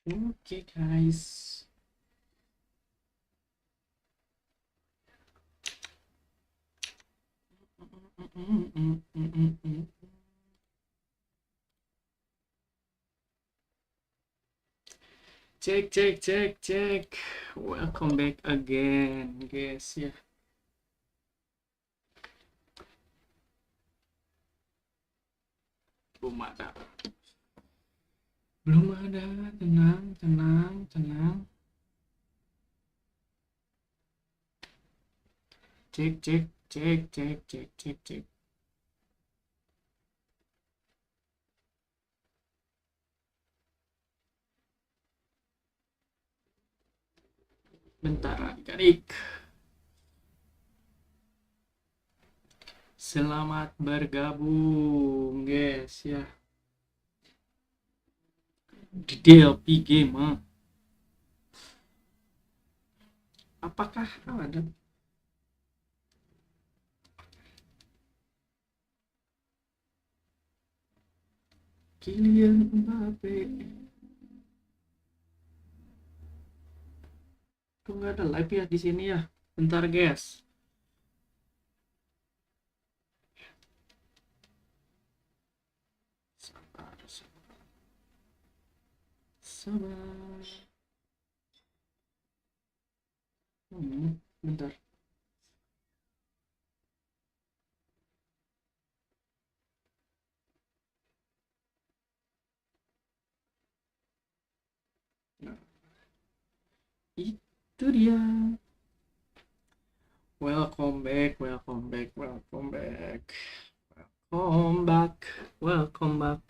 Oke guys. Cek cek cek cek. Welcome back again guys ya. Belum ada. Belum ada. Tenang, tenang, tenang. Cek cek cek cek cek cek cek. Bentar adik-adik. Selamat bergabung guys ya. Di DLP Game. Apakah ada Kylian Mbappe? Kok nggak ada live ya di sini ya? Bentar guys. Sabar, sabar. Sabar. Bentar. Nah, itu dia. Welcome back, welcome back, welcome back. Welcome back, welcome back.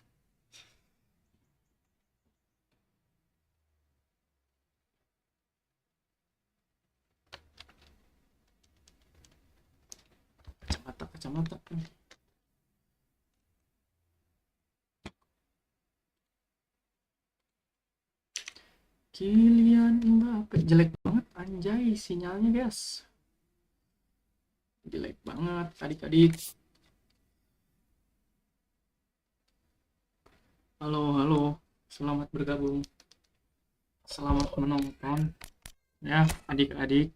Kacamata, kacamata. Kylian Mbappe jelek banget anjay sinyalnya guys. Jelek banget adik-adik. Halo, halo. Selamat bergabung. Selamat menonton. Ya, adik-adik.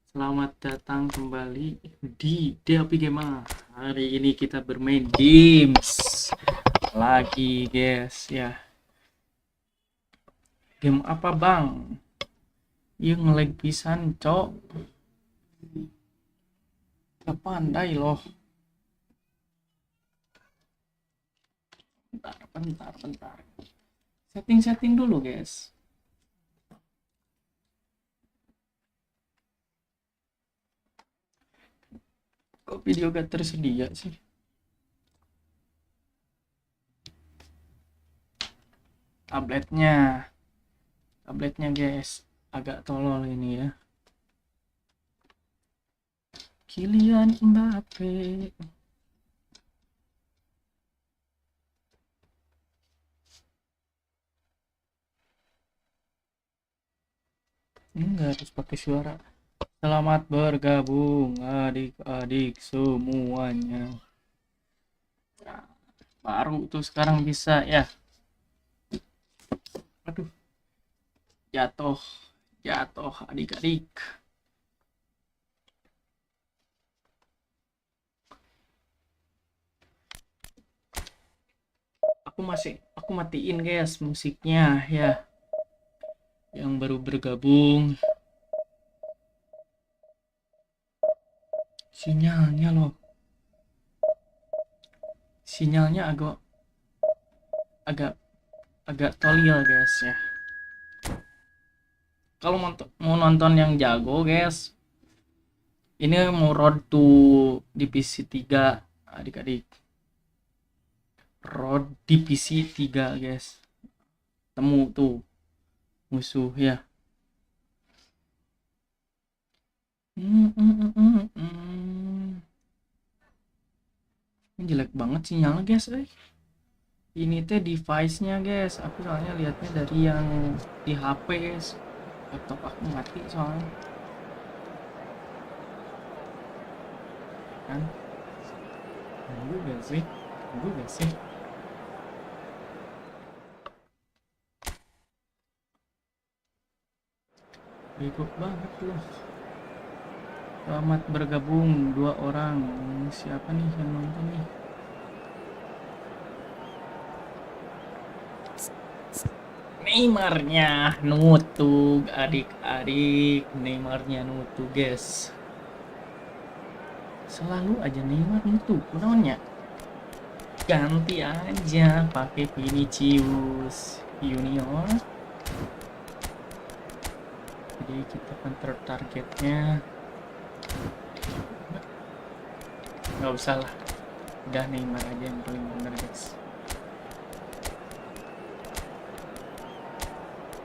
Selamat datang kembali di DLP Game. Hari ini kita bermain games lagi, guys, ya. Game apa, Bang? Yang nge-lag pisan, cok. Gak pandai loh. Bentar. Setting dulu, guys. Kok video gak tersedia sih? Tabletnya guys, agak tolol ini ya. Kylian Mbappe. Enggak harus pakai suara. Selamat bergabung adik-adik semuanya. Nah, baru tuh sekarang bisa ya. Aduh. Jatuh adik-adik. Aku matiin guys musiknya ya. Yang baru bergabung. Sinyalnya loh. Sinyalnya agak tolil guys ya. Kalau mau nonton yang jago guys, ini mau road to divisi 3 adik-adik. Road divisi 3 guys. Temu tuh musuh ya. Ini jelek banget sinyalnya guys. Ini teh device-nya guys. Aku soalnya lihatnya dari yang di HP guys. Laptop aku mati soalnya. Kan? Juga sih. Bego banget loh. Selamat bergabung 2 orang. Siapa nih yang nonton nih? Neymarnya nutug adik-adik. Neymarnya nutug guys. Selalu aja Neymar nutug. Namanya ganti aja pakai Vinicius Junior. Jadi kita counter targetnya. Nggak usah lah, udah Neymar aja yang paling bener guys.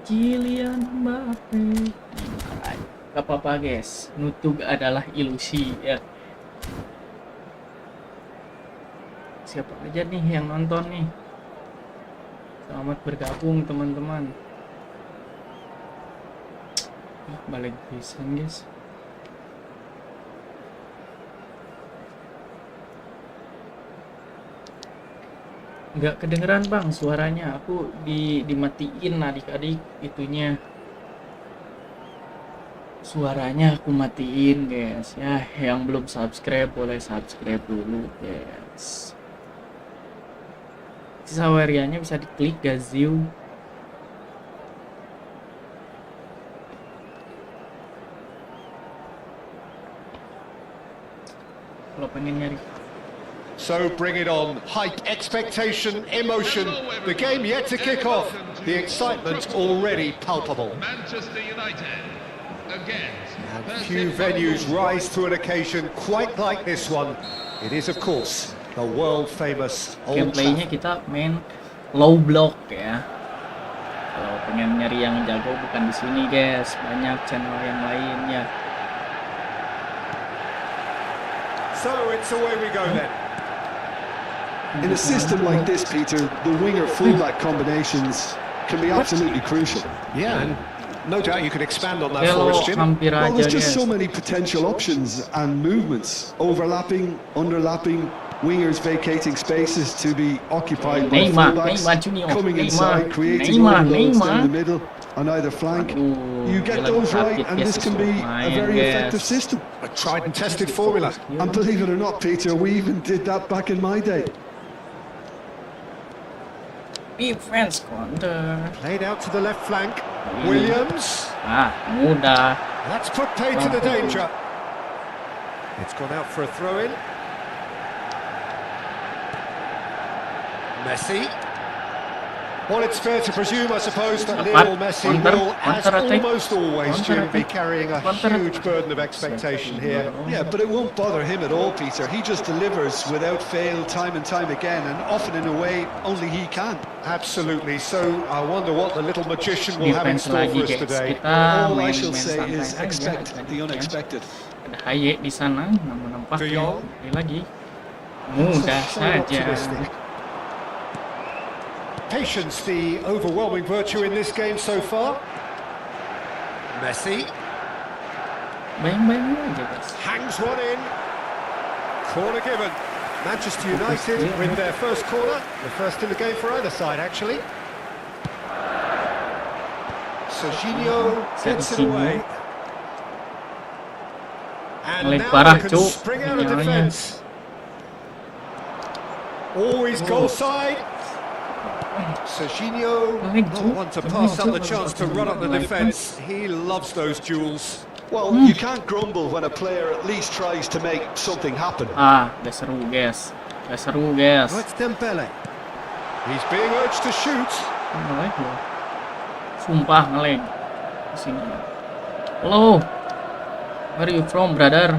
Kylian Mbappe, Neymar aja. Gak apa-apa guys, nutug adalah ilusi ya. Siapa aja nih yang nonton nih? Selamat bergabung teman-teman. Balik pisan guys. Nggak kedengeran bang suaranya, aku dimatiin adik-adik itunya, suaranya aku matiin guys ya. Yang belum subscribe boleh subscribe dulu guys. Sisa warianya bisa diklik gaziu. Kalau pengen nyari. So bring it on. Hype, expectation, emotion. The game yet to kick off. The excitement already palpable. Manchester United against. And few venues rise to an occasion quite like this one. It is, of course, the world-famous Old Gameplaynya Trafford. kita main low block ya. Kalau pengen nyari yang jago bukan di sini guys, banyak channel yang lain ya. So it's away we go then. In a system like this, Peter, the winger-fullback combinations can be absolutely crucial. Yeah, and no doubt you could expand on that Hello, for us, Jim. hampir Well, aja there's just guys. so many potential options and movements, overlapping, underlapping, wingers vacating spaces to be occupied by Neymar, fullbacks, Neymar Junior, coming Neymar, inside, creating Neymar, overloads Neymar. down the middle on either flank. Aduh, You get gila, those right, sakit and guys, this can be a main, very guys. effective system. A tried and tested formula. And believe it or not, Peter, we even did that back in my day. Defense counter. Played out to the left flank. Williams. Mudah. That's put paid to the danger. It's gone out for a throw-in. Messi. Well, it's fair to presume, I suppose, that Lionel Messi will, as almost always, Jim, be carrying a huge burden of expectation here. Yeah, but it won't bother him at all, Peter. He just delivers without fail time and time again, and often in a way only he can. Absolutely. So I wonder what the little magician will have in Defense store lagi for us guys. today. Kita All I main shall say santai is aja, expect adik-adik the ya. unexpected. Ada Haye di sana, namun nampaknya De Jong. lagi mudah So saja. optimistic. Patience, the overwhelming virtue in this game so far. Messi Bayang-bayang aja guys. hangs one in. Corner given. Manchester United with their first corner. The first in the game for either side, actually. Serginho gets it away. And Ngelag now parah, they can Cuk. spring out of Sinyalnya. defence. Always goal side. Serginho, Ngelag, not Cuk. one to pass up the chance to run up the defence. He loves those duels. Well, you can't grumble when a player at least tries to make something happen. Gak seru guys. Gak seru guys. Oh, it's Dembele. He's being urged to shoot. Ngelag loh. Sumpah ngelag. Sini. Halo. Where are you from, brother?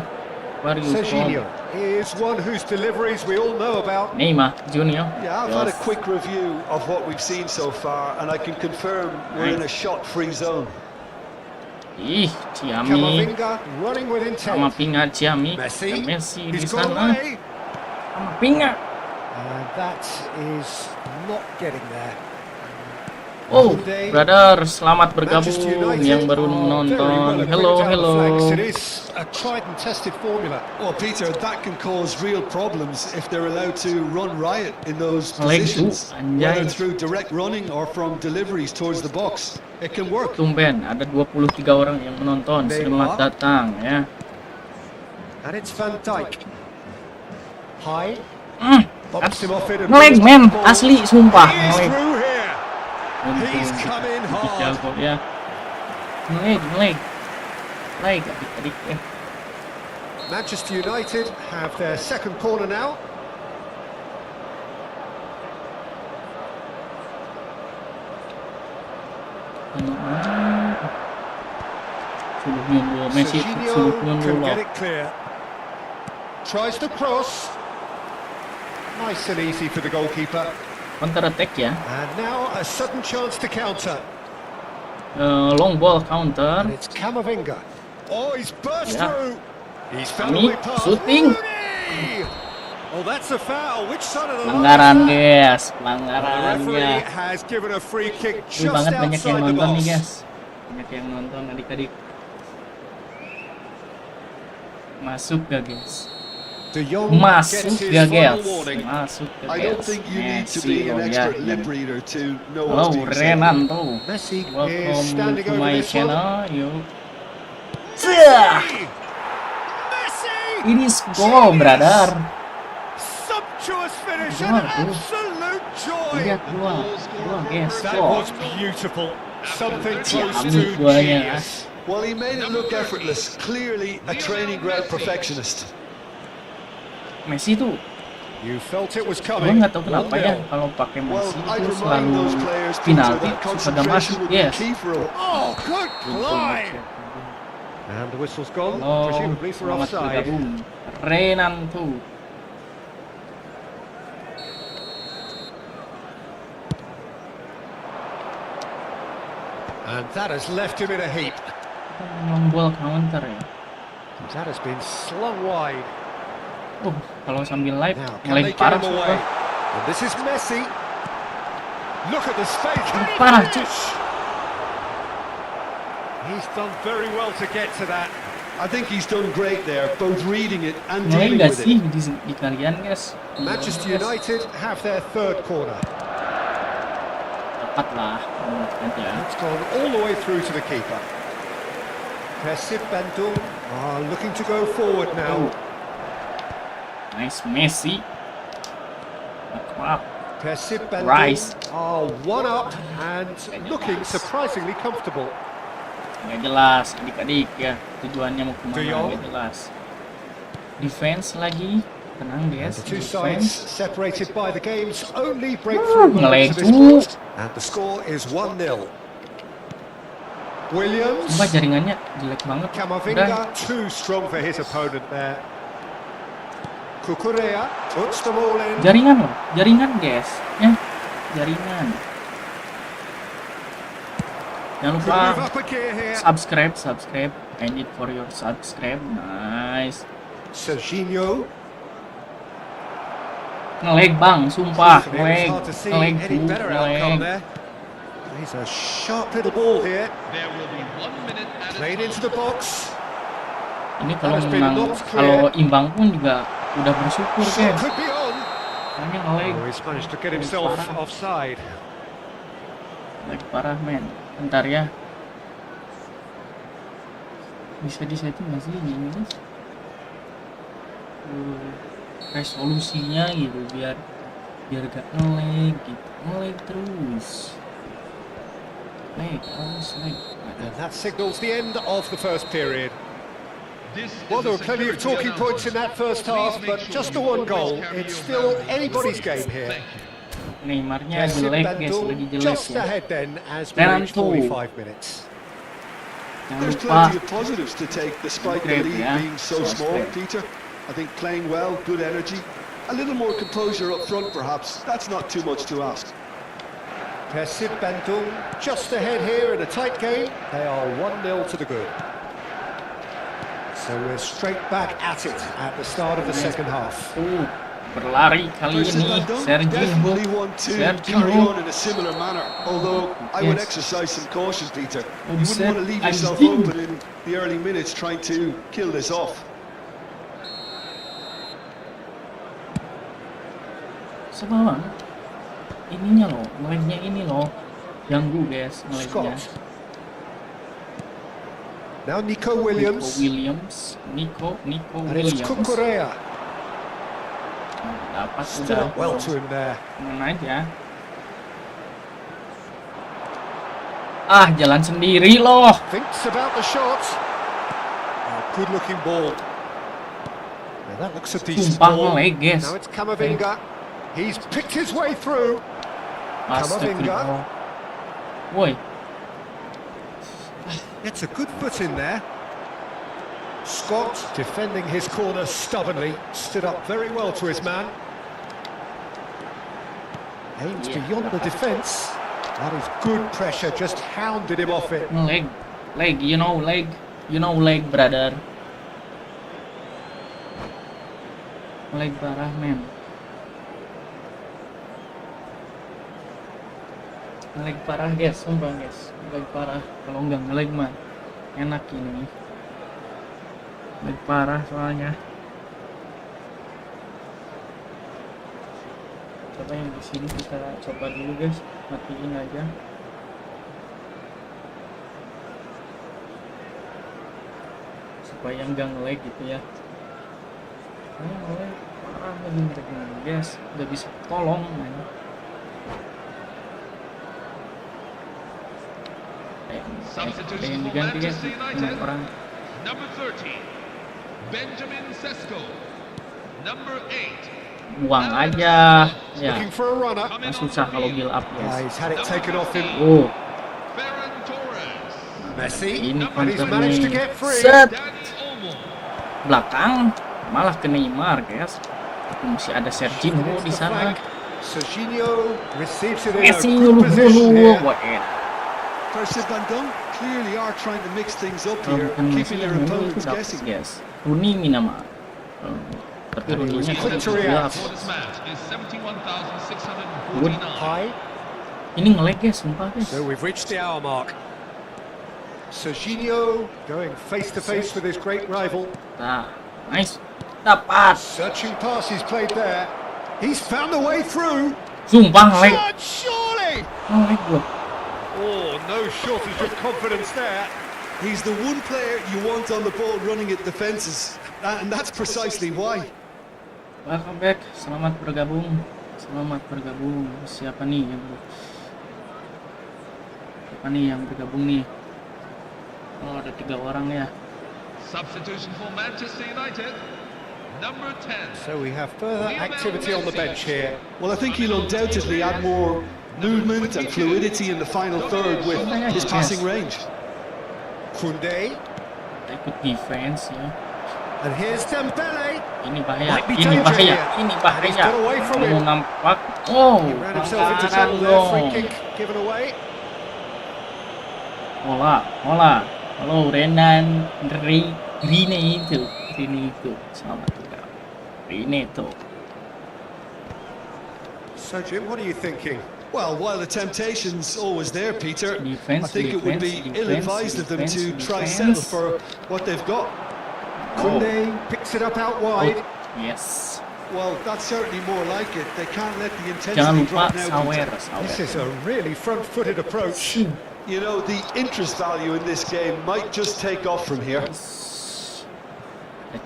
Where are you Serginho from? is one whose deliveries we all know about. Neymar Junior. Yeah, I've had a quick review of what we've seen so far, and I can confirm we're in a shot-free zone. Ih, Ciami. Camavinga running with Sama intent. Pinga Ciami. Messi. Ada Messi di He's gone sana. away. Sama Pinga. And that is not getting there. Oh, brother, selamat bergabung yang baru menonton. Hello, hello. It is a tried and tested formula. Well, Peter, that can cause real problems if they're allowed to run riot in those positions, whether through direct running or from deliveries towards the box. It can work. Tumben, ada 23 orang yang menonton. Selamat datang ya. And it's Van Dijk. High. Ngelag men, asli sumpah ngelag. He's coming hard. Ya. Ngelag. Adik-adik ya. Manchester United have their second corner now. Messi can get it clear. Tries to cross. Nice and easy for the goalkeeper. Counter attack ya. And now a sudden chance to counter. Long ball counter. And it's Camavinga. Oh, he's burst through. He's found a way past. Shooting. Oh, that's a foul. Which side of the line? Pelanggaran guys, The pelanggaran referee ya. has given a free kick Banyak just banget yang outside the nonton nih box. guys. Banyak yang nonton adik-adik. Masuk gak guys? Masuk gak guys? Masuk gak I guys? don't think you need to be an expert lip reader to know Halo what's being said. Renanto. Messi is Welcome standing to over my this one. channel. Yuk. Messi! It is goal, brother. Sumptuous finish Goal, and bro. absolute joy. Lihat gua guys, That goal. was beautiful. Something Si close Ami to guanya. genius. Well, he made it look effortless. Clearly a training ground perfectionist. Messi tuh, You felt it was gua coming. nggak tahu kenapa ya kalau pakai Well, Messi I'd itu remind selalu those players, Peter, penalti that suka gak concentration masuk would be guys. key for him. Oh, good climb. And the whistle's gone, Halo, presumably for selamat offside. bergabung. Renanto. And that has left him in a heap. Long ball counter ya. That has been slung wide. Kalau sambil live Now, can they ngelag get parah him away? sumpah. And this is Messi. Look at the space. Parah cuy. He's done very well to get to that. I think he's done great there, both reading it and Ngelag dealing gak with sih it. di kalian guys? Manchester Guys, United have their third corner. tepat lah menurut aja. It's gone all the way through to the keeper. BANTU are looking to go forward now. Nice Messi. Crap. BANTU Rice. are one up and looking surprisingly comfortable. Nggak jelas adik-adik ya, tujuannya mau kemana De Jong. nggak jelas. Defense lagi, tenang guys. The two sides Defense. separated by the game's only breakthrough Ngelag moments of this tuh. point. And the score is 1-0. Williams. Sumpah jaringannya jelek banget. Udah. Camavinga too strong for his opponent there. Kukurea puts the ball in. Jaringan guys, ya, jaringan. Jangan Could lupa move up a gear here. subscribe. I need for your subscribe. Nice. Serginho. Ngelag bang, sumpah, It was hard to see any better outcome ngelag. there. He's a sharp little ball here. There will be 1 minute added Played into the box. Ini kalau That has been menang, knocked clear. kalau imbang pun juga udah bersyukur Shot guys. could be on. Ini ngelag, Oh, he's managed to get himself offside. ngelag parah men. Bentar ya. Bisa disetting nggak sih ini guys? Resolusinya gitu biar gak ngelag gitu, ngelag terus. Lag. And that signals the end of the first period. This Well, is there a were plenty of security talking points in that first half, Please make but sure just the you one always goal. carry It's your still belt. anybody's game here. Thank you. Neymarnya jelek guys, lagi jelek just ya. ahead then as we Penalty. reach 45 minutes. Jangan There's lupa plenty of positives to take despite the Subscribe, lead yeah. being so small, Subscribe. Peter. I think playing well, good energy, a little more composure up front perhaps. That's not too much to ask. BANTU just ahead here in a tight game. They are 1-0 to the good. So we're straight back at it at the start of the second half. Berlari kali Versus ini Van Dunk, Sergio. definitely want to carry on in a similar manner. Although I would exercise some caution, Peter. You wouldn't want to leave yourself open in the early minutes trying to kill this off. Sebab ininya loh, ngelegnya ini loh, ganggu guys ngelegnya. Now Nico Williams. Nico And it's Williams. Cucurella. Dapat Stood udah up well to him there. main aja. Jalan sendiri loh. Thinks about the shot. Oh, good looking ball. Now that looks a decent Sumpah ball. ngeleg guys. Now it's Camavinga. He's picked his way through. Camavinga. Woi. Gets a good foot in there. Scott defending his corner stubbornly. Stood up very well to his man. Aims beyond the defence. That is good pressure, just hounded him off it. Leg, you know leg, brother. Leg parah men. Leg parah guys, sumpah guys. Leg parah. Kalau enggak ngeleg mah enak ini. Leg parah soalnya. Coba yang di sini kita coba dulu guys, matiin aja. Supaya enggak ngelag gitu ya. Ngelag parah lagi mereka guys, udah bisa tolong man. Ada yang diganti guys, orang. Number 30, Benjamin Sesko. Number 8. Buang aja ya. Looking for a runner. Susah kalau build up guys. He's had it taken off him. Oh, Ferran Torres. Messi. ini And he's managed to counternya get free. set Dani Olmo. belakang malah ke Neymar guys. Tapi masih ada Sergio di sana. Serginho receives it in a Messi good position here. wah enak. Versus Van Dunk clearly are trying to mix things up Kalau here, bukan Messi keeping their yang memang itu opponents dapat guessing. guys. Rooney nama. Tapi Rooney-nya quick to itu react. For this match is Good. 71,649. High. Ini nge-lag guys, sumpah guys. So we've reached the hour mark. Serginho going face to face with his great rival. Nah, nice. Dapat. Searching pass he's played there. He's found a way through. Sumpah nge-lag. Shot, surely. Nge-lag gua. Oh, no shortage of confidence there. He's the one player you want on the ball running at defences, and that's precisely why. Welcome back. Selamat bergabung. Siapa nih yang bergabung nih? Oh, ada 3 orang ya. Substitution for Manchester United. Number 10. So we have further activity on the bench here. Well, I think he'll undoubtedly add more movement and fluidity in the final third with his passing range. Koundé. Ikut defense ya. And here's Dembele. Ini bahaya. Might be danger here. And he's got away from Mau him. nampak. Oh, He ran himself into pelanggaran trouble there. Free dong. kick given away. Bola. Halo, Renan, Rine itu. Selamat juga. Rine itu. So Jim, what are you thinking? Well, while the temptation's always there, Peter, Defense, I think it would be ill-advised of them to try settle for what they've got. Koundé picks it up out wide. Yes. Well, that's certainly more like it. They can't let the Jangan intensity lupa drop now, Peter. This is a really front-footed approach. You know, the interest value in this game might just take off from here.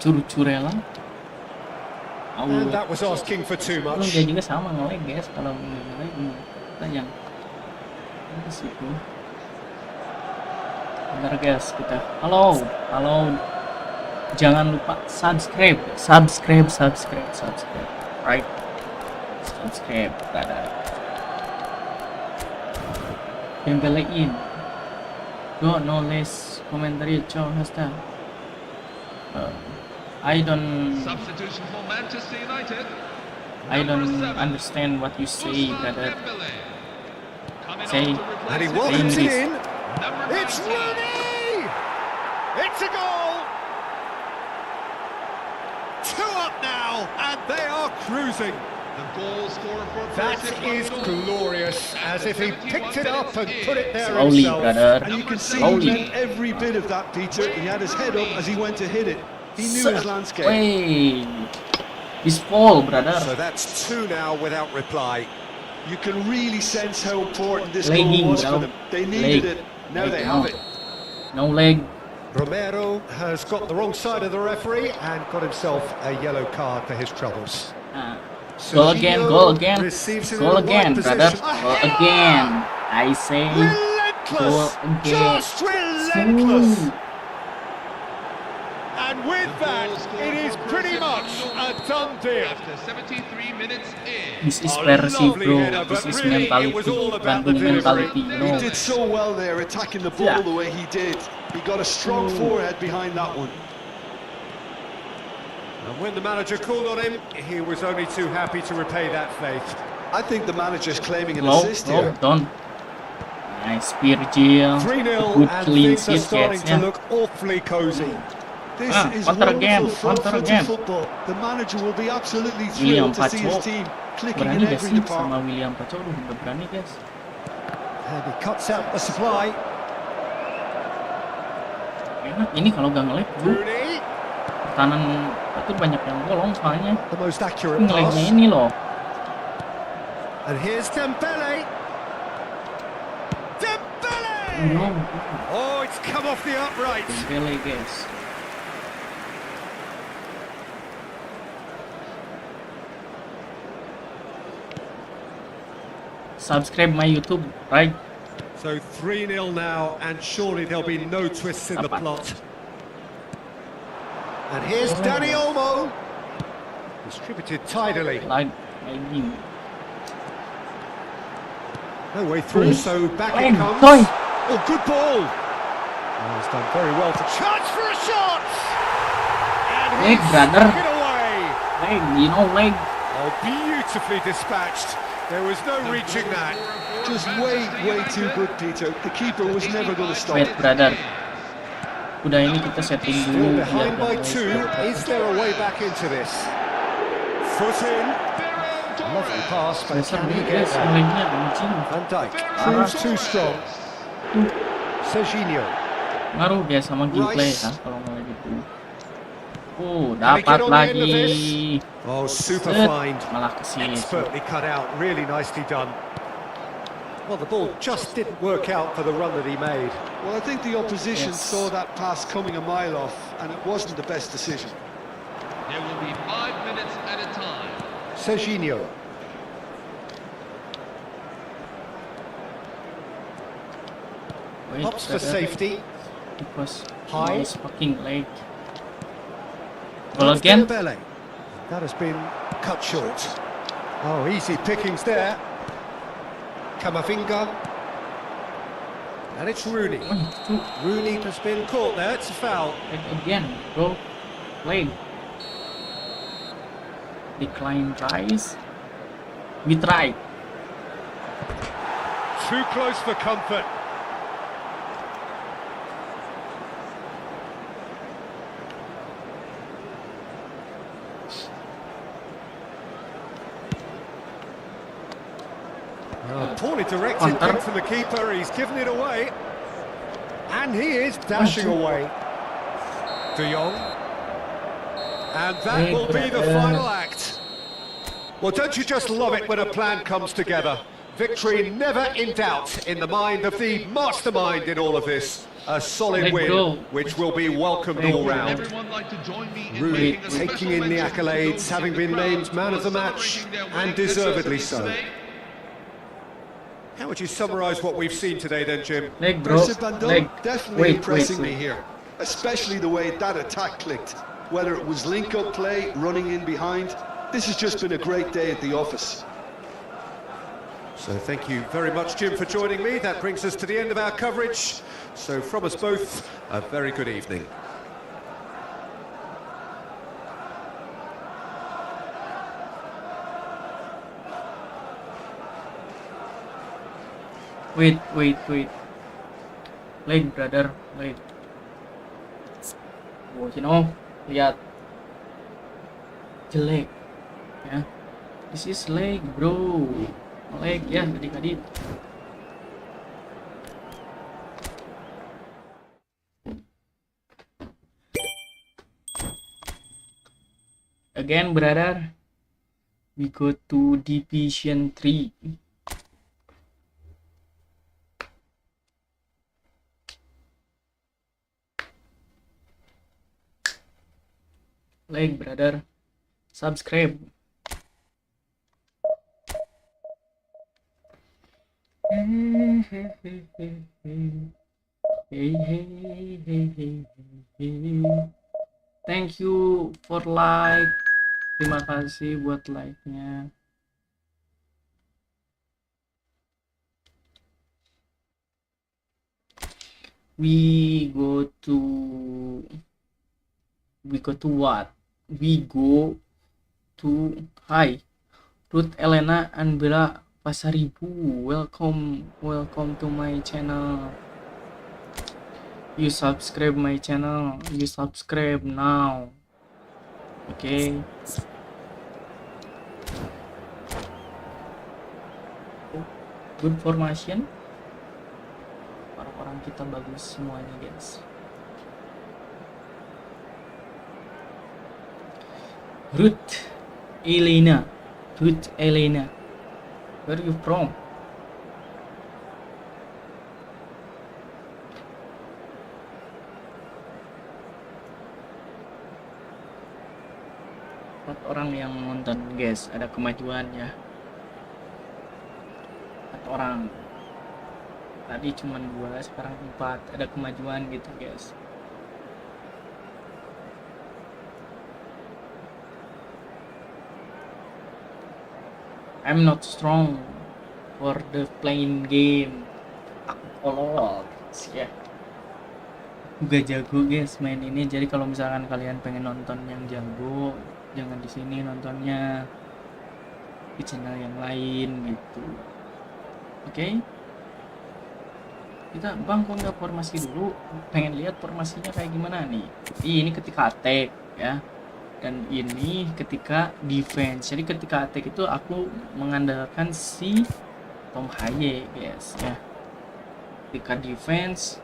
Curela. And that was asking for too Belum much. dia juga sama nge-lag guys. Kalau nge-lag kita yang ke situ. Bentar guys, kita halo. Jangan lupa subscribe. Right? Subscribe. Ada. Dembelein. No less commentary. Ciao, hasta. I don't Substitution for Manchester United. understand what you say, Ousmane brother. Dembele. Coming Say- on to replace And he him. welcomes it English. in. Number It's 19. Rooney! It's a goal! 2 up now, and they are cruising. The goal scorer for That Borussia is Dortmund. glorious, as if he picked it up and put it there Slowly, himself. brother. And you can see he Slowly. meant every bit of that, Peter. He had his head up as he went to hit it. He knew his landscape. Wait. This fall, brother. So that's 2 now without reply. You can really sense how important this Legging, goal was bro. for them. They needed Leg. it. Now Leg, they no. have it. No leg. Romero has got the wrong side of the referee and got himself a yellow card for his troubles. Go again, go again. Receives it Go in the again, wide brother. position. Go again. I say. Relentless! Go again. Just relentless! Ooh. And with that, it is pretty much a done deal. After 73 minutes in. This is A Persib, lovely bro. header, This but is really mentality. it was all about the Bandung delivery. mentality, you He know. did so well there, attacking the ball Yeah. the way he did. He got a strong forehead behind that one. And when the manager called on him, he was only too happy to repay that faith. I think the manager's claiming an Low, assist low, here. done. Nice Virgil. 3-0 Good and clean things are sheet, starting yes, to yeah. look awfully cosy. This is counter again, wonderful counter front-footed again. football. The manager will be absolutely William thrilled to see his Pacho. team clicking Berani in gak every sih sama department. William Pacho? Udah berani, guys. And he cuts out the supply. Enak ini kalau gak nge-lag, bro. Rooney, Pertahanan itu banyak yang bolong soalnya. the most accurate Nge-lagnya pass. ini loh. And here's Dembele. Dembele! No. Oh, it's come off the upright. Dembele, guys. Subscribe my YouTube, right? So 3-0 now, and surely there'll be no twists in the Apa? plot. And here's Dani Olmo. Distributed tidily. Lagi. No way through, so back it Fine, comes. fine. Oh, good ball. Oh, he's done very well to chance for a shot. And Leg, he's brother. stuck it away. Leg, you know, leg. Oh, beautifully dispatched. There was no reaching that. Just way too good, Peter. The keeper was never going to stop Wait, it. brother. Udah ini kita setting Still dulu. behind biar by gak 2. nge-lag. Is there a way back into this? Foot in. Lovely pass, but Dasar can he nih, get guys, that? nge-lagnya anjing. Van Dijk proves too strong. Serginho. Ngaruh guys sama gameplay Rice. kan kalau nge-lag gitu. Can he Dapat get on the end of lagi. this? Oh, super Set. find. Malah kesini. Expertly cut out, really nicely done. Well, the ball just didn't work out for the run that he made. Well, I think the opposition Yes. saw that pass coming a mile off, and it wasn't the best decision. There will be 5 minutes at a time. Serginho. Wait, Pops for brother. safety. Because High. he's fucking late. Well, That's again. Dembele. That has been cut short. Oh, easy pickings there. Camavinga. And it's Rooney. 1, 2, Rooney has been caught there. It's a foul. again, bro. Leg. Decline rise. We try. Too close for comfort. Poorly directed Counter. kick from the keeper. He's given it away. And he is dashing away. De Jong. And that will be the final act. Well, don't you just love it when a plan comes together? Victory never in doubt in the mind of the mastermind in all of this. A solid Let's win, go. which will be welcomed Let's all go. round. Everyone like to join me in Rooney making a taking special in the mention to accolades, those having in the been crowd named man who of the are match, celebrating their and win deservedly successfully so. today. How would you summarise what we've seen today then, Jim? Leg, bro. Persib Bandung Leg. definitely impressing wait. me here, especially the way that attack clicked. Whether it was link-up play, running in behind, this has just been a great day at the office. So thank you very much, Jim, for joining me. That brings us to the end of our coverage. So from us both, a very good evening. Wait. Leg, brother. Leg. Oh, you know, lihat. jelek ya. This is leg bro, leg ya adik-adik. Again brother, we go to division 3. Like brother, subscribe. Thank you for like. Terima kasih buat like-nya. We go to what? We go to hi Ruth Elena Anbela Pasaribu. Welcome to my channel. You subscribe my channel. You subscribe now. Okay. Good formation. Orang-orang kita bagus semuanya guys. Ruth Elena, where are you from? Empat orang yang nonton guys, ada kemajuan ya. 4 orang. Tadi cuma 2, sekarang 4, ada kemajuan gitu guys. I'm not strong for the playing game. Aku kolot ya. Aku gak jago guys main ini. Jadi kalau misalkan kalian pengen nonton yang jago, jangan di sini nontonnya, di channel yang lain gitu. Oke? Kita bang kok nggak formasi dulu? Pengen lihat formasinya kayak gimana nih? Ini ketika attack ya. Dan ini ketika defense. Jadi ketika attack itu aku mengandalkan si Tom Haye guys ya. Ketika defense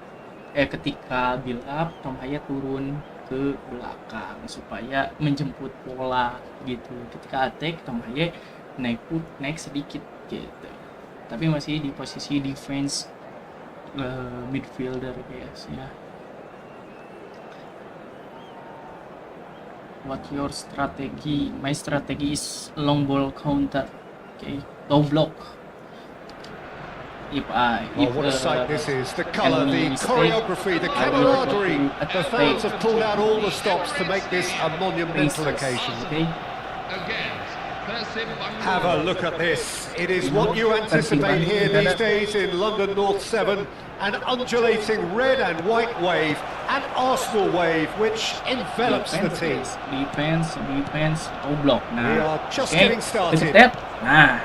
ketika build up, Tom Haye turun ke belakang supaya menjemput bola gitu. Ketika attack, Tom Haye naik sedikit gitu. Tapi masih di posisi defense midfielder guys ya. What your strategy? My strategy is long ball counter. Okay, low block. What a sight this is. The colour, the choreography, the camaraderie. The fans have pulled out all the stops to make this a monumental occasion. Okay. Have a look at this. It is what you anticipate here these days in London North 7. An undulating red and white wave, an Arsenal wave which envelops the team. Defense, low block. Nah, we are just getting started. Nah,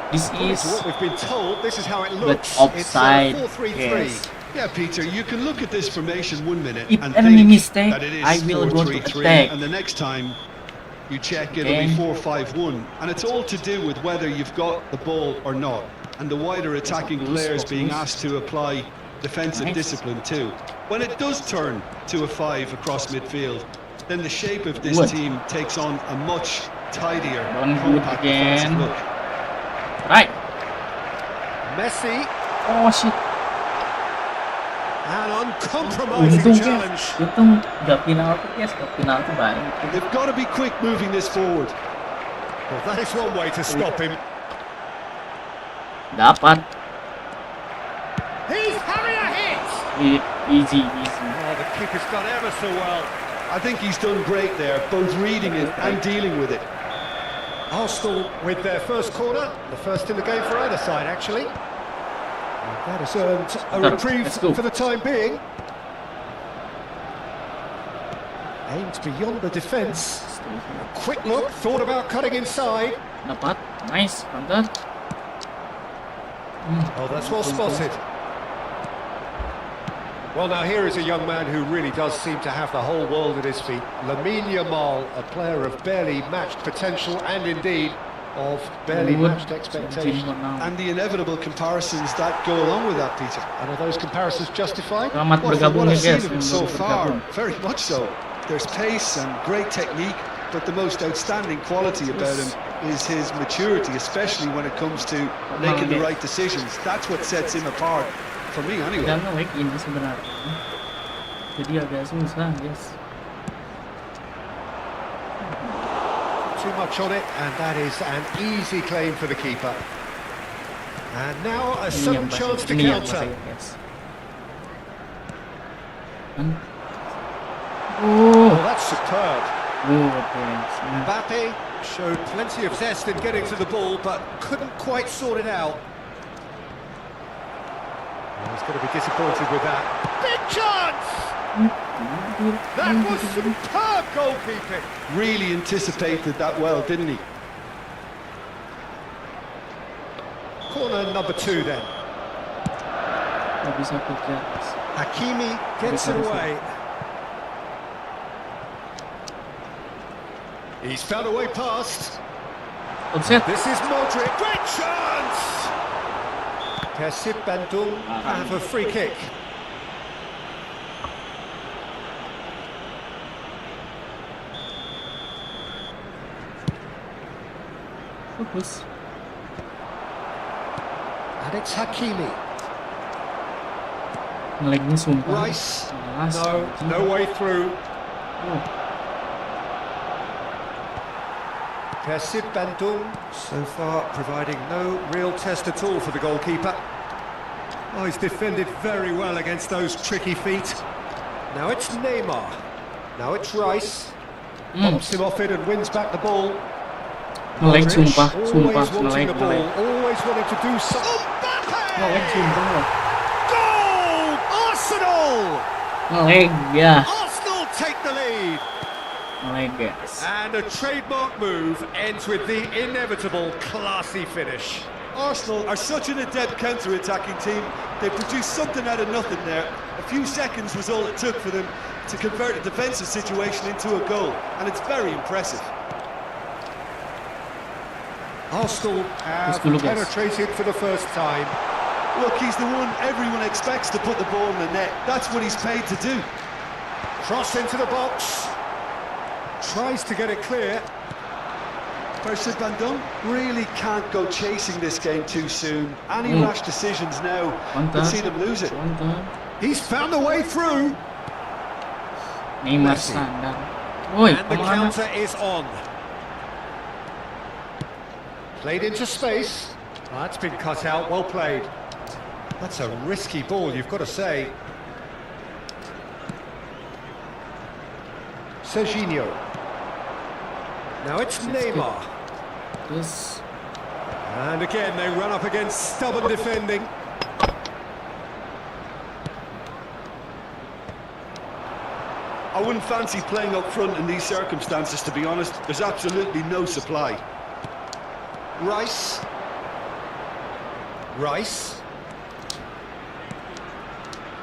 this is what we've been told. This is how it looks. Offside. It's 4-3-3. Yes. Yeah, Peter, you can look at this formation 1 minute If and enemy think mistake, that it is I will go to 4-3-3, attack. and the next time you check, it'll be 4-5-1, and it's all to do with whether you've got the ball or not, and the wider attacking players being asked to apply defensive discipline too. When it does turn to a 5 across midfield, then the shape of this team takes on a much tidier, compact defensive look. Right. Messi. Oh shit. An uncompromising challenge. Untung gak penalti guys, gak penalti banyak. They've got to be quick moving this forward. Well, that is one way to stop him. Dapat. He's having a hit. Easy. Oh, the keeper's done ever so well. I think he's done great there, both reading it and dealing with it. Arsenal with their first corner, the first in the game for either side actually. That has earned a reprieve for the time being. Aimed beyond the defence. Quick look, thought about cutting inside. Dapat, nice, counter. Oh, that's well spotted. Well, now here is a young man who really does seem to have the whole world at his feet. Lamine Yamal, a player of barely matched potential and indeed of barely matched expectations. And the inevitable comparisons that go along with that, Peter. And are those comparisons justified? Selamat Well, from what bergabung ya I've seen guys. of him yang so baru far, bergabung. very much so. There's pace and great technique, but the most outstanding quality about him is his maturity, especially when it comes to making the right decisions. That's what sets him apart, for me anyway. Dan like ini sebenarnya. Jadi agak susah guys. Too much on it, and that is an easy claim for the keeper. And now a Ini sudden yang chance to bahaya, ini yang counter. bahaya guys. Kan? Oh, Oh, that's superb. guys. Nah, Mbappe showed plenty of zest in getting to the ball, but couldn't quite sort it out. Oh, he's going to be disappointed with that. Big chance! That was superb goalkeeping. Really anticipated that well, didn't he? Corner number 2 then. nggak bisa kerja guys. Hakimi gets it away. He's found a way past. Offset. This is Modric. Great chance! BANTU have a free kick. Bagus. And it's Hakimi. Ngelag-nya sumpah. Rice. Jelas. No way through. Oh, BANTU so far providing no real test at all for the goalkeeper. Oh, he's defended very well against those tricky feet. Now it's Neymar. Now it's Rice. Bumps him off it and wins back the ball. ngelag Modric, sumpah, always wanting ngelag, the ball, ngelag. always wanting to do something. Ngelag sumpah. Goal! Arsenal! Ngelag ya. Arsenal take the lead. Ngelag guys. And a trademark move ends with the inevitable classy finish. Arsenal are such an adept counter-attacking team. They produced something out of nothing there. A few seconds was all it took for them to convert a defensive situation into a goal, and it's very impressive. Arsenal have Let's go, guys. penetrated for the first time. Look, he's the one everyone expects to put the ball in the net. That's what he's paid to do. Cross into the box. Tries to get it clear. Bandung really can't go chasing this game too soon. Any rash decisions now Mantap. would see them lose it. Mantap. He's found a way through. Neymar Messi. standar. Woi, And the kemana? counter is on. Played into space. Oh, that's been cut out, well played. That's a risky ball, you've got to say. Serginho. Now it's Neymar. Terus And again, they run up against stubborn defending. I wouldn't fancy playing up front in these circumstances, to be honest. There's absolutely no supply. Rice. Rice.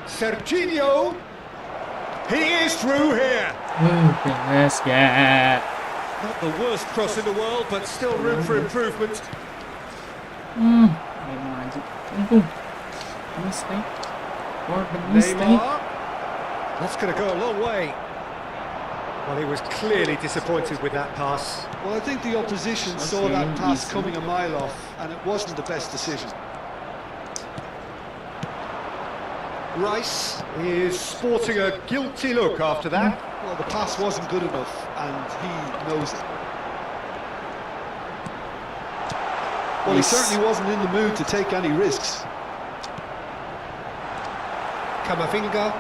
Serginho. He is through here. guys ya. Not the worst cross in the world, but still room for improvement. Neymar maju. Untung. Mistake. Or the mistake. Neymar. That's going to go a long way. Well, he was clearly disappointed with that pass. Well, I think the opposition saw Okay, that pass easy. coming a mile off, and it wasn't the best decision. Rice is sporting a guilty look after that. Well, the pass wasn't good enough, and he knows it. Well, he Yes. certainly wasn't in the mood to take any risks. Camavinga.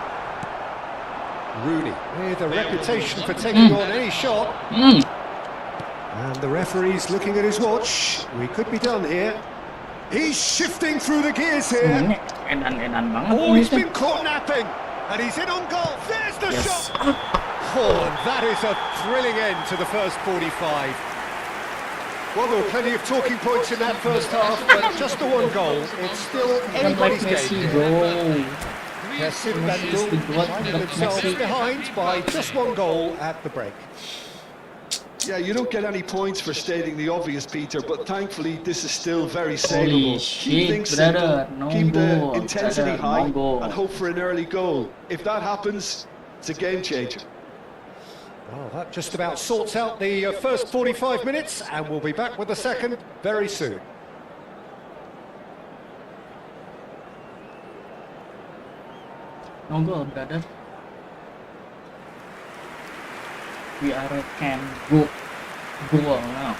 Rooney with a reputation for taking on any shot. And the referee's looking at his watch. We could be done here. He's shifting through the gears here. Ini edan-edan banget Oh, ini he's tuh. been caught napping. And he's in on goal. There's the Yes. shot. Oh, and that is a thrilling end to the first 45. Well, there were plenty of talking points in that first half, but just the one goal. It's still Bukan like anybody's Messi game. bro. previous Impressive Messi Bandung dibuat finding untuk themselves Messi. behind by just one goal at the break. Yeah, you don't get any points for stating the obvious, Peter, but thankfully this is still very Holy savable. Keep shit, things simple, brother. No keep the goal, intensity brother. high, No goal. and hope for an early goal. If that happens, it's a game changer. Well, that just about sorts out the first 45 minutes, and we'll be back with the second very soon. No goal, brother. We are can go goal now.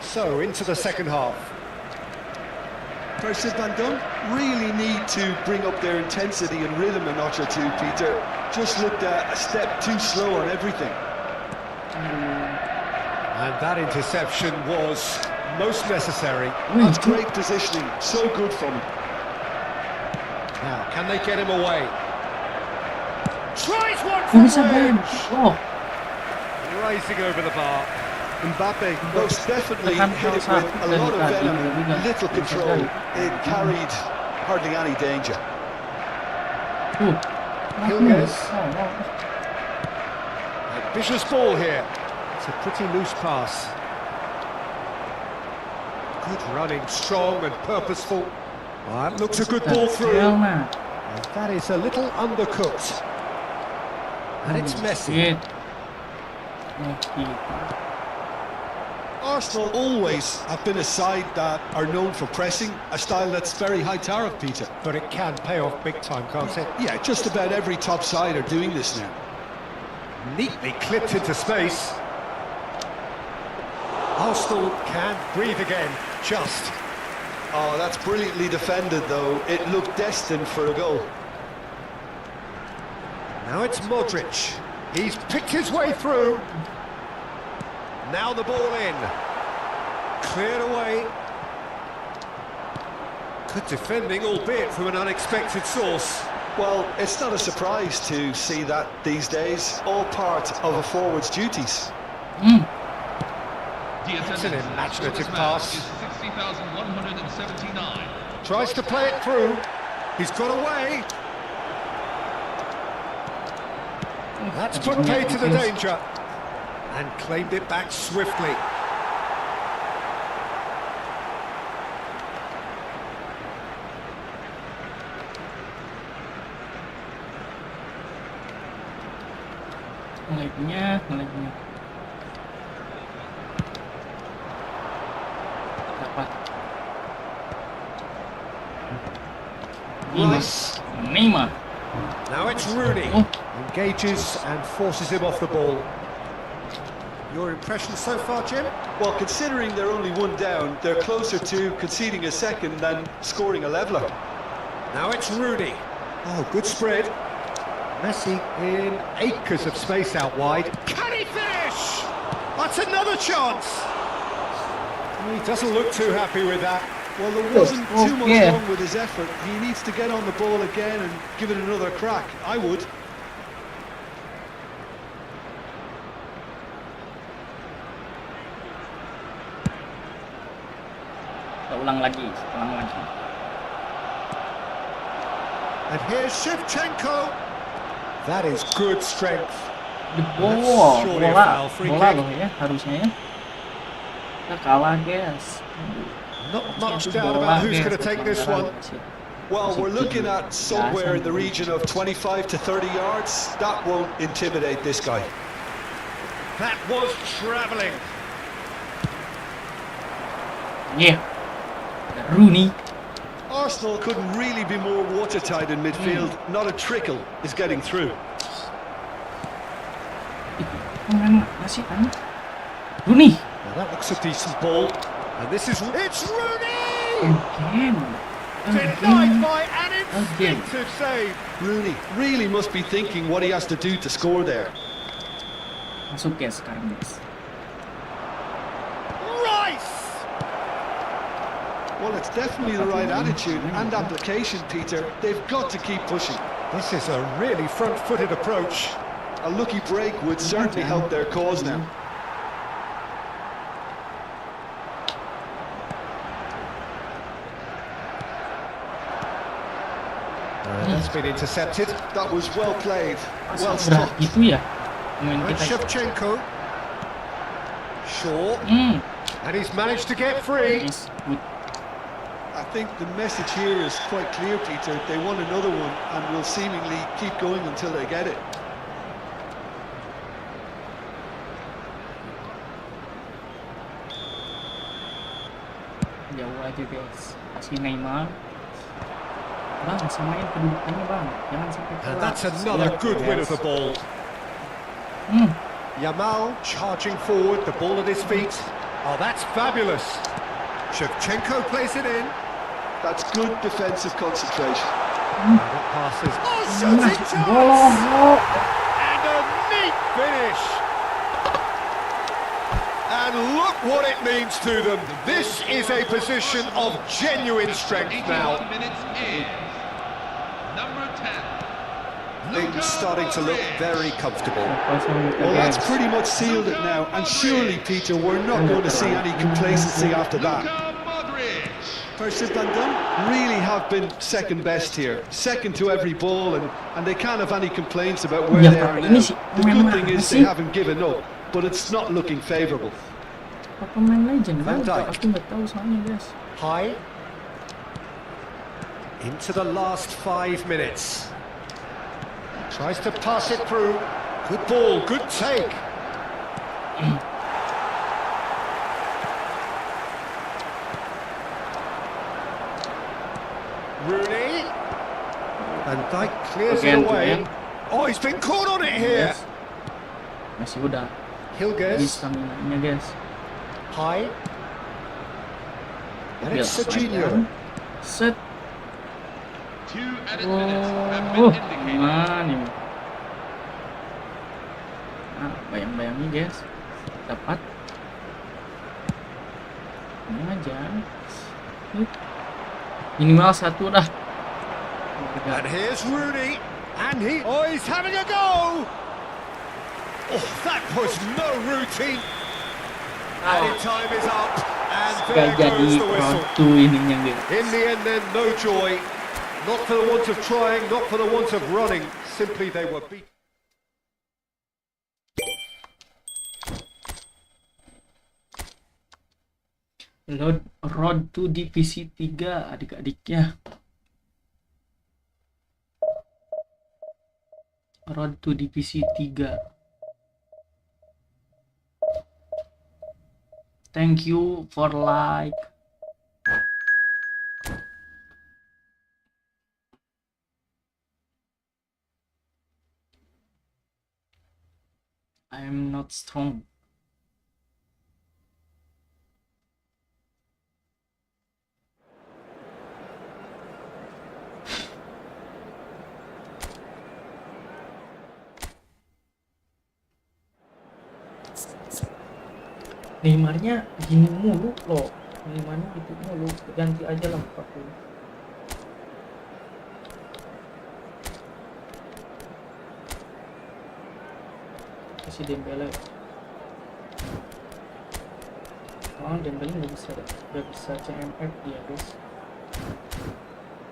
So, into the second half. Versus Bandung really need to bring up their intensity and rhythm a notch or two, Peter. Just looked a step too slow on everything. And that interception was most necessary. That's great positioning, so good from him. Now, can they get him away? Tries one Who from is that man? range. Oh, Racing over the bar. Mbappe most definitely Tekan hit it saat with a lot of dari venom tadi juga. and little control. It carried hardly any danger. Gilges. Oh, Vicious ball here. It's a pretty loose pass. Good running, strong and purposeful. That looks a good ball through. man. And that is a little undercooked. And it's Messi. Arsenal always have been a side that are known for pressing, a style that's very high tariff, Peter. But it can pay off big time, can't it? Yeah, just about every top side are doing this now. Neatly clipped into space. Arsenal can breathe again, just. Oh, that's brilliantly defended, though. It looked destined for a goal. Now it's Modric. He's picked his way through. Now the ball in. Cleared away. Good defending, albeit from an unexpected source. Well, it's not a surprise to see that these days. All part of a forward's duties. That's an imaginative pass. 60,179. Tries to play it through. He's got away. That's put paid to the danger. And claimed it back swiftly. Ngelag-nya. Dapat. Rice. Neymar. Now it's Rooney. Oh. Engages and forces him off the ball. Your impression so far, Jim? Well, considering they're only one down, they're closer to conceding a second than scoring a leveller. Now it's Rooney. Oh, good spread. Messi in acres of space out wide. Can he finish? That's another chance. He doesn't look too happy with that. Well, there wasn't too much yeah. wrong with his effort. He needs to get on the ball again and give it another crack. I would. Ulang lagi. And here's Shevchenko. That is good strength. Wow, surely a bola foul, free kick. loh ya harusnya ya. Kita kalah, guys. Not much doubt about who's going to take this one. Well, we're looking at somewhere in the region of 25 to 30 yards. That won't intimidate this guy. That was travelling. Yeah. Rooney. Arsenal couldn't really be more watertight in midfield. Not a trickle is getting through. Masih kan? Rooney. Now that looks a decent ball. And this is... It's Rooney! Again. Denied by an instinctive save. Rooney really must be thinking what he has to do to score there. Masuk guys sekarang, guys. Rice! Well, it's definitely the right attitude and application, Peter. They've got to keep pushing. This is a really front-footed approach. A lucky break would certainly help their cause now. That's been intercepted. That was well played. Well Masa berat stopped. gitu ya pemain And kita. Shevchenko. Shaw. And he's managed to get free. Nice, good. I think the message here is quite clear, Peter. They want another one and will seemingly keep going until they get it. Jauh aja guys, kasih Neymar. Bang, samain kedudukannya bang, jangan sampai And kalah. that's another good win of the ball. Yamal charging forward, the ball at his feet. Oh, that's fabulous. Shevchenko plays it in. That's good defensive concentration. That passes. Oh, shooting chance! And a neat finish. And look what it means to them. This is a position of genuine strength 81 now. minutes in. Number 10. Things starting to look very comfortable. Well, that's pretty much sealed it now. And surely, Peter, we're not going to see any complacency after that. First and done, really have been second best here. Second to every ball, and they can't have any complaints about where they are now. The good thing is they haven't given up, but it's not looking favourable. Pemain legend Van bang, Dijk. aku nggak tahu soalnya guys. High. Into the last 5 minutes. Tries to pass it through. Good ball, good take. Rooney. Van Dijk clears it Again, away. again. Oh, he's been caught on it here. Yes. Masih udah Hilgers. bisa minumnya guys. High. And Biar it's langsung Serginho. aja. Set. 2 added minutes have been indicated. Gimana nih? Nah, bayang-bayangin guys, dapat. Ini aja. Minimal satu dah. And here's Rooney, and he's having a go! Oh, that was no routine. Added time is up, and there Gak jadi goes the whistle. waktu ininya guys. In the end then, no joy. Not for the want of trying, not for the want of running, simply they were beaten. Road to divisi 3 adik-adiknya. Road to divisi 3. Thank you for like. I am not strong. Neymarnya gini mulu loh, Neymarnya gitu mulu, ganti aja lah 40. Kasih Dembele. Oh, Dembele nggak bisa CMF dia guys.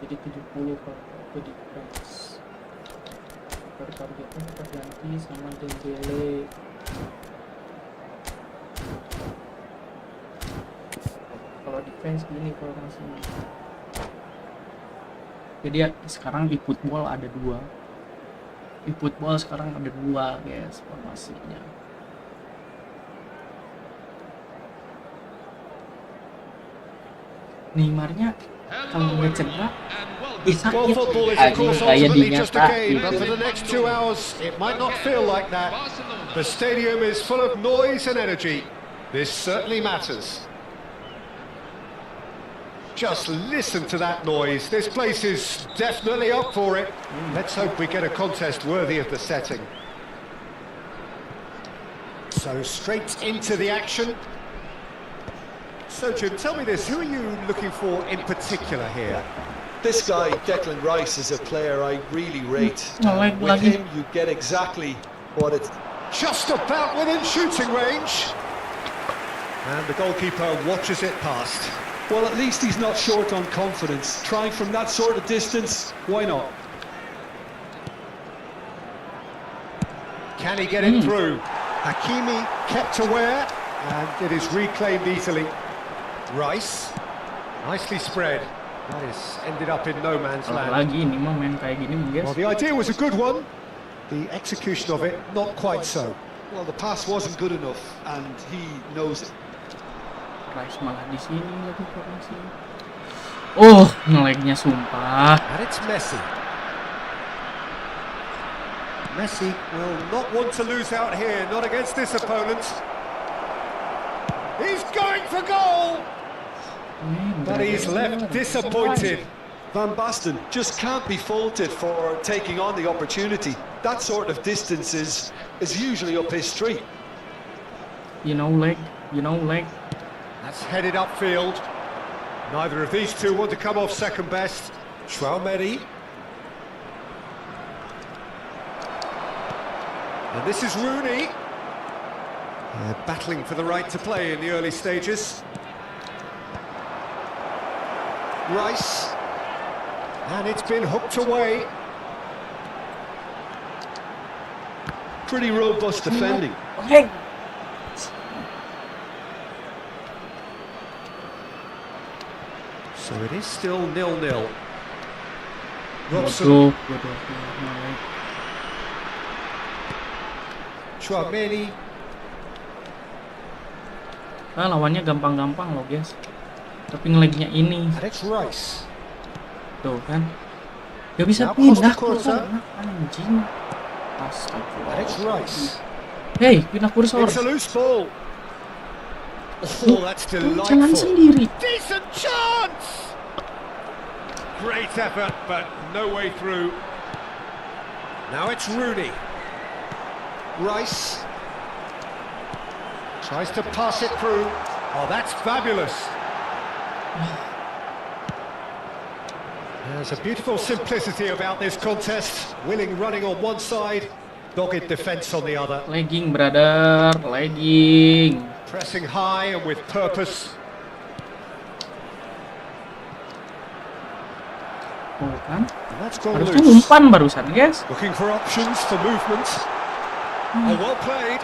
Jadi 70 kalau itu di defense. Targetnya kita ganti sama Dembele. Kalau defense gini kalau masih. Jadi ya sekarang di football ada 2. Di football sekarang ada 2 guys formasinya. Neymarnya kalau nggak cedera bisa Well, football is of course kayak ultimately just a dinyata game, but gitu. for the next 2 hours, it might not feel like that. The stadium is full of noise and energy. This certainly matters. Just listen to that noise. This place is definitely up for it. Let's hope we get a contest worthy of the setting. So straight into the action. So Jim, tell me this, who are you looking for in particular here? This guy, Declan Rice, is a player I really rate. Like With him, you get exactly what it's... Just about within shooting range. And the goalkeeper watches it past. Well, at least he's not short on confidence. Trying from that sort of distance, why not? Can he get it through? Hakimi kept aware, and it is reclaimed easily. Rice, nicely spread. That is ended up in no man's Kalau land. lagi ini mah main kayak gini guys. Well, the idea was a good one. The execution of it, not quite so. Well, the pass wasn't good enough, and he knows it. Rice malah di sini lagi formasi. Oh, ngelegnya sumpah. And it's Messi. Messi will not want to lose out here, not against this opponent. He's going for goal! But he's left disappointed. Van Basten just can't be faulted for taking on the opportunity. That sort of distance is usually up his street. You know leg. That's headed upfield. Neither of these two want to come off second best. Chouameni. And this is Rooney. Battling for the right to play in the early stages. Rice. And it's been hooked away. Pretty robust defending. Hey. So it is still 0-0. Robson. Chouameni. Nah, lawannya gampang-gampang loh guys. Tapi ngelegnya ini. And it's Rice. Tuh kan. Gak bisa Now pindah Costa. kursor. Anjing. And it's Astagfirullah. Rice. Hey, pindah kursor. It's a loose ball. Oh, that's Jalan delightful. sendiri. Decent chance! Great effort, but no way through. Now it's Rooney. Rice. Tries to pass it through. Oh, that's fabulous. There's a beautiful simplicity about this contest. Willing running on one side, dogged defence on the other. Lagging, brother. Lagging. Pressing high and with purpose. Oh kan. And that's gone Harusnya loose. umpan barusan guys. Looking for options for movement. Oh, well played.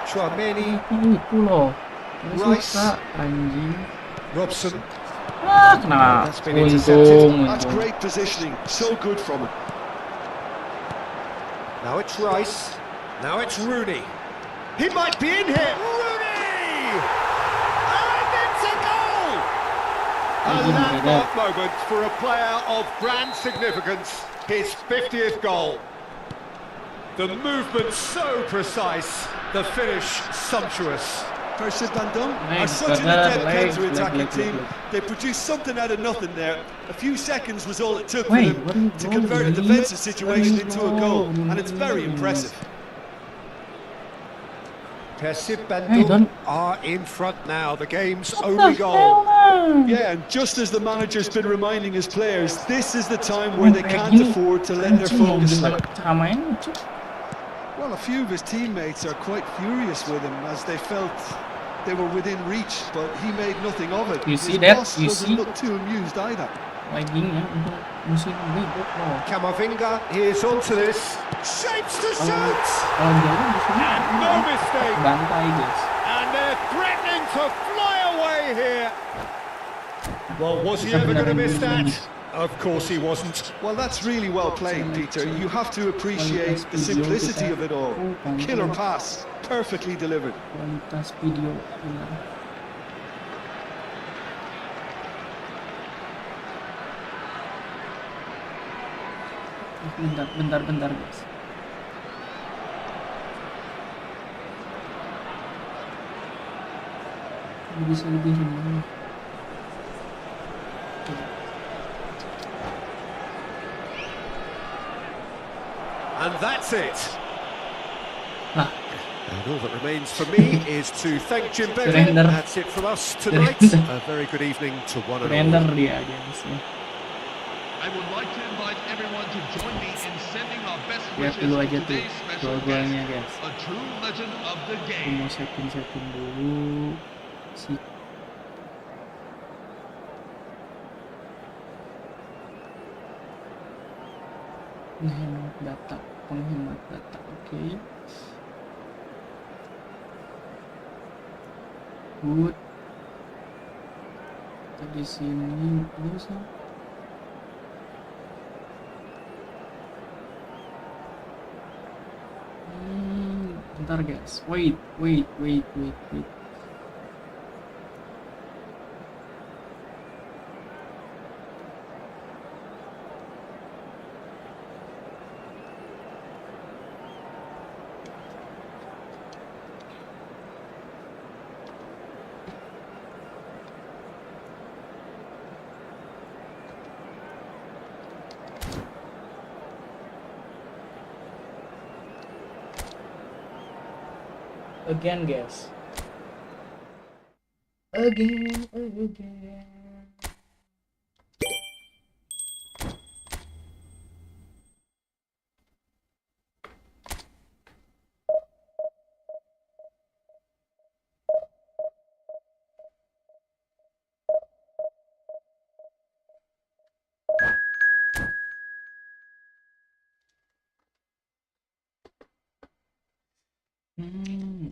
Chouameni, Itu loh. Gak Rice. suka. Anjing. Robson. Ah, kena. That's been intercepted. That's Untung. great positioning. So good from him. Now it's Rice. Now it's Rooney. He might be in here. Rooney! And it's a goal! A landmark moment for a player of grand significance. His 50th goal. The movement so precise. The finish sumptuous. Percy Bandung Leg, are such an brother, adept leg, counter-attacking leg, team. leg. They produced something out of nothing there. A few seconds was all it took Wait, for what them are you to convert a doing? defensive situation What are you into a goal, doing? and it's very impressive. Persib Hey, Bandung don't- are in front now. The game's What only the goal. hell, man? Yeah, and just as the manager's been reminding his players, this is the time where they Kayak can't gini, afford to let their anjing, mau focus gimana slip. cara mainnya, Cuk? Well, a few of his teammates are quite furious with him as they felt they were within reach, but he made nothing of it. You His see that? boss You doesn't see? look too amused either. Laggingnya untuk musim ribut loh. Camavinga, he is onto this. Shapes to shoot! Kalau jauh di sini No mistake! bantai guys. And they're threatening to fly away here. Well, was he ever going to miss that? Of course he wasn't. Well, that's really well played, Peter. You have to appreciate the simplicity of it all. Killer pass, perfectly delivered. Kualitas video hilang. Bentar guys. Bisa lebih rendah. And that's it. Nah, And all that remains for me is to thank Jim Begley. Surrender. That's it from us tonight. Surrender. A very good evening to one and all. render dia guys ya. I would like to invite everyone to join me in sending our best Lihat wishes dulu to aja tuh today's special gol-golnya guest, guys. a true legend of the Aku game. mau setting dulu si data penghemat data. Oke. Good. Kita di sini terus ya. Bentar guys. Wait. Again guys. Again.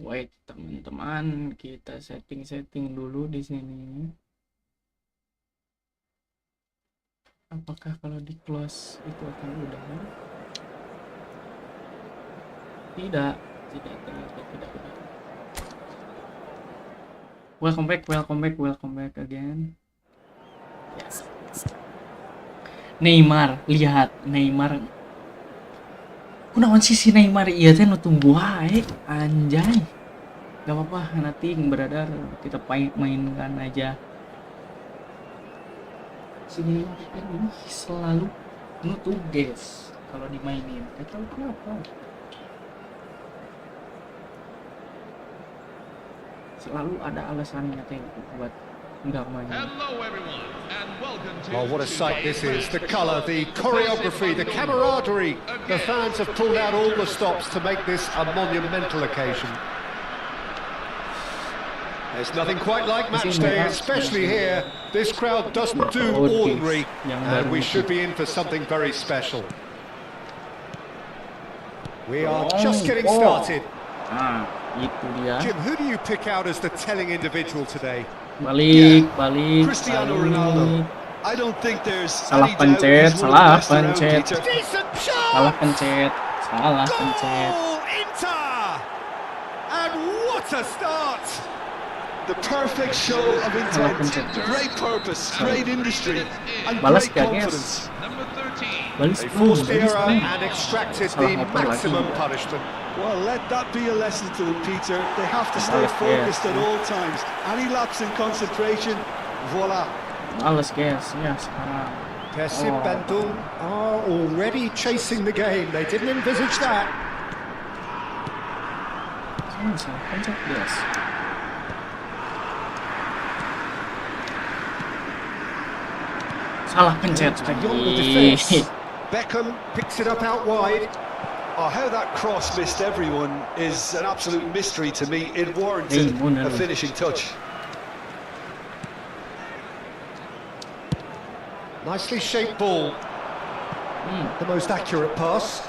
Wait teman-teman, kita setting dulu di sini. Apakah kalau di close itu akan udah? Tidak ternyata tidak udah. Welcome back again. Yes. Neymar, lihat Neymar. Kunaon sih si Neymar iya teh nu tunggu wae anjay. Gak apa-apa, nanti beradar kita mainkan aja. Si Neymar ini selalu nutup guys kalau dimainin. Gak tahu kenapa. Selalu ada alasannya teh buat nggak main. Hello everyone, and welcome to Oh, what a sight this is. The colour, the choreography, the camaraderie. The fans have pulled out all the stops to make this a monumental occasion. There's nothing quite like match day, especially here. This crowd doesn't do ordinary, and we should be in for something very special. We are just getting started. Itu dia. Jim, who do you pick out as the telling individual today? Balik. Cristiano Ronaldo. I don't think there's Salah any doubt he's pencet, one of the best around, pencet. Peter. Decent shot! Salah pencet. Goal! Inter! And what a start! The perfect show of intent, great purpose, great industry, and Balas great gak, guys? confidence. number 13. Balis They forced the balis error and extracted the Salah motor maximum lagi. punishment. Well, let that be a lesson to them, Peter. They have to stay Balas, focused yes. at all times. Any lapse in concentration, voila. Males guys, ya sekarang. Persib BANTU are already chasing the game. They didn't envisage that. Salah pencet guys. Salah pencet Beyond the lagi. defence. Beckham picks it up out wide. Oh, how that cross missed everyone is an absolute mystery to me. It warranted a finishing touch. Nicely shaped ball. The most accurate pass.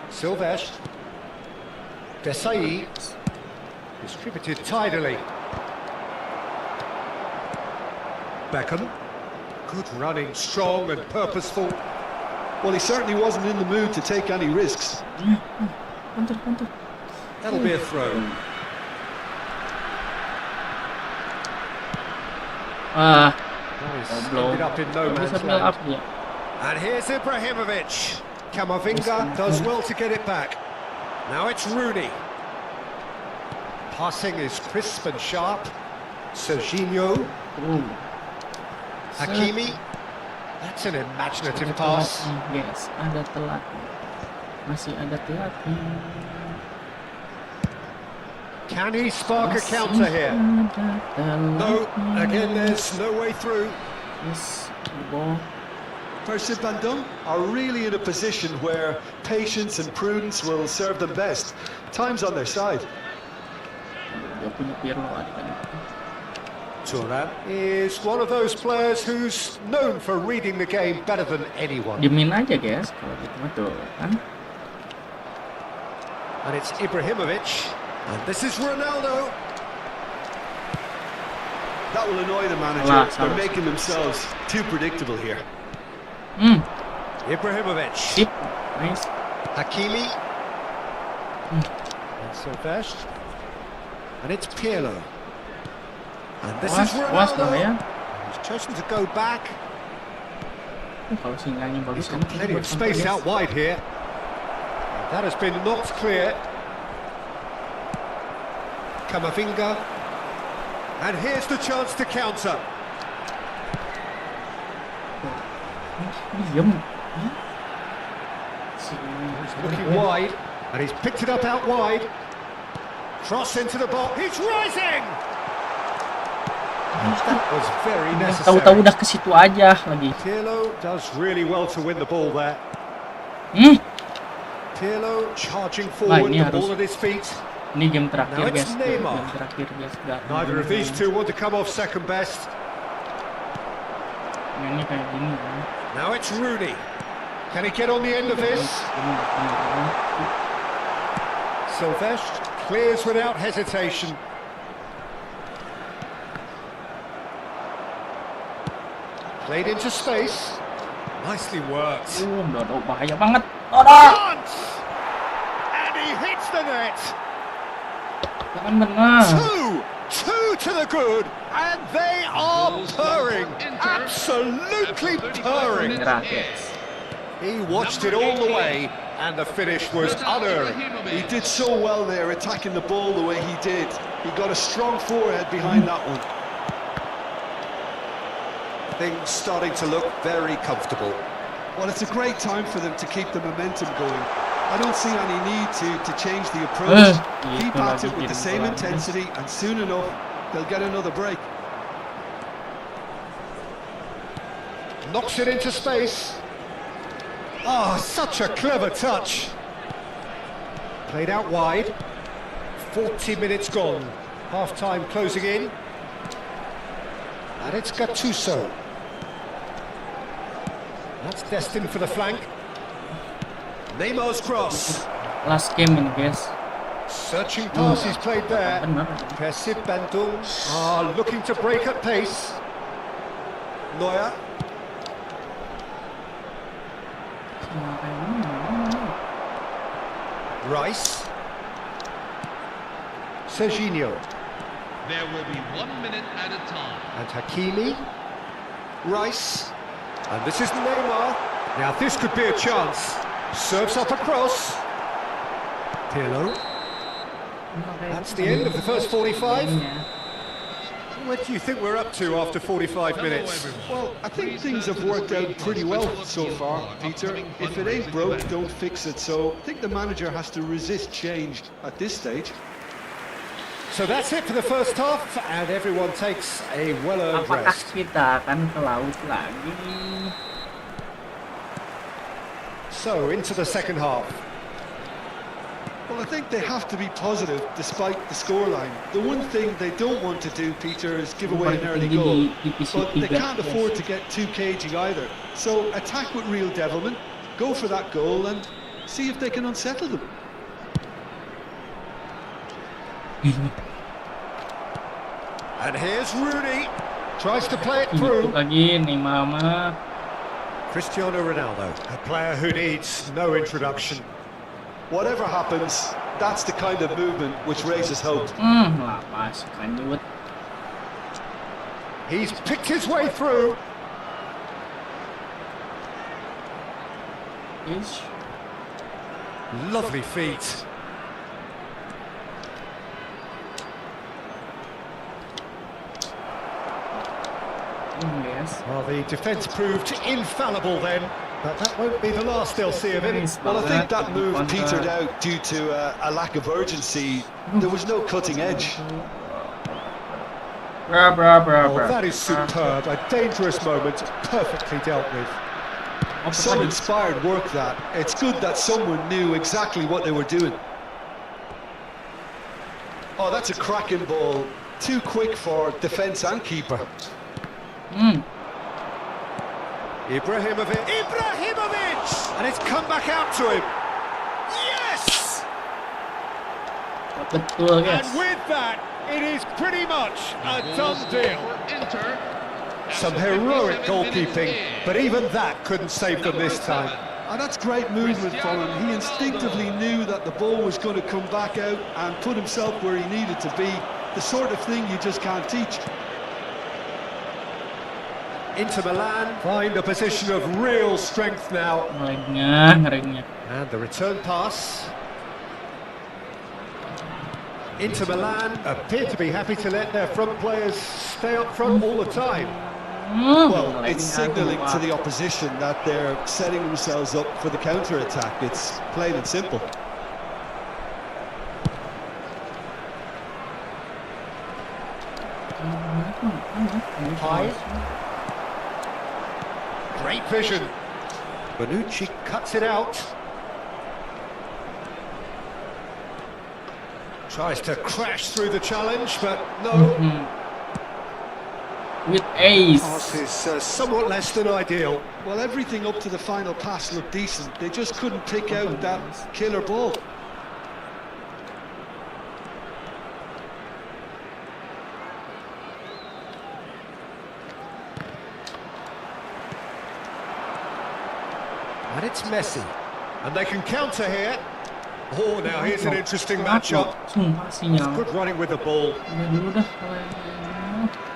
Silvesh. Desai. Distributed tidily. Beckham. Good running, strong and purposeful. Well, he certainly wasn't in the mood to take any risks. Counter. That'll be a throw. Ended up in no man's Bisa build up land. dia. And here's Ibrahimovic. Camavinga does well to get it back. Now it's Rooney. Passing is crisp and sharp. Serginho. Hakimi. That's an imaginative pass. Yes, ada telat. Masih ada telat. Can he spark a counter here? No, again there's no way through. Yes, ball. Persib BANTU are really in a position where patience and prudence will serve them best. Time's on their side. Dia punya Pirlo adik-adik. Turan is one of those players who's known for reading the game better than anyone. Diemin aja guys, kalau gitu mah tuh kan. And it's Ibrahimovic. And this is Ronaldo. That will annoy the manager. They're making themselves too predictable here. Ibrahimovic. Sip, nice. Hakimi. And Silvestre. And it's Pirlo. And this is Ronaldo. He's chosen to go back. Kalau sinyalnya bagus He's got plenty of space out wide here. That has been knocked clear. Camavinga. And here's the chance to counter. Diam. He's looking wide. And he's picked it up out wide. Cross into the box. He's rising! That was very necessary. Tahu-tahu udah ke situ aja lagi. Pirlo does really well to win the ball there. Pirlo charging forward, the ball at his feet. Ini game terakhir Now guys. it's Neymar. Game terakhir guys. Neither of these two want to come off second best. Mainnya kayak gini kan. Now it's Rooney. Can he get on the end of this? Silvestre clears without hesitation. Played into space. Nicely worked. Dodo bahaya banget. Dodo! And he hits the net. Jangan benar. Two to the good, and they are purring. Absolutely purring. He watched it all the way, and the finish was unearned. He did so well there, attacking the ball the way he did. He got a strong forehead behind that one. Things starting to look very comfortable. Well, it's a great time for them to keep the momentum going. I don't see any need to change the approach. Keep at it with the same intensity, and soon enough, they'll get another break. Knocks it into space. Oh, such a clever touch. Played out wide. 40 minutes gone. Half-time closing in. And it's Gattuso. That's destined for the flank. Neymar's cross. Last game ini guys. Searching passes played there. Impressive BANTU are looking to break at pace. Neuer. Rice. Serginho. There will be 1 minute at a time. And Hakimi. Rice. And this is Neymar. Now this could be a chance. Serves up across. Pirlo. That's the end of the first 45. What do you think we're up to after 45 minutes? Well, I think things have worked out pretty well so far, Peter. If it ain't broke, don't fix it. So I think the manager has to resist change at this stage. So that's it for the first half, and everyone takes a well-earned Apakah rest. kita akan ke laut lagi? So into the second half. Well, I think they have to be positive despite the scoreline. The one thing they don't want to do, Peter, is give away an early goal. But they can't afford to get too cagey either. So attack with real devilment, go for that goal and see if they can unsettle them. And here's Rooney. Tries to play it through. Lagi Neymar mah. Cristiano Ronaldo, a player who needs no introduction. Whatever happens, that's the kind of movement which raises hope. Lapas kanjut. He's picked his way through. Ish. Lovely feet. Yes. Well, the defence proved infallible then, but that won't be the last they'll see of him. Well, I think that move petered out due to a lack of urgency. There was no cutting edge. Oh, that is superb. A dangerous moment, perfectly dealt with. Some inspired work that. It's good that someone knew exactly what they were doing. Oh, that's a cracking ball Too quick for defence and keeper. Ibrahimovic! And it's come back out to him. Yes! Betul guys. And with that, it is pretty much a done deal. Inter. Some heroic goalkeeping, but even that couldn't save them this time. And that's great movement from him. He instinctively knew that the ball was going to come back out and put himself where he needed to be. The sort of thing you just can't teach. Inter Milan find a position of real strength now. Ngerinya. And the return pass. Inter Milan appear to be happy to let their front players stay up front all the time. Well, it's signalling to the opposition that they're setting themselves up for the counter-attack. It's plain and simple. High. Great vision. Bonucci cuts it out. Tries to crash through the challenge, but no. With ace. Pass is somewhat less than ideal. Well, everything up to the final pass looked decent. They just couldn't pick out that killer ball. And it's Messi. And they can counter here. Oh, now here's an interesting matchup. Sumpah sinyal. Good running with the ball. Udah dulu dah.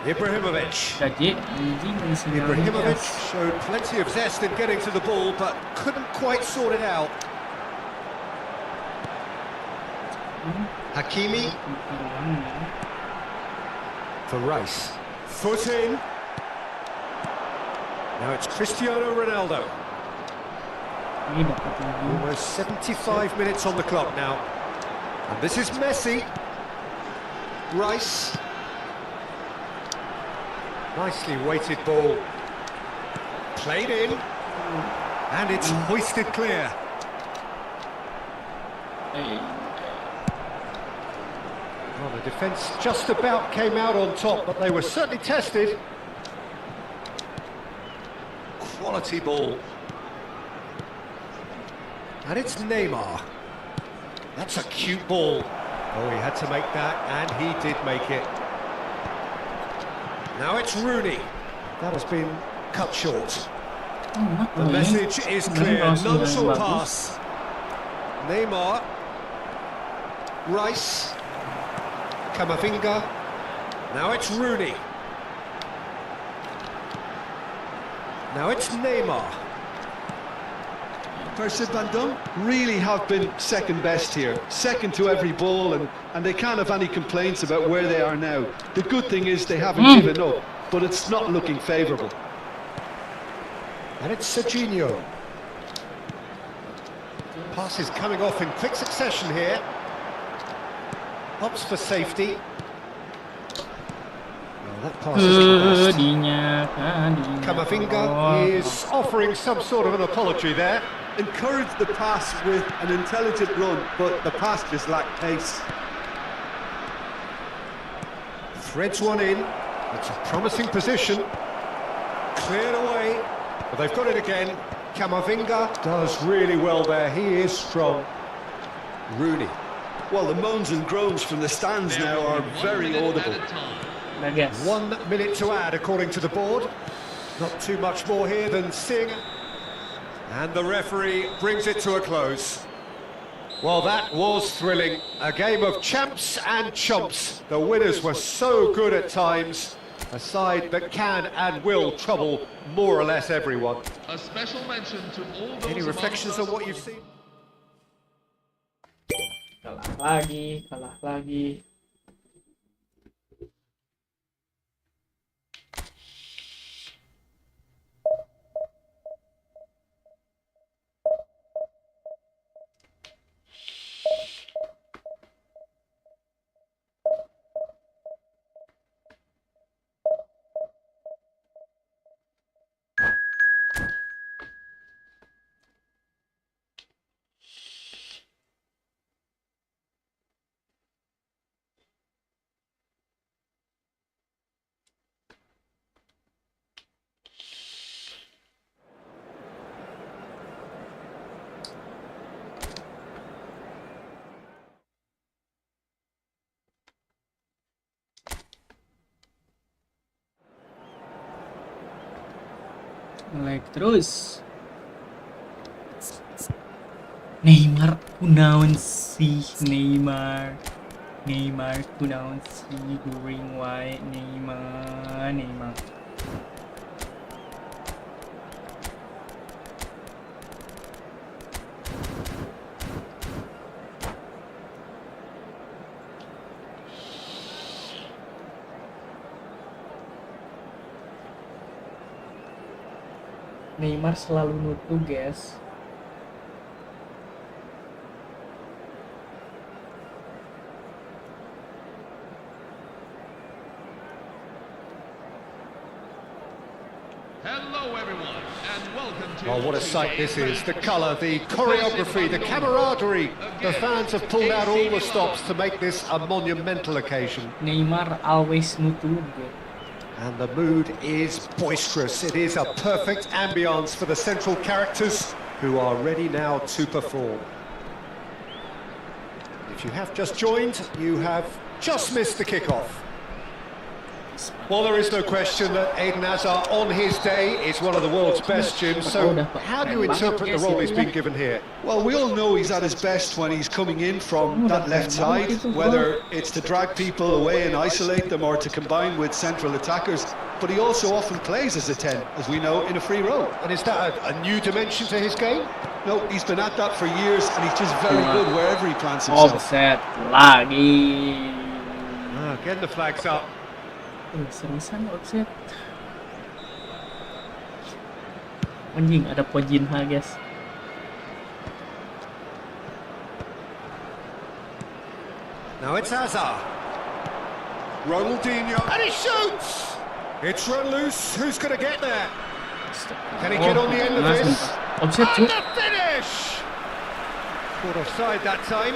Ibrahimovic. Gaji, anjing dari sinyalnya, Ibrahimovic guys. showed plenty of zest in getting to the ball, but couldn't quite sort it out. Hakimi for Rice. Foot in. Now it's Cristiano Ronaldo. Ini dapat lagi. Almost 75 minutes on the clock now. And this is Messi. Rice. Nicely weighted ball. Played in. And it's hoisted clear. Well, the defence just about came out on top, but they were certainly tested. Quality ball. And it's Neymar. That's a cute ball. Oh, he had to make that, and he did make it. Now it's Rooney. That has been cut short. The message is clear. No short pass. Neymar. Rice. Camavinga. Now it's Rooney. Now it's Neymar. Percy BANTU really have been second best here, second to every ball, and they can't have any complaints about where they are now. The good thing is they haven't given up, but it's not looking favourable. And it's Serginho. Pass is coming off in quick succession here. Opts for safety. Well, that pass is Camavinga is offering some sort of an apology there. Encouraged the pass with an intelligent run, but the pass just lacked pace. Threads one in. It's a promising position. Cleared away. But they've got it again. Camavinga does really well there. He is strong. Rooney. Well, the moans and groans from the stands now are very audible. Nah, guys. 1 minute to add, according to the board. Not too much more here than seeing. And the referee brings it to a close. Well, that was thrilling. A game of champs and chumps. The winners were so good at times. A side that can and will trouble more or less everyone. A special mention to all those Any reflections on amongst us what you've seen? Kalah lagi. Like terus. Neymar kunaon sih Neymar. Neymar kunaon sih goreng wae Neymar. Neymar selalu nutu, guys. Hello, everyone, and welcome to. Oh, what a sight this is. The colour, the choreography, the camaraderie. The fans have pulled out all the stops to make this a monumental occasion. Neymar always nutu, bro. And the mood is boisterous. It is a perfect ambience for the central characters who are ready now to perform. If you have just joined, you have just missed the kickoff. Well, there is no question that Eden Hazard on his day is one of the world's best, Jim. So how do you interpret the role he's been given here? Well, we all know he's at his best when he's coming in from that left side, whether it's to drag people away and isolate them or to combine with central attackers. But he also often plays as a 10, as we know, in a free role. And is that a new dimension to his game? No, he's been at that for years and he's just very good wherever he plants himself. Offset lagi. Again, the flag's up. Seriusan offset. Anjing ada Pojinha, guys. Now it's Hazard. Ronaldinho, and he shoots! It's run loose, who's going to get there? Can he get on the end of this? Offset, And cuy. the finish! Caught offside that time.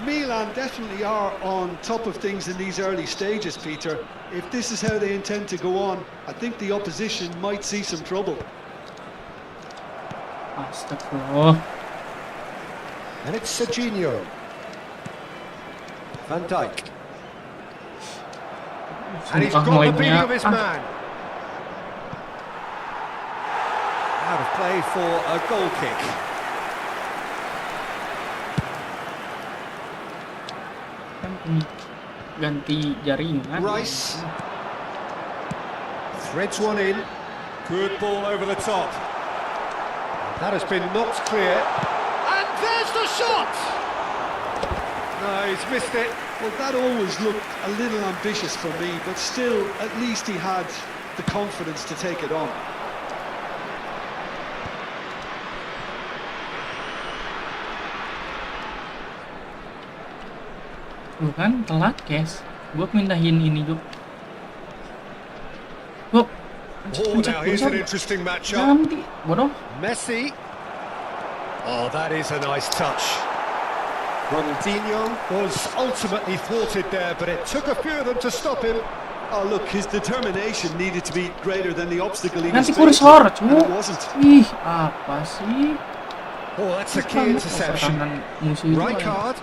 Milan definitely are on top of things in these early stages, Peter. If this is how they intend to go on, I think the opposition might see some trouble. Astagfirullah. And it's Serginho. Van Dijk. And he's got the beating of his man. Out of play for a goal kick. Ganti jaringan. Rice. Threads one in. Good ball over the top. That has been knocked clear. And there's the shot! No, he's missed it. Well, that always looked a little ambitious for me, but still, at least he had the confidence to take it on. Bukan telat, guys. Gua pindahin ini juga. Oh, Oh, now here's an interesting matchup. ganti, bodoh. Messi. Oh, that is a nice touch. Ronaldinho was ultimately thwarted there, but it took a few of them to stop him. Oh, look, his determination needed to be greater than the obstacle he was Ganti facing, kursor, and cu. it wasn't. Ih, apa sih? Oh, that's a key interception. Pertahanan musuh itu Right kan. card.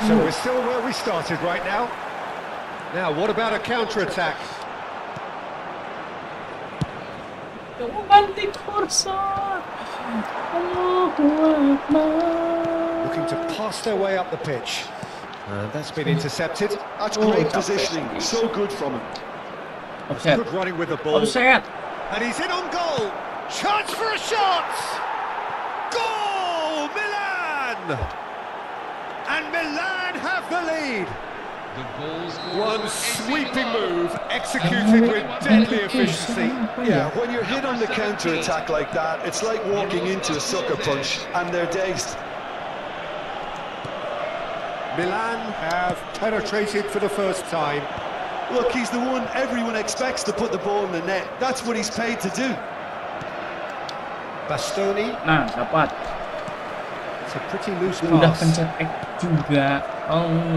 So we're still where we started right now. Now, what about a counter-attack? Ganti kursor. Allahu Akbar. Looking to pass their way up the pitch. That's been intercepted. That's great positioning, so good from him. Offset. Good running with the ball. Offset. And he's in on goal. Chance for a shot. Goal, Milan! And Milan have the lead. The goal scorer One for AC sweeping Milan. move, executed with deadly efficiency. Yeah, when you're hit on the counter-attack like that, it's like walking into a sucker punch, and they're dazed. Milan have penetrated for the first time. Look, he's the one everyone expects to put the ball in the net. That's what he's paid to do. Bastoni. Nah, dapat. It's a pretty loose Udah pass. pencet X juga.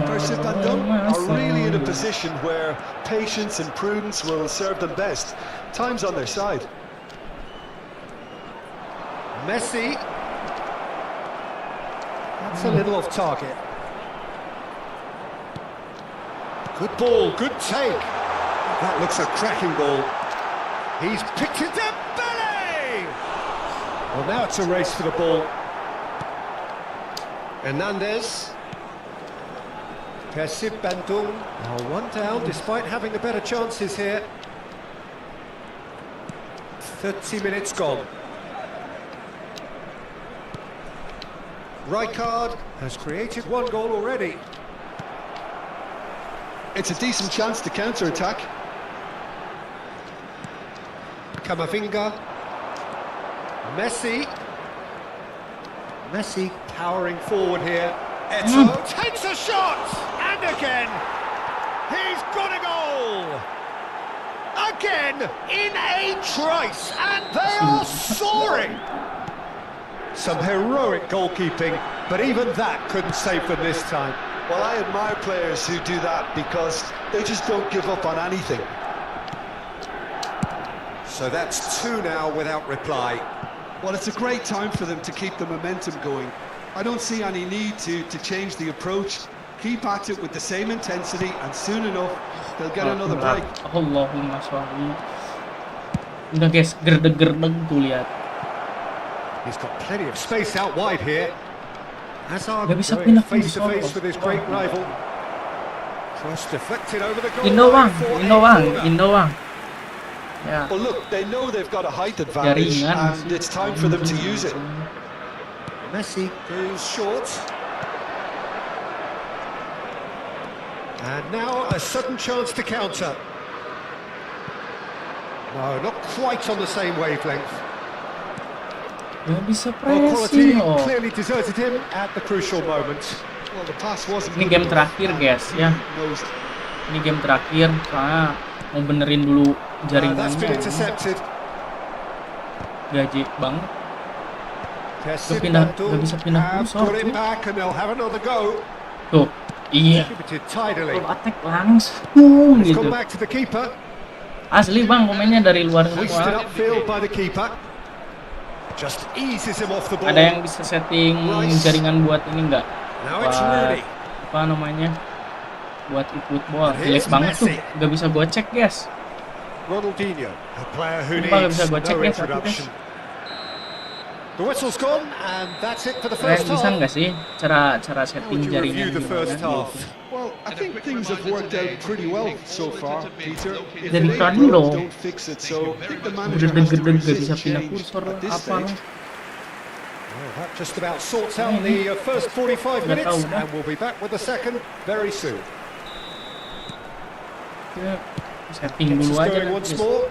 Percy Allah, Van Dijk are really in a masa. position where patience and prudence will serve them best. Time's on their side. Messi. That's a little off target. Good ball, good take. That looks a cracking ball. He's picked it up, Belly! Well, now it's a race for the ball. Hernandez. Persib Bandung. Now one down, despite having the better chances here. 30 minutes gone. Rijkaard has created one goal already. It's a decent chance to counter-attack. Camavinga. Messi. Messi powering forward here. Eto'o takes a shot! And again! He's got a goal! Again in a trice! And they are soaring! Some heroic goalkeeping, but even that couldn't save them this time. Well, I admire players who do that because they just don't give up on anything. So that's two now without reply. Well, it's a great time for them to keep the momentum going. I don't see any need to change the approach. Keep at it with the same intensity, and soon enough, they'll get another break. Allahumma sholli. Udah guys, gerdeg-gerdeg tuh lihat. He's got plenty of space out wide here. Hazard Gak bisa going pindah face to kursi. face with his great rival. Cross deflected over the goal Indo bang, line for Indo a bang, corner. Indo bang. Ya. Well, look, they know they've got a height advantage, Jaringan and sih. it's time for them to use it. Messi goes short. And now a sudden chance to counter. No, not quite on the same wavelength. Gak bisa Well, quality pressing loh. clearly deserted him at the crucial moment. Well, the pass wasn't Ini good game enough, terakhir and guys ya. he knows it. Ini game terakhir soalnya mau benerin dulu That's been jaringannya. intercepted. Gaji banget. Persib pindah- Bandung gak bisa pindah have kursor, got it tuh. back and they'll have another go. Tuh, iya. Distributed tidily. Kalau attack langsung It's gitu. gone back to the keeper. Asli bang, pemainnya dari luar Hoisted semua. upfield by the keeper. Just eases him off the ball. Ada yang bisa setting jaringan buat ini enggak? Now it's Buat Rooney. apa namanya? Buat Efootball. Here's Jelek banget tuh. Messi. Gak bisa gua cek guys. Ronaldinho, a player who Sumpah, gak needs bisa gua cek no ya, introduction. The whistle's gone, and that's it for the Kalian first bisa half. nggak sih cara How setting would you jaringan review the first gimana half? gitu? Well, I think things have worked out pretty well so far, Peter. If Dari it ain't tadi loh. broke, don't fix it. So I think the manager has to Gede-gede gak bisa resist pindah change kursor at this apa stage. lah. Well, that just about sorts out the first 45 Nggak minutes, tahu dah. and we'll be back with the second very soon. Ya, setting Gets dulu us aja going kan, once guys. more.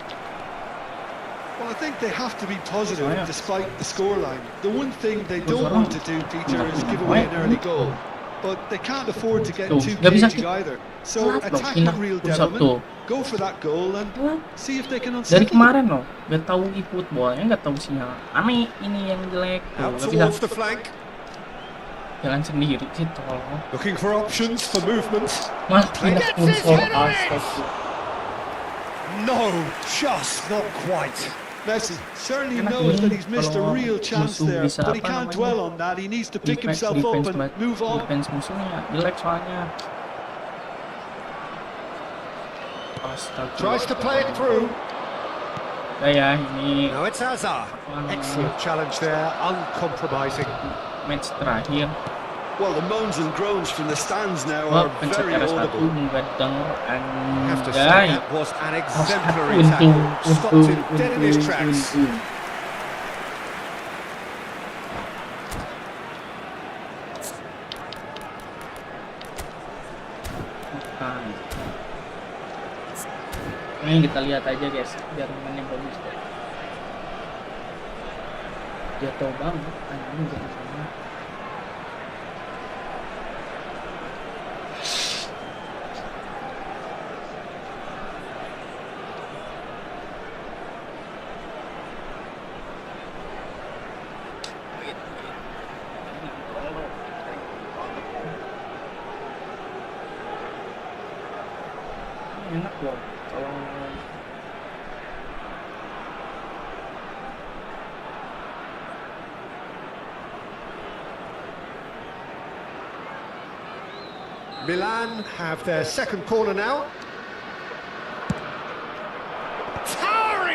Well, I think they have to be positive Oh, yeah. despite the scoreline. The one thing they don't Kursor. want to do, Peter, is give away an early goal. But they can't afford to get Tuh, too nggak bisa cagey either. So telat loh, attack pindah with real kursor development, tuh. go for that goal and Telat. see if they can Dari unsettle. kemarin loh, gak tahu Efootballnya, gak tahu sinyal. Aneh ini yang jelek tuh, Out gak bisa towards the flank, jalan sendiri sih tolong. looking for options for movement. Mah pindah Gets his kursor head on it. astaga. No, just not quite. Messi certainly Enak knows nih that he's missed a kalau real chance musuh there, bisa but he apa can't namanya, dwell on that. He needs to pick defense himself up and buat move on. defense musuhnya jelek soalnya. Astaga. Tries to play it through. Ya ini Now it's Hazard. Excellent challenge there, uncompromising. match terakhir. Well, the moans and groans from the stands now Wah, are pencet very R1 audible. nggak denger I have to say anjay. that was an exemplary Untung, tackle. Stopped him dead in his tracks. Bukan. Ini kita lihat aja guys, biar mainnya bagus deh. Jatuh banget, anjing dari sana. Enak loh kalau Milan have their second corner now.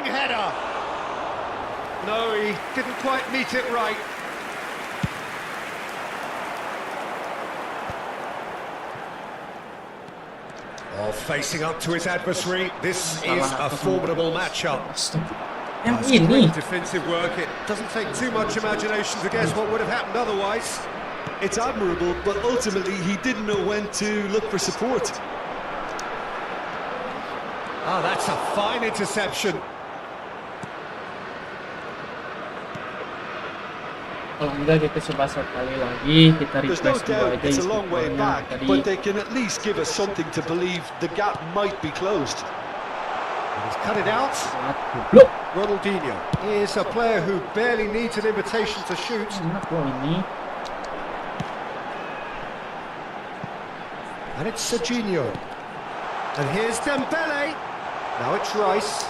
header. No, he didn't quite meet it right. Oh, facing up to his adversary. This is a formidable matchup. Yang That's ini. great defensive work. It doesn't take too much imagination to guess what would have happened otherwise. It's admirable, but ultimately he didn't know when to look for support. Ah, that's a fine interception. Kalau enggak kita coba sekali lagi, kita There's no request dulu doubt aja it's a long way Efootballnya back, tadi. but they can at least give us something to believe the gap might be closed. He's cut it out. Look, Ronaldinho is a player who barely needs an invitation to shoot. enak loh ini. And it's Serginho. And here's Dembele. Now it's Rice.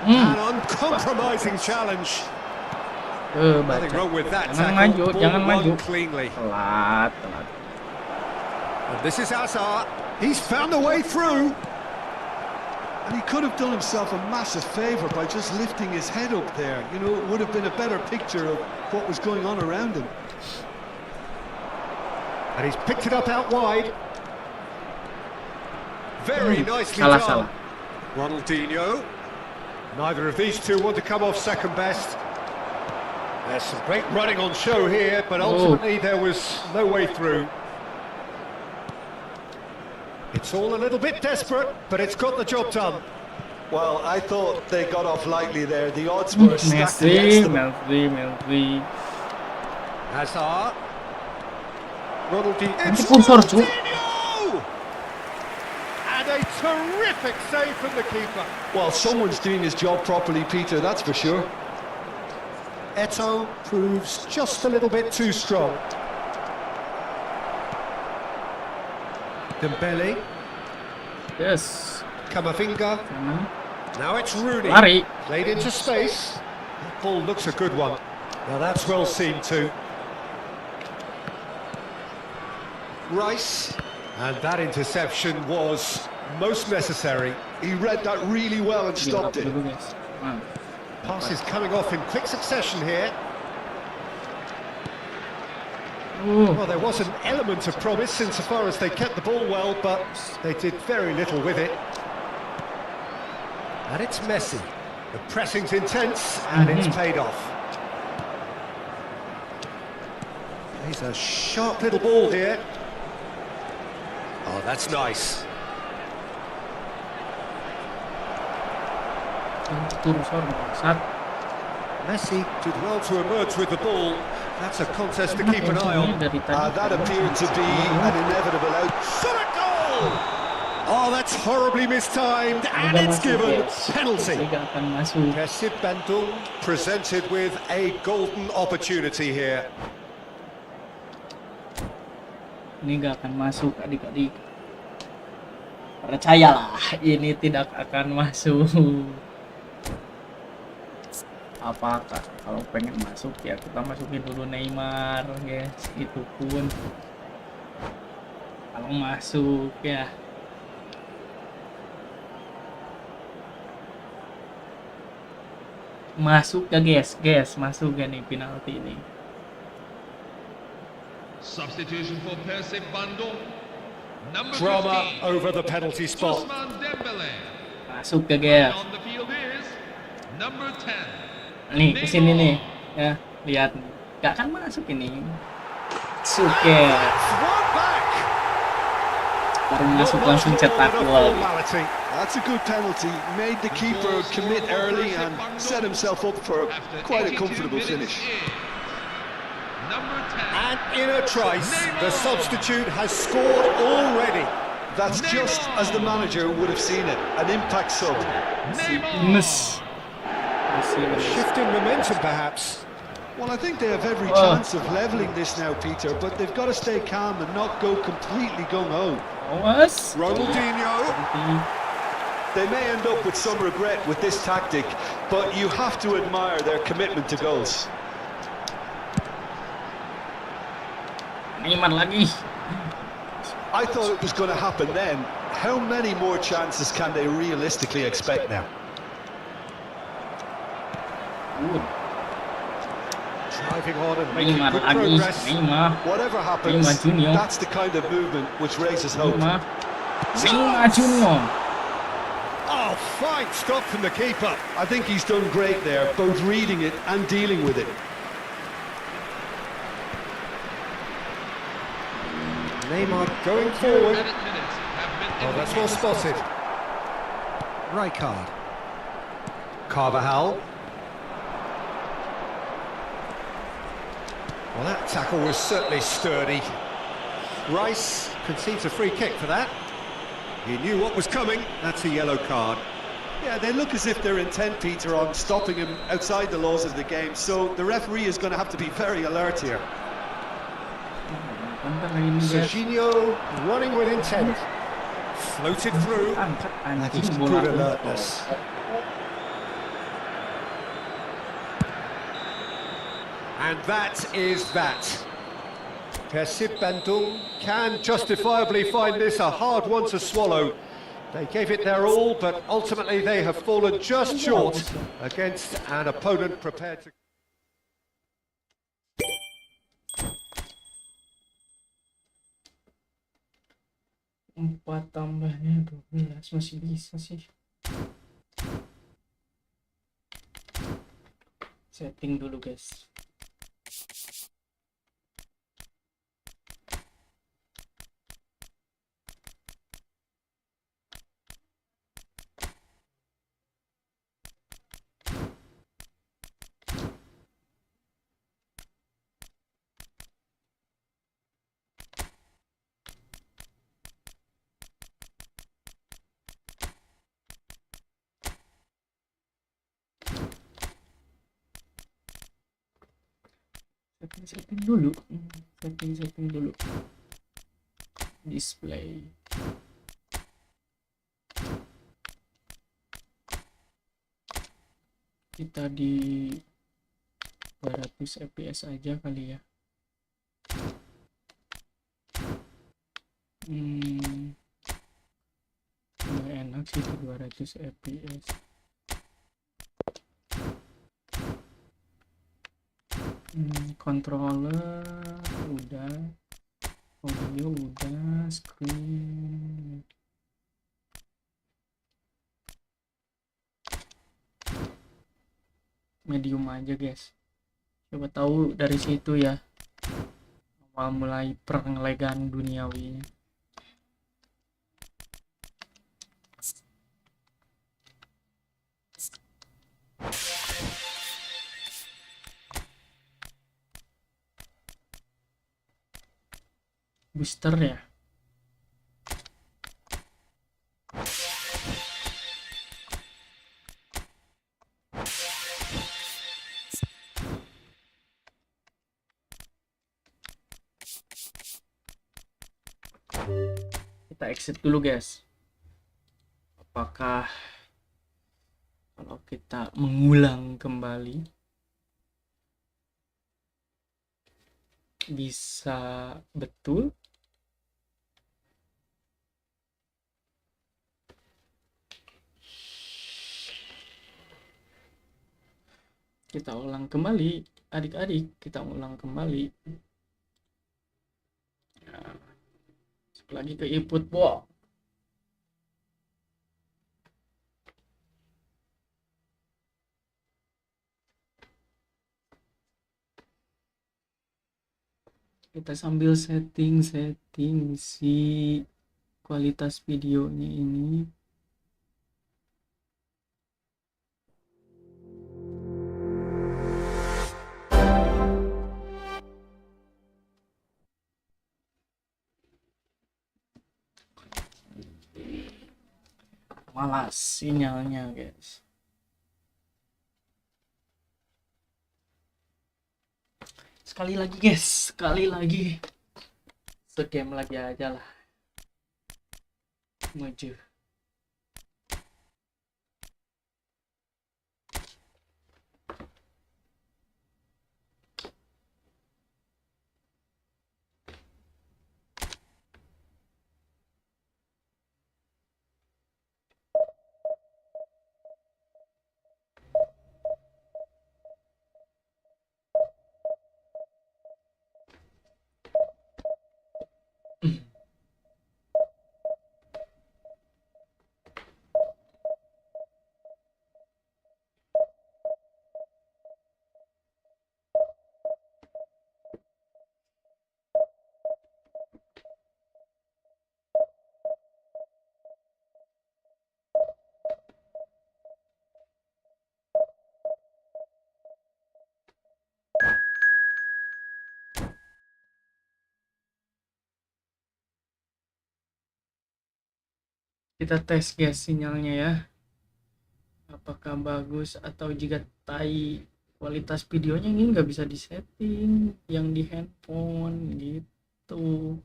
An uncompromising challenge. Nothing Baca. wrong with that Jangan tackle. maju, Ball jangan won maju. cleanly. Telat. And this is Hazard. He's found a way through. And he could have done himself a massive favour by just lifting his head up there. You know, it would have been a better picture of what was going on around him. And he's picked it up out wide. Very nicely Salah, done. salah. Ronaldinho. Neither of these two want to come off second best. There's some great running on show here, but ultimately there was no way through. It's all a little bit desperate, but it's got the job done. Well, I thought they got off lightly there. The odds were stacked against them. Messi. Hazard. Ronaldinho. Nanti sponsor, cu. Ronaldinho! And a terrific save from the keeper. Well, someone's doing his job properly, Peter, that's for sure. Eto'o proves just a little bit too strong. Dembele, Yes. Camavinga, Sana. now it's Rooney. Lari. Played into space. That ball looks a good one. Now that's well seen too. Rice. And that interception was most necessary. He read that really well and stopped it. Dulu, guys. Passes coming off in quick succession here. Well, there was an element of promise insofar as they kept the ball well, but they did very little with it. And it's Messi. The pressing's intense, and it's paid off. He's a sharp little ball here. Oh, that's nice. Messi did well to emerge with the ball. That's a contest to keep an eye on. That appeared to be an inevitable out. Shot a goal! Oh, that's horribly mistimed, and it's given penalty. Persib Bandung presented with a golden opportunity here. Ini gak akan masuk, adik-adik. Percayalah, ini tidak akan masuk. Apakah kalau pengen masuk ya kita masukin dulu Neymar, guys. Itu pun kalau masuk ya. Masuk ya guys, masuk gak nih penalti ini? Substitution for Persib Bandung. Number Drama 15, over the penalty spot. Ousmane Dembele. Masuk ya guys. On the field is number 10. Nih kesini nih, ya lihat nih, gak akan masuk ini. Suke One back. baru masuk langsung cetak gol. That's a good penalty. Made the keeper commit early and set himself up for quite a comfortable finish. Number 10. And in a trice, the substitute has scored already. That's just as the manager would have seen it. An impact sub. Nes. A shift in momentum, perhaps. Well, I think they have every chance of levelling this now, Peter, but they've got to stay calm and not go completely gung-ho. Awas. Ronaldinho. They may end up with some regret with this tactic, but you have to admire their commitment to goals. Neymar lagi. I thought it was going to happen then. How many more chances can they realistically expect now? Good. Driving on and making Neymar good lagi, progress. Neymar. Whatever Neymar happens, Junior. that's the kind of movement which raises hope. Neymar Junior. Oh, fine stop from the keeper. I think he's done great there, both reading it and dealing with it. Neymar going forward. Added minutes have been Oh, that's well spotted. Rijkaard. Carvajal. Well, that tackle was certainly sturdy. Rice concedes a free kick for that. He knew what was coming. That's a yellow card. Yeah, they look as if they're intent, Peter, on stopping him outside the laws of the game, so the referee is going to have to be very alert here. Serginho running with intent. Floated through. Angkat That anjing is bola. good alertness. And that is that. Persib Bandung can justifiably find this a hard one to swallow. They gave it their all, but ultimately they have fallen just short against an opponent prepared to... Empat tambahnya 12 masih bisa sih. Setting dulu guys. Setting dulu. Setting dulu. Display. Kita di 200 fps aja kali ya. Nggak enak sih di 200 fps. Controller udah, audio udah, screen medium aja guys. Coba tahu dari situ ya awal mulai perenglegan duniawinya. Booster ya. Kita exit dulu guys. Apakah kalau kita mengulang kembali bisa betul? Kita ulang kembali, adik-adik, kita ulang kembali. Nah, lagi ke Efootball. Kita sambil setting si kualitas videonya ini. Malas sinyalnya guys. Sekali lagi guys, sekali lagi. Segame lagi aja lah. Maju. Kita tes guys sinyalnya ya. Apakah bagus atau jika kualitas videonya ini nggak bisa disetting yang di handphone gitu.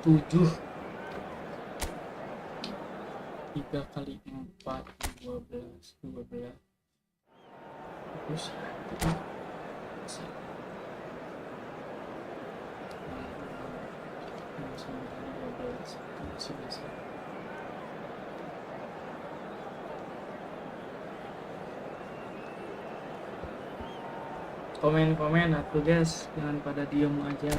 7 3 kali 4 12 terus komen atuh guys, jangan pada diem aja.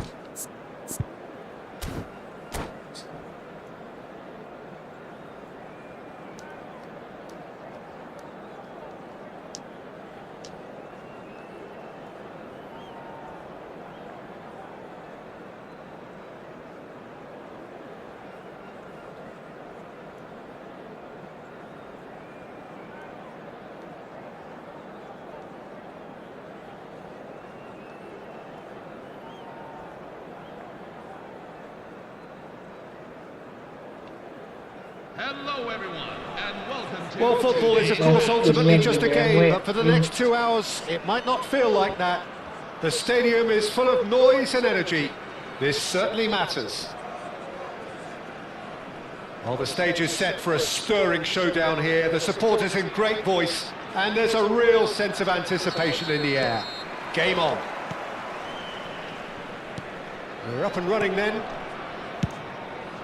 Hello, everyone, and welcome to. Well, football is, of course, ultimately just a game, but for the next 2 hours, it might not feel like that. The stadium is full of noise and energy. This certainly matters. Well, the stage is set for a stirring showdown here. The supporters in great voice, and there's a real sense of anticipation in the air. Game on. We're up and running then.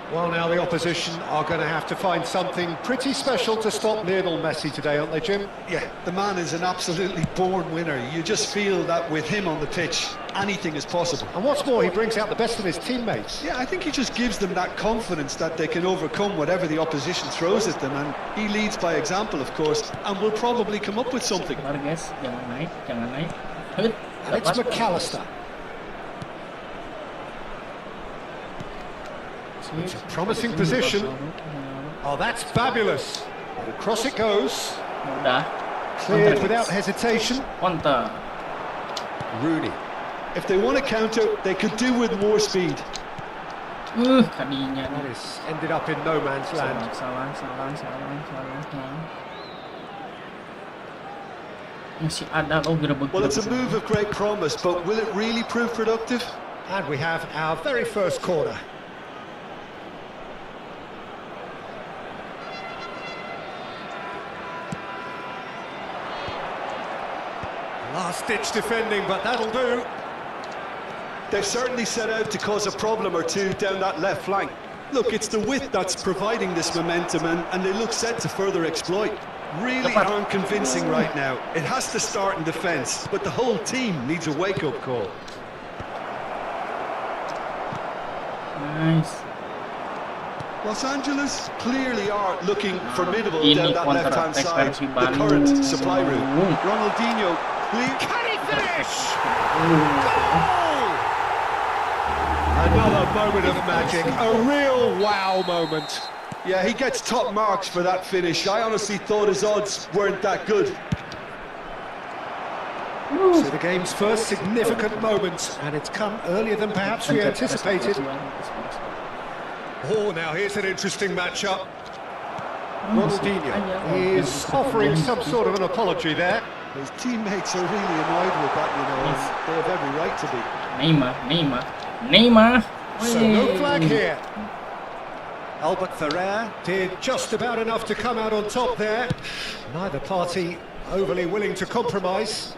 Well, now the opposition are going to have to find something pretty special to stop Lionel Messi today, aren't they, Jim? Yeah, the man is an absolutely born winner. You just feel that with him on the pitch, anything is possible. And what's more, he brings out the best in his teammates. Yeah, I think he just gives them that confidence that they can overcome whatever the opposition throws at them, and he leads by example, of course, and will probably come up with something. Sabar guys, jangan naik. And it's McAllister. It's a promising position. Oh, that's fabulous. And across it goes. Udah. Cleared without hesitation. Counter. Rooney. If they want to counter, they could do with more speed. Kadinya That nih. is ended up in no man's land. Salah. Masih ada kau gerebek. Well, it's a move of great promise, but will it really prove productive? And we have our very first corner. Last-ditch defending, but that'll do. They've certainly set out to cause a problem or two down that left flank. Look, it's the width that's providing this momentum, and they look set to further exploit. Really aren't convincing right now. It has to start in defence, but the whole team needs a wake-up call. Nice. Los Angeles clearly are looking formidable Ini down that counter left-hand attack side, versi the Bantu. current supply route. Ronaldinho, clear. Can he finish? Goal! Another moment of magic, a real wow moment. Yeah, he gets top marks for that finish. I honestly thought his odds weren't that good. So the game's first significant moment, and it's come earlier than perhaps we anticipated. Oh, now here's an interesting matchup. Ronaldinho is offering some sort of an apology there. His teammates are really annoyed with that, you know, and they have every right to be. Neymar. So no flag here. Albert Ferrer did just about enough to come out on top there. Neither party overly willing to compromise.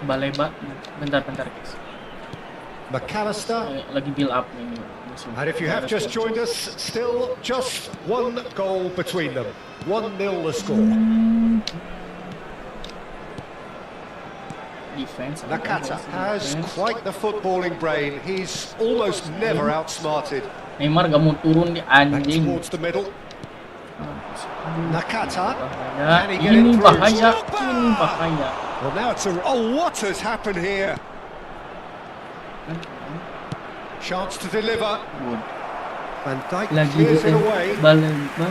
Baleba. Bentar guys. McAllister. Lagi build up ini. And if you have just joined us, still just one goal between them. 1-0 the score. Defense. Nakata has quite the footballing brain. He's almost never outsmarted. Neymar gak mau turun di Back anjing. towards the middle. Nakata. Bahaya. Can he get it Ini through? bahaya. Well, now it's a... Oh, what has happened here? Chance to deliver. Good. Van Dijk Lagi clears it defense. away. Baleba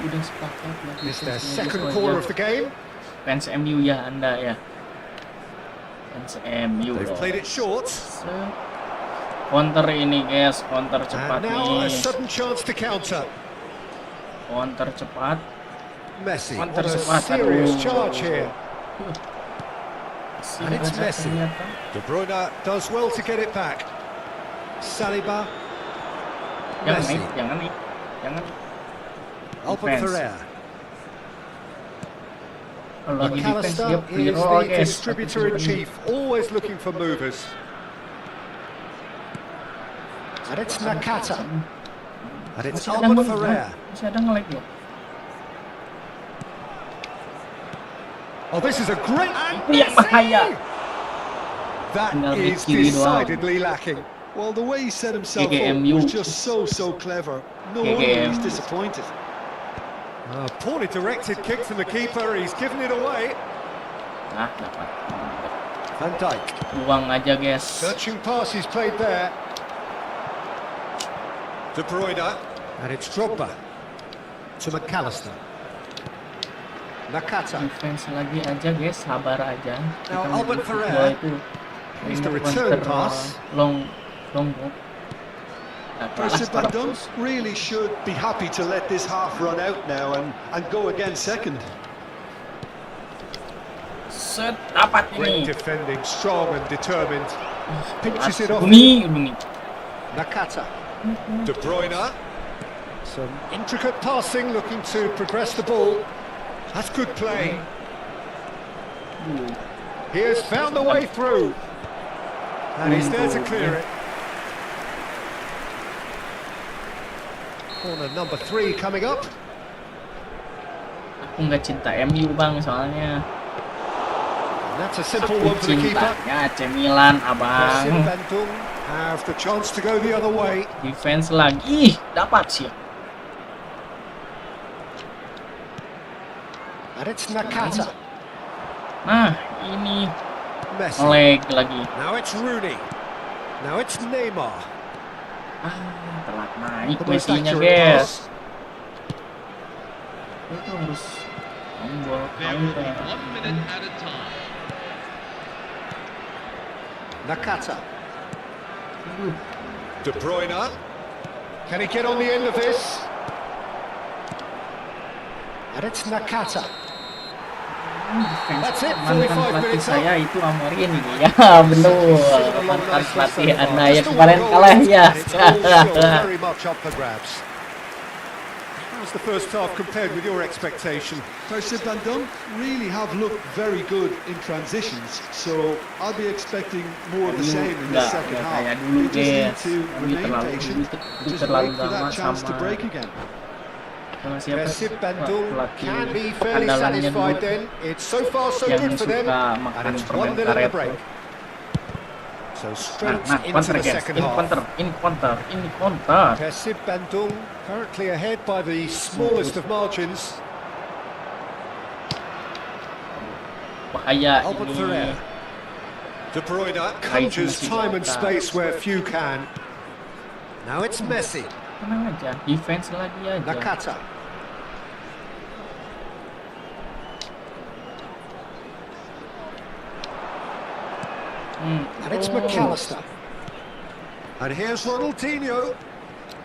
udah sepakat lagi. It's their second corner of the game. Fans MU ya Anda ya. MU They've loh. played it short. Counter ini guys, counter cepat And now a nih. sudden chance to counter. Counter cepat. Messi, Counter what a cepat. serious Aduh. charge here. And it's Serius Messi. ternyata. De Bruyne does well to get it back. Saliba. Jangan Messi. nih, jangan nih. Jangan. Albert Defense. Ferrer. Kalau lagi defense dia McAllister free is roll the guys. distributor-in-chief, always looking for movers. And it's Nakata. And it's Masih ada Albert nge-lag, Ferrer. masih ada nge-lag loh. Oh, this is a great... Itu yang bahaya. That Tinggal di is kiri doang. decidedly lacking. Well, the way he set himself up GGMU. was just so clever. No wonder he's disappointed. Poorly directed kick from the keeper, he's given it away. Nah, dapat. Van Dijk. Buang aja guys. Searching pass he's played there. De Bruyne. And it's Drogba. To McAllister. Nakata. Defense lagi aja guys, sabar aja. Now, Kita Albert main Ferrer. football itu He's the main return counter, pass. long ball. Nah, kalah Percy Van Dijk 100. really should be happy to let this half run out now and go again second. Set, dapat Great ini. defending, strong and determined. Pinches it off. Uni. Nakata. De Bruyne. Some intricate passing, looking to progress the ball. That's good play. He has found the way through. And he's there to clear it. Corner number 3 coming up. Aku nggak cinta MU bang, soalnya And that's a simple aku one for the keeper. cintanya AC Milan abang. BANTU have the chance to go the other way. Defense lagi. Ih, dapat sih. And it's Nakata. Nah, ini Messi. lag lagi. Now it's Rooney. Now it's Neymar. Telat naik The most Messi-nya accurate guys. pass. Itu harus tombol There will be counter. 1 minute at a time. Nakata. De Bruyne. Can he get on the end of this? And it's Nakata. That's it, Mantan 45 pelatih minutes saya up. itu Amorin ini ya. Betul. Mantan pelatih Anda yang kemarin kalah ya. And it's all still very much up for grabs. How's the first half compared with your expectation? Percy Van Dijk really have looked very good in transitions, so I'll be expecting more of the same in the second half. Kayak dulu They just need guys. to remain patient, just wait for that chance to break again. Sama siapa? Percy BANTU Pelatih can be fairly andalannya satisfied dulu then. It's so far so yang good for them. suka And makan it's permen 1-0 in karet the break. tuh. So Nah, straight into counter the guys, second ini half. counter. Percy BANTU currently ahead by the smallest of margins. Bahaya Albert ini. Ferrer. De Bruyne conjures time and space where few can. Now it's Messi. Tenang aja, defense lagi aja. Nakata. And it's McAllister. And here's Ronaldinho.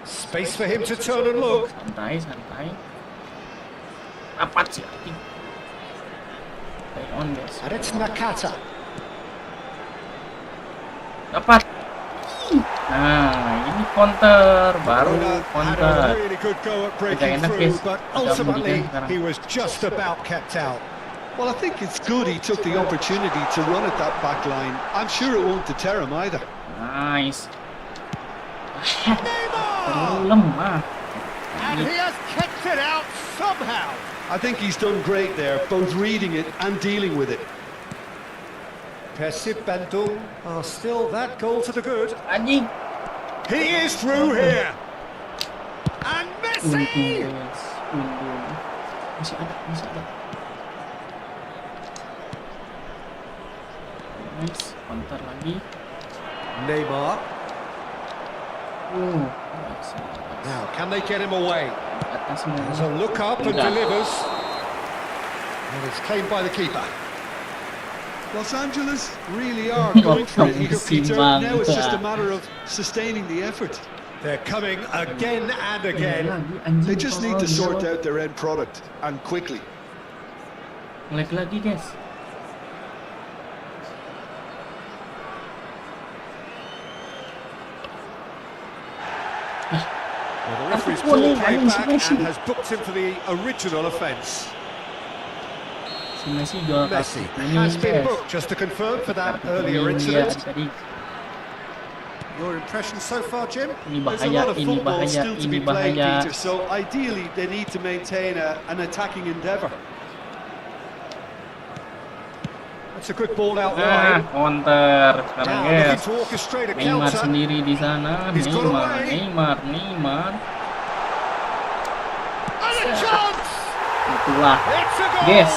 Space for him to turn and look. Santai. Dapat sih. Stay on guys. And it's Nakata. Dapat. Nah, ini counter, baru Bruyne had a counter. really good go at breaking Agak enak, through, guys. but Agak ultimately menyedihkan sekarang. he was just about kept out. Well, I think it's good he took the opportunity to run at that back line. I'm sure it won't deter him either. Nice. Neymar! Terlalu lemah. And he has kept it out somehow. I think he's done great there, both reading it and dealing with it. Percy BANTU are still that goal to the good. Anjing. He is through here. And Untung Messi! guys. Untung. Masih ada. Nice. Counter lagi. Neymar. Nice. Now, can they get him away? Atas There's semua. a look up and Udah. delivers. And it's claimed by the keeper. Los Angeles really are going for it here, Peter. Now it's just a matter of sustaining the effort. They're coming again and again. They just need to sort out their end product, and quickly. Lag lagi guys. Well, the referee's ball play back and has booked him for the original offence. Si Messi jual Messi kartu has been guys. booked, just to confirm, for that Kartu earlier kuning dia incident. tadi. Your impression so far, Jim? Ini There's a bahaya, lot of ini football bahaya, still to ini be played, bahaya. Peter, so ideally they need to maintain an attacking endeavour. That's a good ball out Ah, wide. counter sekarang Now looking guys. to orchestrate a Neymar counter. sendiri di sana. He's got Neymar, away. Neymar. And a chance! Itulah, It's a goal! guys.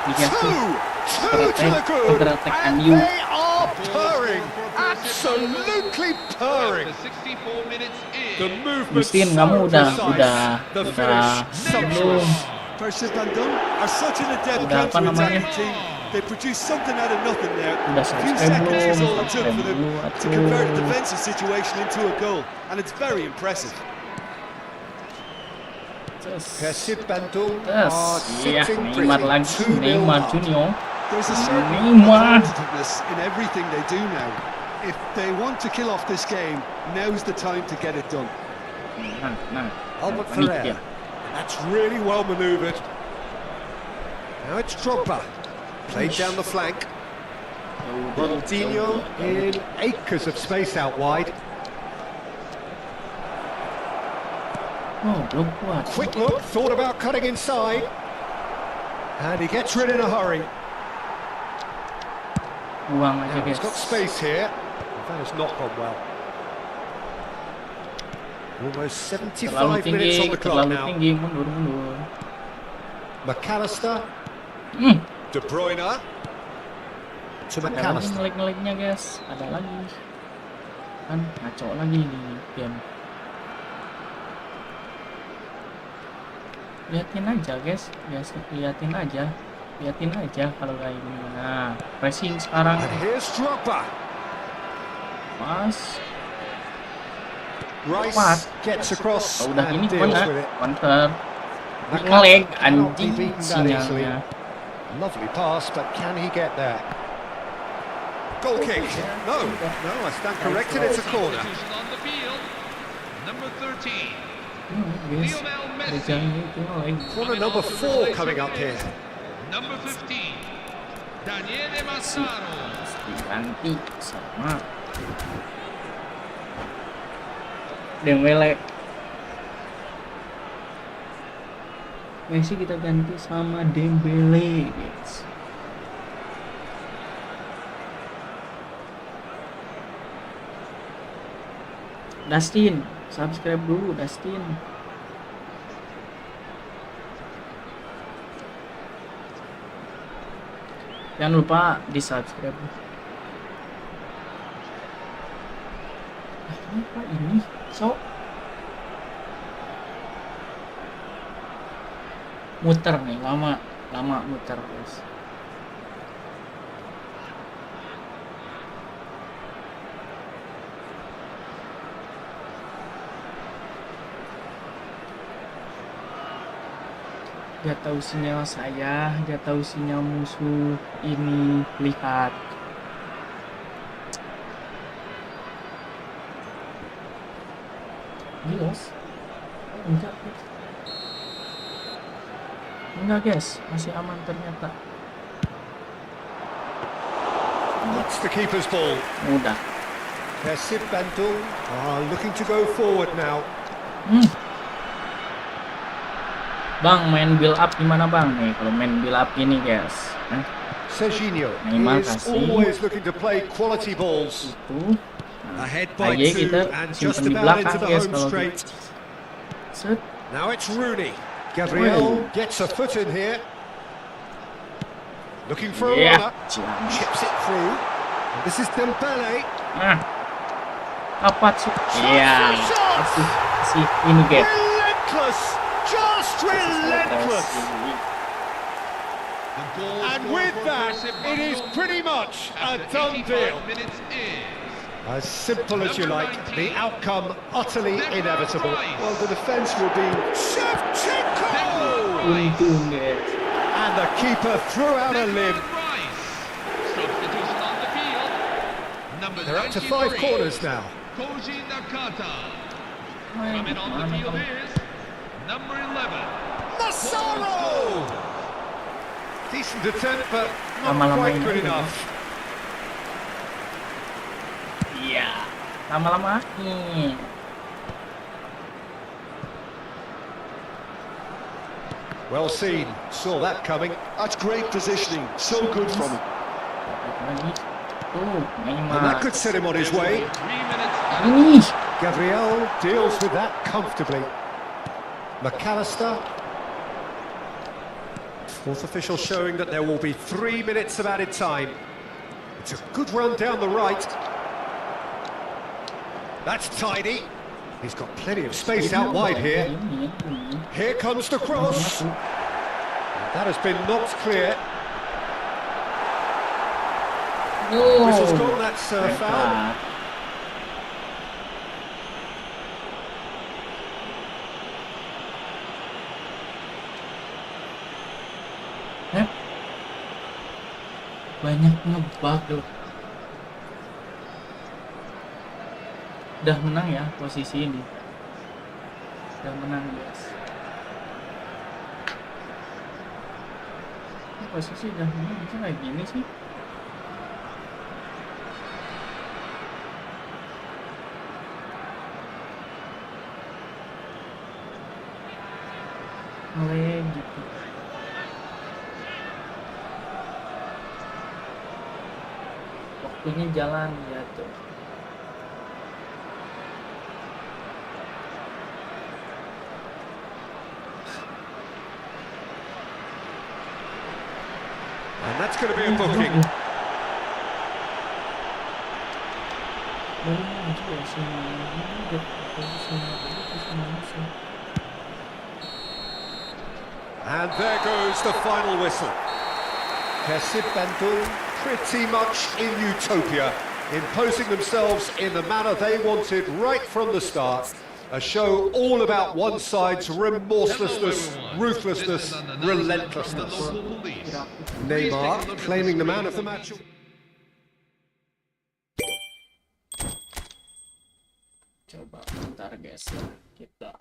Dikasih Two to the good, counter-attack and MU. they are purring, absolutely purring. The 64 minutes The in. movement Justin, so kamu precise, udah the finish belum? sumptuous. BANTU are such an adept Udah apa namanya? counter-attacking team. They produce something out of nothing there. Udah A few subscribe seconds is belum? all it took Subscribe for them dulu, to convert a atuh. defensive situation into a goal, and it's very impressive. Persib BANTU Yes, are iya, sitting Neymar pretty. lagi, 2-0 Neymar up. Junior. There's a certain Neymar. competitiveness in everything they do now. If they want to kill off this game, now's the time to get it done. Nah, Albert panik Ferrer. dia. That's really well manoeuvred. Now it's Drogba. Played down the flank. Ronaldinho in acres of space out wide. Oh, belum kuat. Quick look, thought about cutting inside. And he gets rid in a hurry. Buang aja Now he's guys. got space here. That has not gone well. Almost Terlalu 75 minutes on tinggi, the clock terlalu now. tinggi, mundur. McAllister Hmm, De Bruyne to ada lagi McAllister. ngelag-ngelagnya guys, ada lagi. Kan ngaco lagi di game. Liatin aja guys, liatin aja kalau kayak gini. Nah, pressing sekarang And here's Drogba. pas. Rice What? gets across Oh, udah ini and deals gimana? with it. Counter. McAllister Ngelag cannot be anjing beaten that easily. sinyalnya. Lovely pass, but can he get there? Goal kick. No, I stand corrected. It's a corner. Substitution on the field. Number 13. Guys, Lionel Messi. jangan itu ngelag. Corner number 4 coming up here. Number 15. Daniele Massaro. Diganti sama Dembele. Messi kita ganti sama Dembele, guys. Dustin, subscribe dulu Dustin. Jangan lupa di subscribe. Apa ini? So muter nih, lama muter guys. Gak tahu sinyal saya, gak tahu sinyal musuh. Ini lihat. Jelas? Enggak. Enggak guys, masih aman ternyata. That's the keeper's ball. Mudah. Persib BANTU are looking to go forward now. Bang, main build up gimana bang? Nih, kalau main build up gini guys. Serginho Neymar is kasih. always looking to play quality balls. Itu. Ahead by Aja 2 kita and simpen just di about into belakang the guys home kalau straight. gitu. Set. Now it's Rooney. Gabriel gets a foot in here. Looking for a Yeah. runner. Chips it through. And this is Dembele. Nah. Apa sih? Iya. Kasih ini guys. Relentless. Just relentless. The goal And scored with for that, Persib it is Bandung pretty much a after done 85 deal. minutes is As simple as you Number like, 19, the outcome utterly Declan inevitable. Rice. Well, the defence will be Shevchenko! Untung guys. And the keeper threw out a limb. Declan Rice. Substitution on the field. Number They're up to 5 93, corners now. Koji Nakata. Main Coming on the mana field kamu? is number 11. Massaro! Decent attempt, but not Lama-lama quite ini good aja, enough. Iya. Lama-lama nih. Well seen, saw that coming. That's great positioning. So good from him. Lagi. Tuh, And that Neymar. could set him on his way. 3 minutes and Ini. Gabriel deals with that comfortably. McAllister. Fourth official showing that there will be 3 minutes of added time. It's a good run down the right. That's tidy. He's got plenty of space out wide here. Ini. Here comes the cross. That has been knocked clear. Oh. Whistle's gone, that's foul. Mantap. Heh. Banyak ngebug loh. Udah menang ya posisi ini. Udah menang guys. Ini posisi udah menang bisa kayak gini sih. Ngelag gitu. Waktunya jalan jatuh. And that's going to be a booking. Baru maju ya sini. And there goes the final whistle. Persib Bandung pretty much in utopia, imposing themselves in the manner they wanted right from the start. A show all about one side's remorselessness, ruthlessness, relentlessness. Neymar claiming the man of the match. Coba bentar guys ya, kita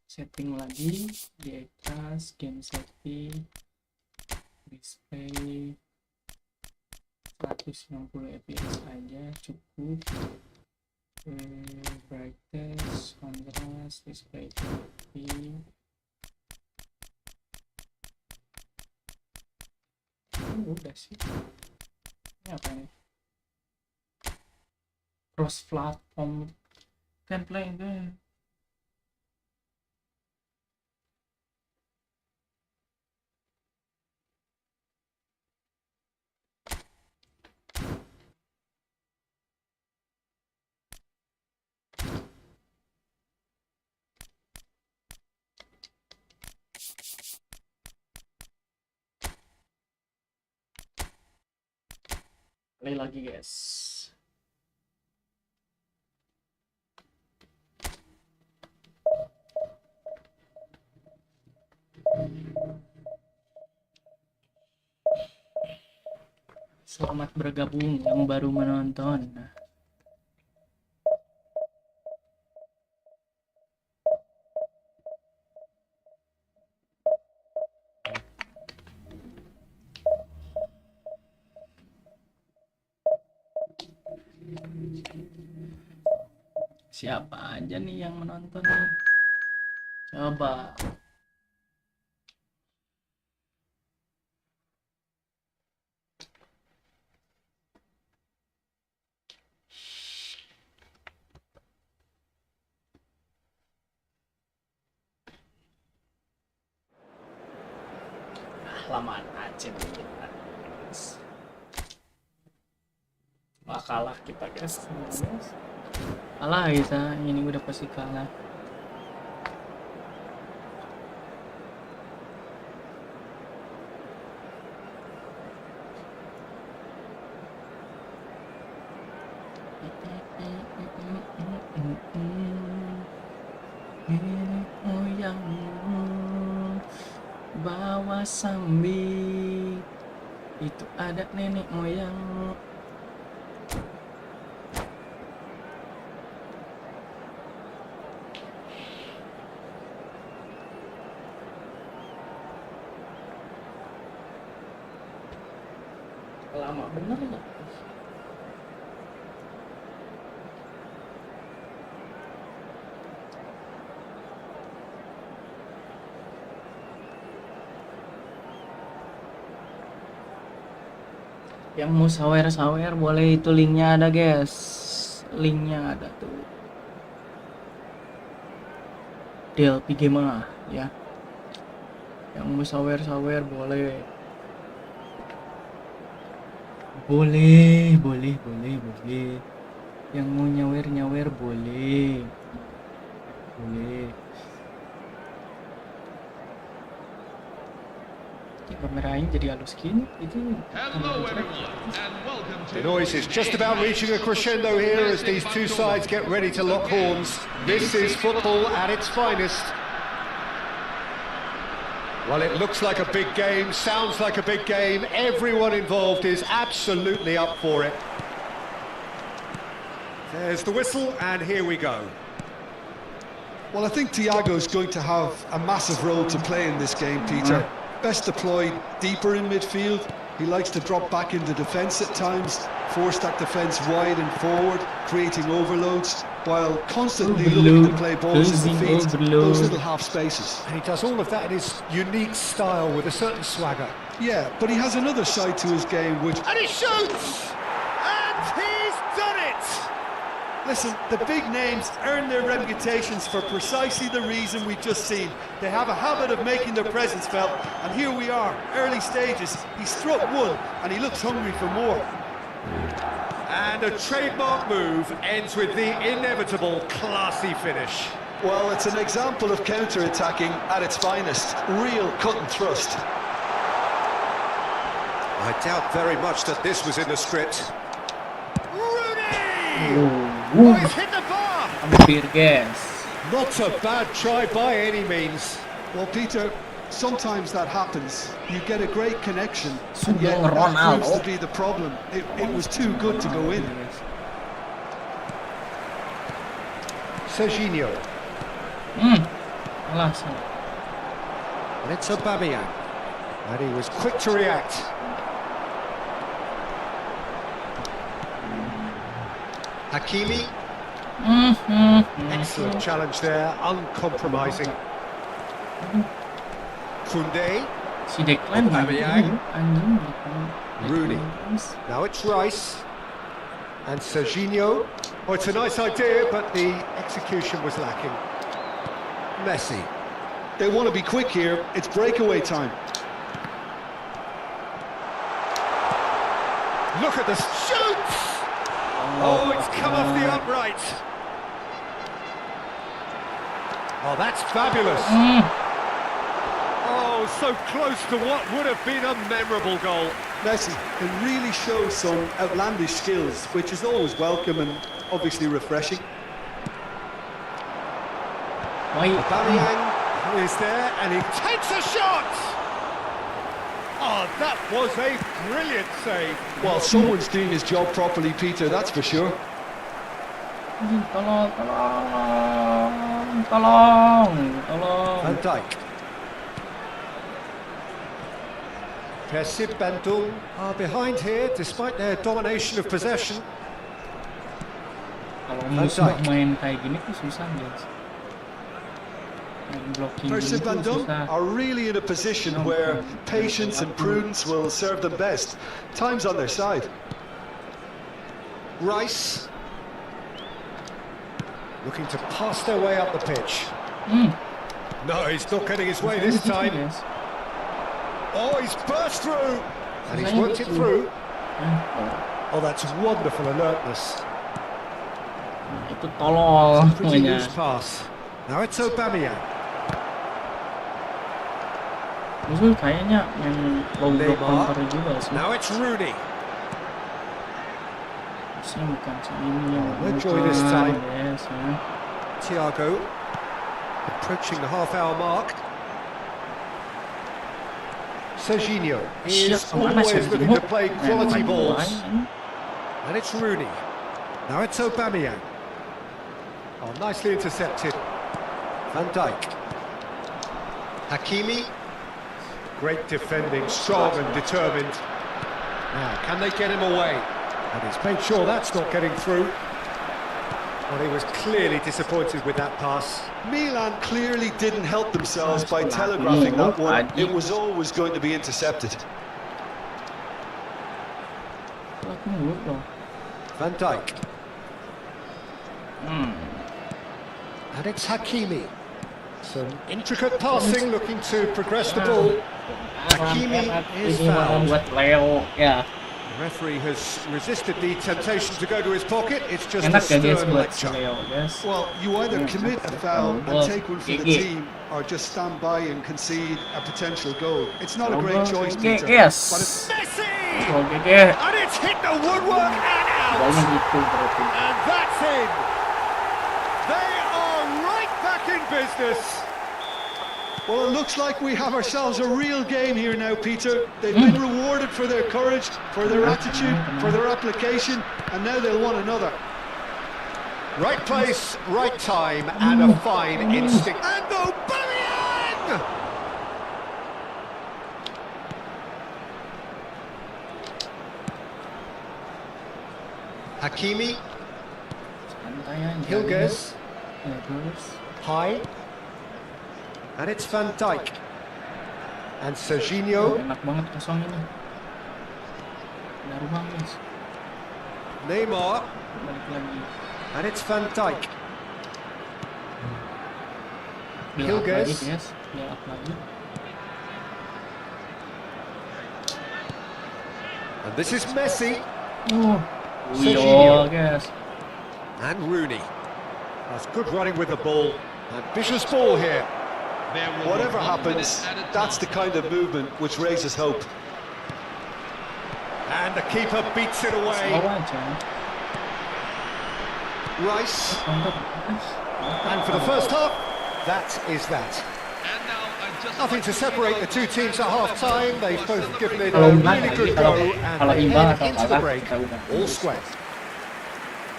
setting lagi di atas game setting, display 160 fps aja cukup. Brightness, contrast, display TV. Udah sih, ini apa nih? Cross platform can play there. Play lagi guys. Selamat bergabung yang baru menonton. Siapa aja nih yang menonton nih? Coba. Lamaan aja nih kita. Wah, kalah kita guys. Kalah kita, ini udah pasti kalah. bawah sambi itu ada nenek moyang. Lama bener nggak? Yang mau sawer-sawer boleh, itu linknya ada guys, linknya ada tuh DLP game ya. Yang mau sawer-sawer boleh, boleh. Yang mau nyawer boleh. Kamerain jadi halus gini itu. Hello everyone, and welcome The to... noise is just about reaching a crescendo here as these two sides get ready to lock horns. This is football at its finest. Well, it looks like a big game, sounds like a big game. Everyone involved is absolutely up for it. There's the whistle, and here we go. Well, I think Thiago's going to have a massive role to play in this game, Peter. Best deployed deeper in midfield. He likes to drop back into defence at times, force that defence wide and forward, creating overloads, while constantly looking to play balls in the feet, those little half spaces. And he does all of that in his unique style with a certain swagger. Yeah, but he has another side to his game which... And he shoots! And he's done it! Listen, the big names earn their reputations for precisely the reason we've just seen. They have a habit of making their presence felt, and here we are, early stages. He struck one, and he looks hungry for more. And a trademark move ends with the inevitable classy finish. Well, it's an example of counter-attacking at its finest. Real cut and thrust. I doubt very much that this was in the script. Rooney! Oh, He's hit the bar! hampir guys. Not a bad try by any means. Well, Peter, sometimes that happens. You get a great connection, and Sugeng yet that Ronaldo. proves to be the problem. It was too good to go in. Serginho. Salah. And it's Aubameyang. And he was quick to react. Hakimi. Excellent challenge there, uncompromising. Koundé. Si Declan Aubameyang. anjing. Rooney. Now it's Rice. And Serginho. Oh, it's a nice idea, but the execution was lacking. Messi. They want to be quick here. It's breakaway time. Look at the shoots! Oh, it's come off the upright. Oh, that's fabulous. Oh, so close to what would have been a memorable goal. Messi can really show some outlandish skills, which is always welcome and obviously refreshing. Aubameyang is there and he takes a shot! Oh, that was a brilliant save. Well, someone's doing his job properly, Peter, that's for sure. Tolong. Van Dijk. Persib Bandung are behind here despite their domination of possession. Kalau Van musuh Dijk. main kayak gini tuh susah guys. Main blocking gini Persib tuh Bandung susah. are really in a position where patience and prudence will serve them best. Time's on their side. Rice. Looking to pass their way up the pitch. No, he's not getting his way this time. Guys. Oh, he's burst through! And he's worked it through. Oh, that's wonderful alertness. Itu tolol Pretty semuanya. loose pass. Now it's Aubameyang. Musuh kayaknya yang low block Neymar. counter juga sih. Now it's Rooney. Harusnya bukan si ini yang Enjoy this time. Yes, ya. Thiago approaching the half-hour mark. Serginho, he Siap is kemana always Sergio? looking to play quality Main balls. lain. And it's Rooney. Now it's Aubameyang. Oh, nicely intercepted. Van Dijk. Hakimi. Great defending, strong and determined. Now, can they get him away? And he's made sure that's not getting through. Well, he was clearly disappointed with that pass. Milan clearly didn't help themselves by telegraphing that one. It was always going to be intercepted. Telat mulu dong. Van Dijk. Hmm. And it's Hakimi. Some intricate passing, looking to progress the ball. Hakimi is Ini malah fouled. buat Leo ya. The referee has resisted the temptation to go to his pocket. It's just a Enak ya guys stern buat si lecture. Leo guys. Well, you either commit a foul and take one for the GG. team, or just stand by and concede a potential goal. It's not a great Ngobrol choice, GG, Peter. guys. But it's Messi! Gol GG. And it's hit the woodwork and out. Bolanya gitu berarti. And that's in. They are right back in business. Well, it looks like we have ourselves a real game here now, Peter. They've been rewarded for their courage, for their attitude, for their application, and now they'll want another. Right place, right time, and a fine instinct. And Aubameyang! Hakimi, Santai aja. Hilgers, Hilgers. high. And it's Van Dijk. And Oh, Serginho, enak banget kosong ini. Ada ruang guys. Neymar, Balik lagi. and it's Van Dijk. Build up Hilgers. lagi guys. Build up lagi. And this is Messi. Oh. Serginho. Wiyol guys. And Rooney. That's good running with the ball. Ambitious ball here. There will Whatever be 1 minute happens, at a that's the time. kind of movement which raises hope. And the keeper beats it Slow away. aja. Rice. Counter guys. And for the first half, that is that. And now I'd just Nothing like to separate the two teams at half-time. They've both given it a Kalau menang really lagi, good kalau go, and kalau they imbang head atau into the kalah break kita udah. all square.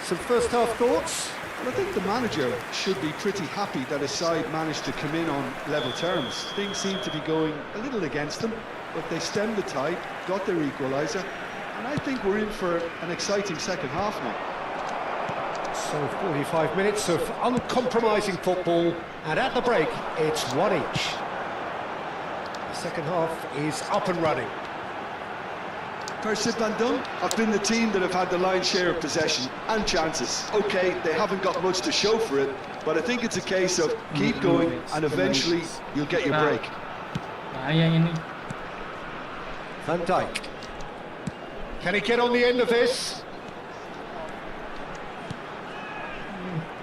Some first half thoughts? Well, I think the manager should be pretty happy that his side managed to come in on level terms. Things seem to be going a little against them, but they stemmed the tide, got their equaliser, and I think we're in for an exciting second half now. So 45 minutes of uncompromising football, and at the break, it's one each. The second half is up and running. Percy Van Dum have been the team that have had the lion's share of possession and chances. Okay, they haven't got much to show for it, but I think it's a case of keep going and eventually you'll get your break. Bahaya ini. Van Dijk. Can he get on the end of this?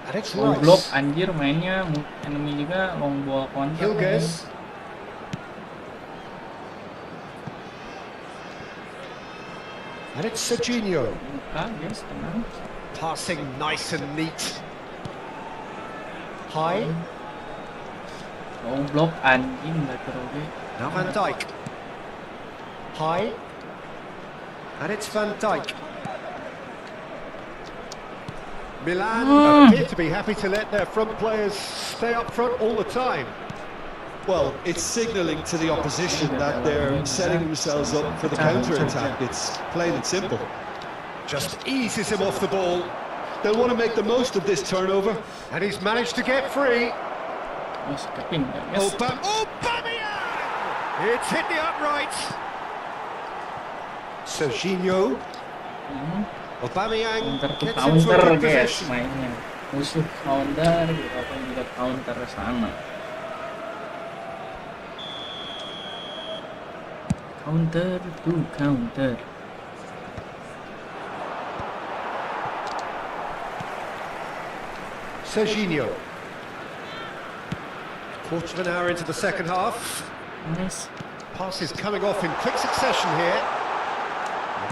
And it's Long block Rice. anjir mainnya, enemy juga long ball counter. Hilgers. And it's Serginho. Buka guys, tenang. Passing nice and neat. High. Long block anjing nggak teroge. Now Van Dijk. High. And it's Van Dijk. Milan appear to be happy to let their front players stay up front all the time. Well, it's signalling to the opposition that they're setting themselves up for the counter-attack. It's plain and simple. Just eases him off the ball. They'll want to make the most of this turnover. And he's managed to get free. Mas keping ya guys. Aubameyang! It's hit the upright. Serginho. Aubameyang Counter to gets into a counter good guys position. mainnya. Musuh counter, kita juga counter sana. Counter to counter. Serginho. Quarter of an hour into the second half. Nice. Passes coming off in quick succession here.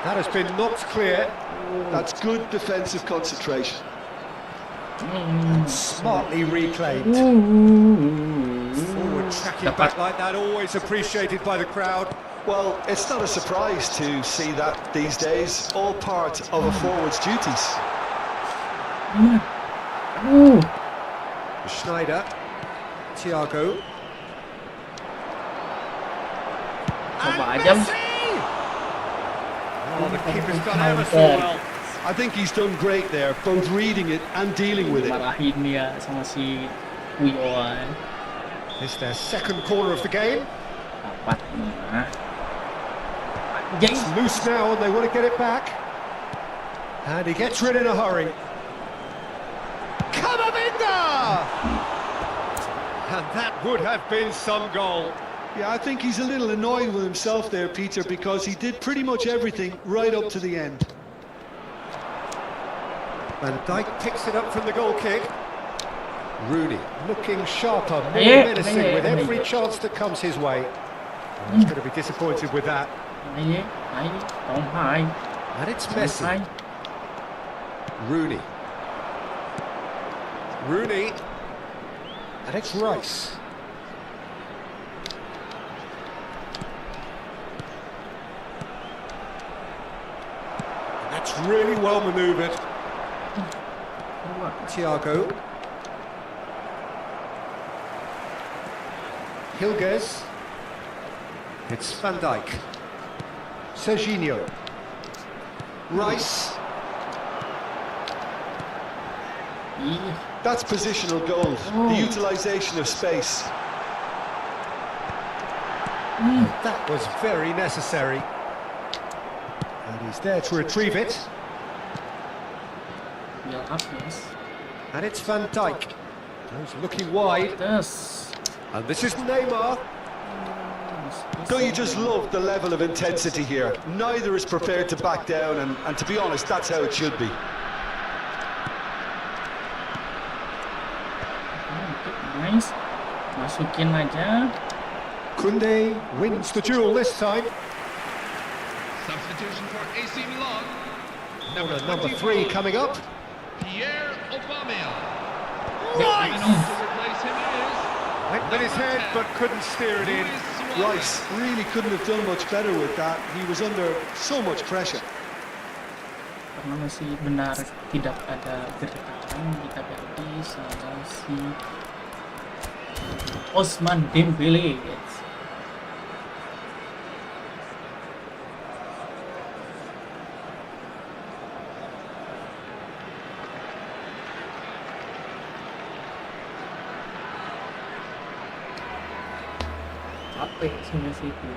That has been knocked clear. That's good defensive concentration. Smartly reclaimed. Forward tracking Dapat. back like that, always appreciated by the crowd. Well, it's not a surprise to see that these days, all part of a forward's duties. Iya. Aduh. Schneider, Thiago. Coba And aja. Messi! Oh, the keeper's done ever so well. I think he's done great there, both reading it and dealing with it. Marahin dia sama si Wiyoan. It's their second corner of the game. Dapat nah. It's loose now and they want to get it back. And he gets rid in a hurry. Camavinga! And that would have been some goal. Yeah, I think he's a little annoyed with himself there, Peter, because he did pretty much everything right up to the end. Van Dijk picks it up from the goal kick. Rooney looking sharper, more Yeah, menacing yeah, with yeah. every chance that comes his way. He's going to be disappointed with that. Hai, không hai. And it's Không Messi. hai. Rooney. Rooney. And it's Rice. And that's really well manoeuvred. Thiago. Hilgers. It's Van Dijk. Serginho. Rice. Ih, That's positional gold, the utilisation of space. That was very necessary. And he's there to retrieve it. build up, yes. And it's Van Dijk. Who's looking wide. Terus. And this is Neymar. Don't you just love the level of intensity here? Neither is prepared to back down, and to be honest, that's how it should be. Nice. Masukin aja. Koundé wins the duel this time. Substitution for AC Milan. Number 3 coming up. Pierre Aubameyang. Rice! To replace him is Went with his head but couldn't steer it in. Luis Suarez. Rice really couldn't have done much better with that. He was under so much pressure. Karena masih benar tidak ada gertakan, kita ganti sama si Osman Dembele, guys. Capek sebenarnya sih itu.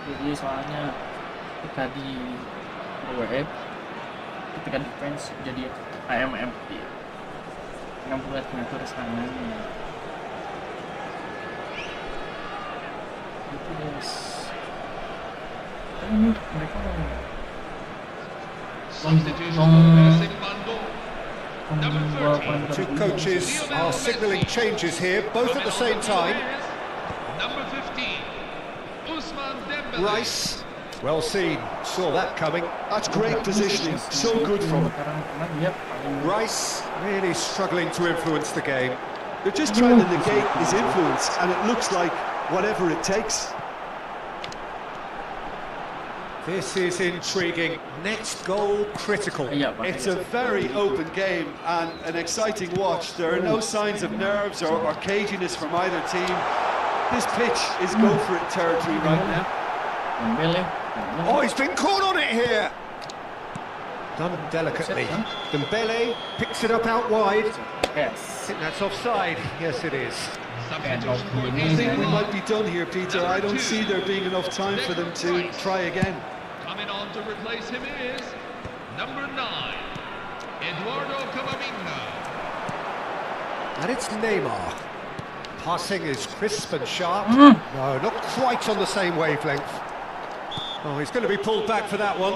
Jadi soalnya ketika di WF, ketika defense jadi AMMP yang buat ngatur serangannya. Itu guys. Kan ini mereka Substitution for Racing Bandung. membawa Two coaches are signalling changes here, both at the same time. Number 15, Ousmane Dembele. Rice, well seen, saw that coming. That's great positioning, so good from him. Karena dia paling Rice really struggling to influence the game. They're just trying to negate his influence, and it looks like whatever it takes. This is intriguing. Next goal critical. Iya, Pak. It's a very open game and an exciting watch. There are no signs of nerves or caginess from either team. This pitch is go-for-it territory right now. Dembele. Oh, he's been caught on it here. Done delicately. Dembele picks it up out wide. I Yes. think that's offside. Yes, it is. Substitution for I AC think we might Milan. be done here, Peter. I don't see there being enough time for them to try again. Coming on to replace him is number 9, Eduardo Camavinga. And it's Neymar. Passing is crisp and sharp. No, not quite on the same wavelength. Oh, he's going to be pulled back for that one.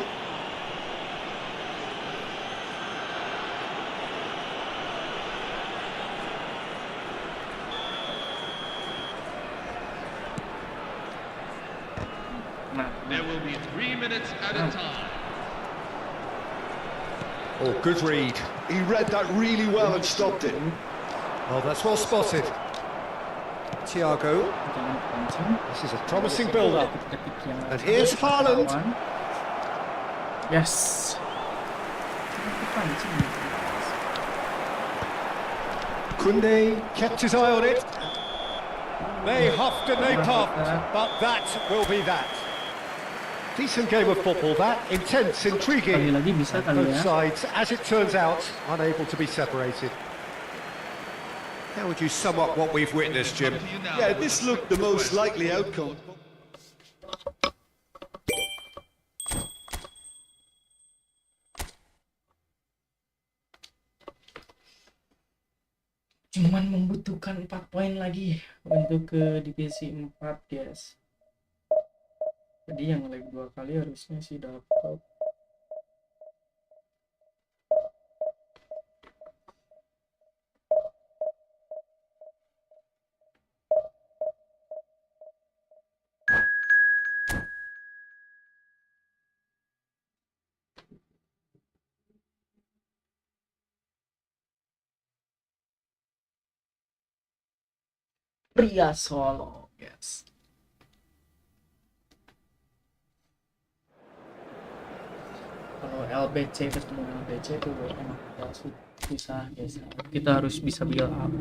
Nah, There will be 3 minutes at a time. Oh, good read. He read that really well and stopped it. Oh, that's well spotted. Thiago. Jangan pancing. This is a promising build-up. Detik-detik yang And here's Haaland. lawan. Yes. Jangan pancing. Kunde kept his eye on it. They huffed and they puffed, but that will be that. Decent game of football, that. Intense, Kali intriguing. lagi bisa kali Both ya. sides, as it turns out, unable to be separated. How would you sum up what we've witnessed, Jim? To you now. Yeah, this looked the most likely outcome. Cuman membutuhkan 4 poin lagi untuk ke divisi 4, guys. Jadi yang leg 2 kali harusnya sih dapat. Pria Solo, guys. Kalau LBC ketemu LBC itu emang susah, guys. Kita harus bisa build up.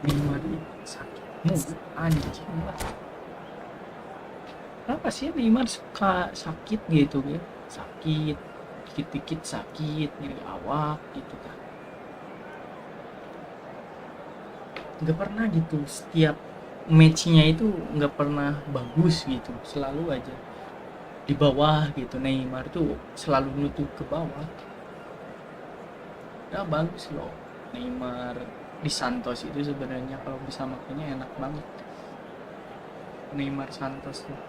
Neymar sakit anjing lah. Kenapa sih Neymar suka sakit gitu ya? Sakit, dikit-dikit sakit, nyeri awak gitu kan. Nggak pernah gitu, setiap matchnya itu nggak pernah bagus gitu, selalu aja di bawah gitu. Neymar tuh selalu nutup ke bawah. Ya bagus loh Neymar di Santos itu sebenarnya kalau bisa makanya enak banget Neymar Santos tuh.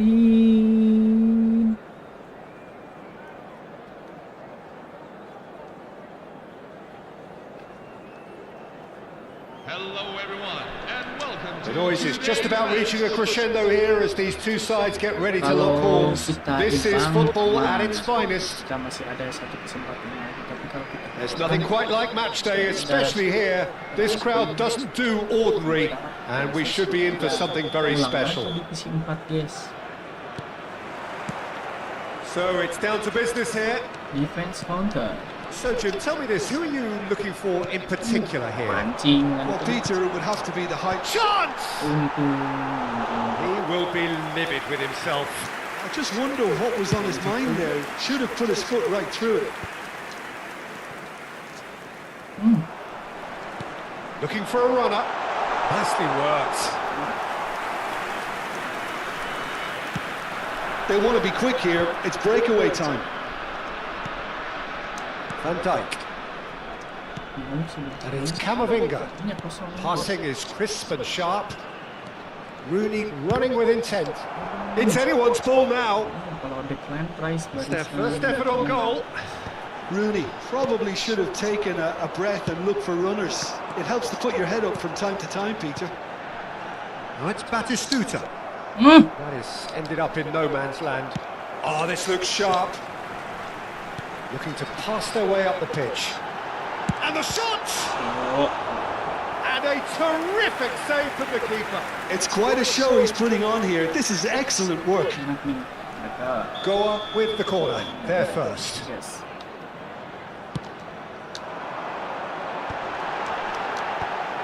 Amorin. Hello, everyone, and welcome The to noise is just about reaching a crescendo here as these two sides get ready to lock Kalau horns. kita This is imbang, football nah, at its finest. kita masih ada satu kesempatan lagi, tapi kalau kita There's nothing quite like match day, especially here. This crowd doesn't do ordinary, and we should be in for something very ulang special. lagi divisi 4, guys. So it's down to business here. Defense counter. So Jim, tell me this, who are you looking for in particular here? Pancing Well, Peter, it would have to be the height. Chance! untung. He will be livid with himself. I just wonder what was on his mind there. Should have put his foot right through it. Looking for a runner. Nicely worked. They want to be quick here. It's breakaway time. Van Dijk. And it's Camavinga. Passing is crisp and sharp. Rooney running with intent. It's anyone's ball now. Kalau decline price It's their first effort on goal. Rooney probably should have taken a breath and looked for runners. It helps to put your head up from time to time, Peter. Now it's Batistuta. That is ended up in no man's land. Oh, this looks sharp. Looking to pass their way up the pitch. And the shot! And a terrific save from the keeper. It's quite a show he's putting on here. This is excellent work. enak nih mereka. Goa with the corner. They're first. Yes.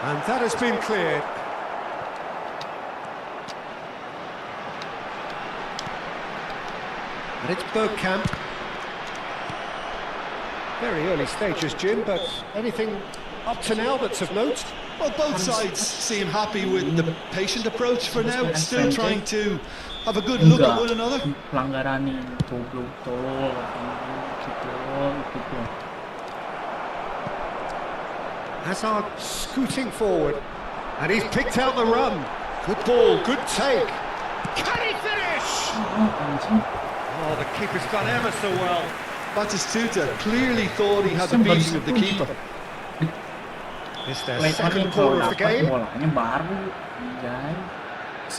And that has been cleared. And it's Bergkamp. Very early stages, Jim, but anything up to now that's of note? Well, both sides seem happy with the patient approach for now. Still trying to have a good look at one another. Pelanggaran nih, goblok tol, gitu. Hazard scooting forward, and he's picked out the run. Good ball, good take. Can he finish? Anjing. Oh, the keeper's done ever so well. Batistuta clearly thought he had the beating of the keeper. It's their Wait, second kalau corner of the dapat game. bolanya baru, guys.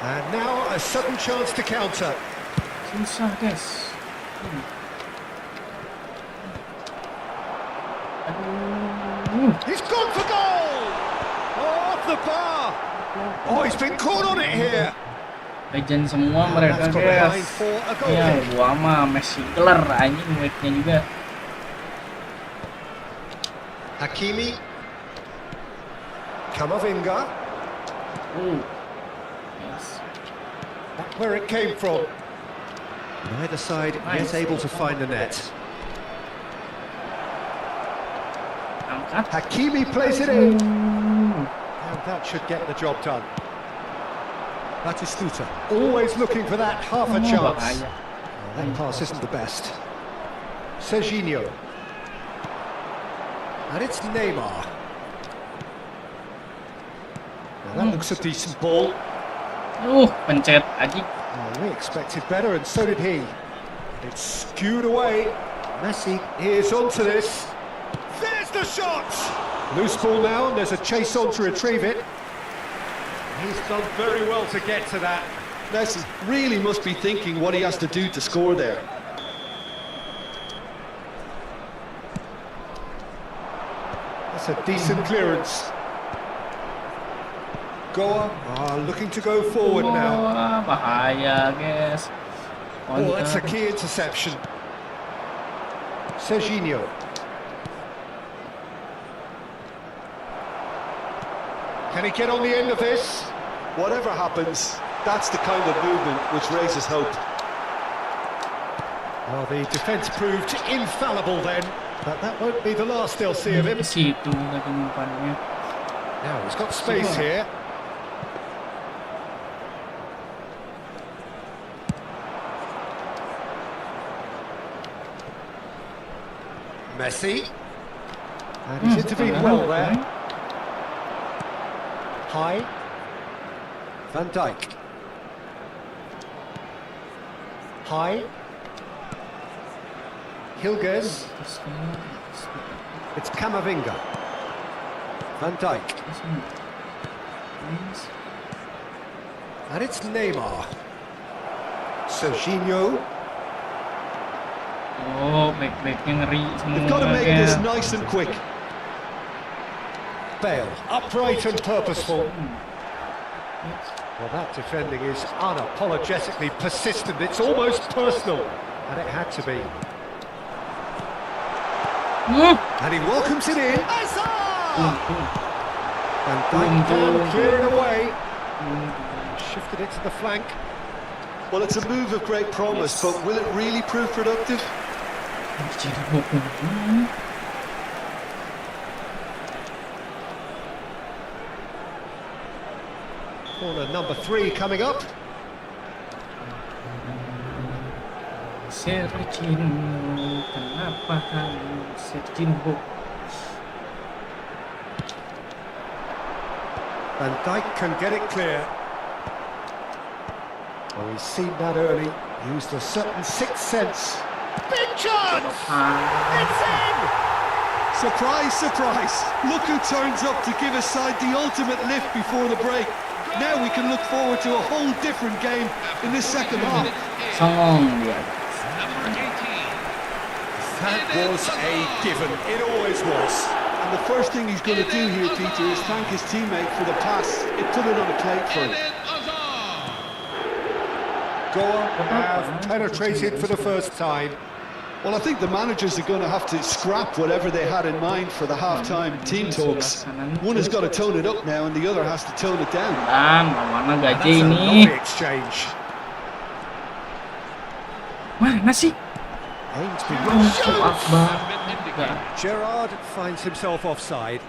And now a sudden chance to counter. Susah guys. Aduh. He's gone for goal! Oh, off the bar! Oh, he's been caught on it here. Legend semua And mereka that's got the line guys. for a goal Ya kick. gua mah Messi gelar anjing weight-nya juga. Hakimi. Kamavinga. Yes. Back where it came from. Neither side Nice. yet able to find the net. Angkat. Hakimi plays it in. And that should get the job done. Batistuta, always looking for that half a chance. Bahaya. That pass isn't the best. Serginho. And it's Neymar. Now that looks a decent ball. Pencet anjing. Oh, we expected better, and so did he. It's skewed away. Messi is onto this. There's the shot! Loose ball now, and there's a chase on to retrieve it. He's done very well to get to that. Messi really must be thinking what he has to do to score there. That's a decent clearance. Goa are looking to go forward now. Wah, bahaya guys. Oh, that's a Counter. key interception. Serginho. Can he get on the end of this? Whatever happens, that's the kind of movement which raises hope. Well, the defence proved infallible then, but that won't be the last they'll see of him. Ke situ lagi umpannya. Now he's got space here. Messi. And he's intervened well there. High. Van Dijk. High. Hilgers. It's Kamavinga. Van Dijk. And it's Neymar. Serginho. Oh, back-backnya ngeri semua They've got to make this guys. nice and quick. Bale. Upright and purposeful. Well, that defending is unapologetically persistent. It's almost personal. And it had to be. And he welcomes it in. And Dijk can clear it away. Shifted it to the flank. Well, it's a move of great promise, but will it really prove productive? Corner number 3 coming up. Serginho, kenapa kamu Serginho? Van Dijk can get it clear. Oh, he's seen that early. Used a certain sixth sense. Big chance! It's in! Surprise, surprise. Look who turns up to give his side the ultimate lift before the break. Now we can look forward to a whole different game in this second half. Song dia. Number 18. That was a given. It always was. And the first thing he's going to do here, Peter, is thank his teammate for the pass. It put it on a plate for him. Goa have penetrated for the first time. Well, I think the managers are going to have to scrap whatever they had in mind for the half-time team talks. One has got to tone it up now and the other has to tone it down. Mana That's gaji a ini? lovely exchange. Mana sih? Aims to Allahu Akbar. Gerrard finds himself offside.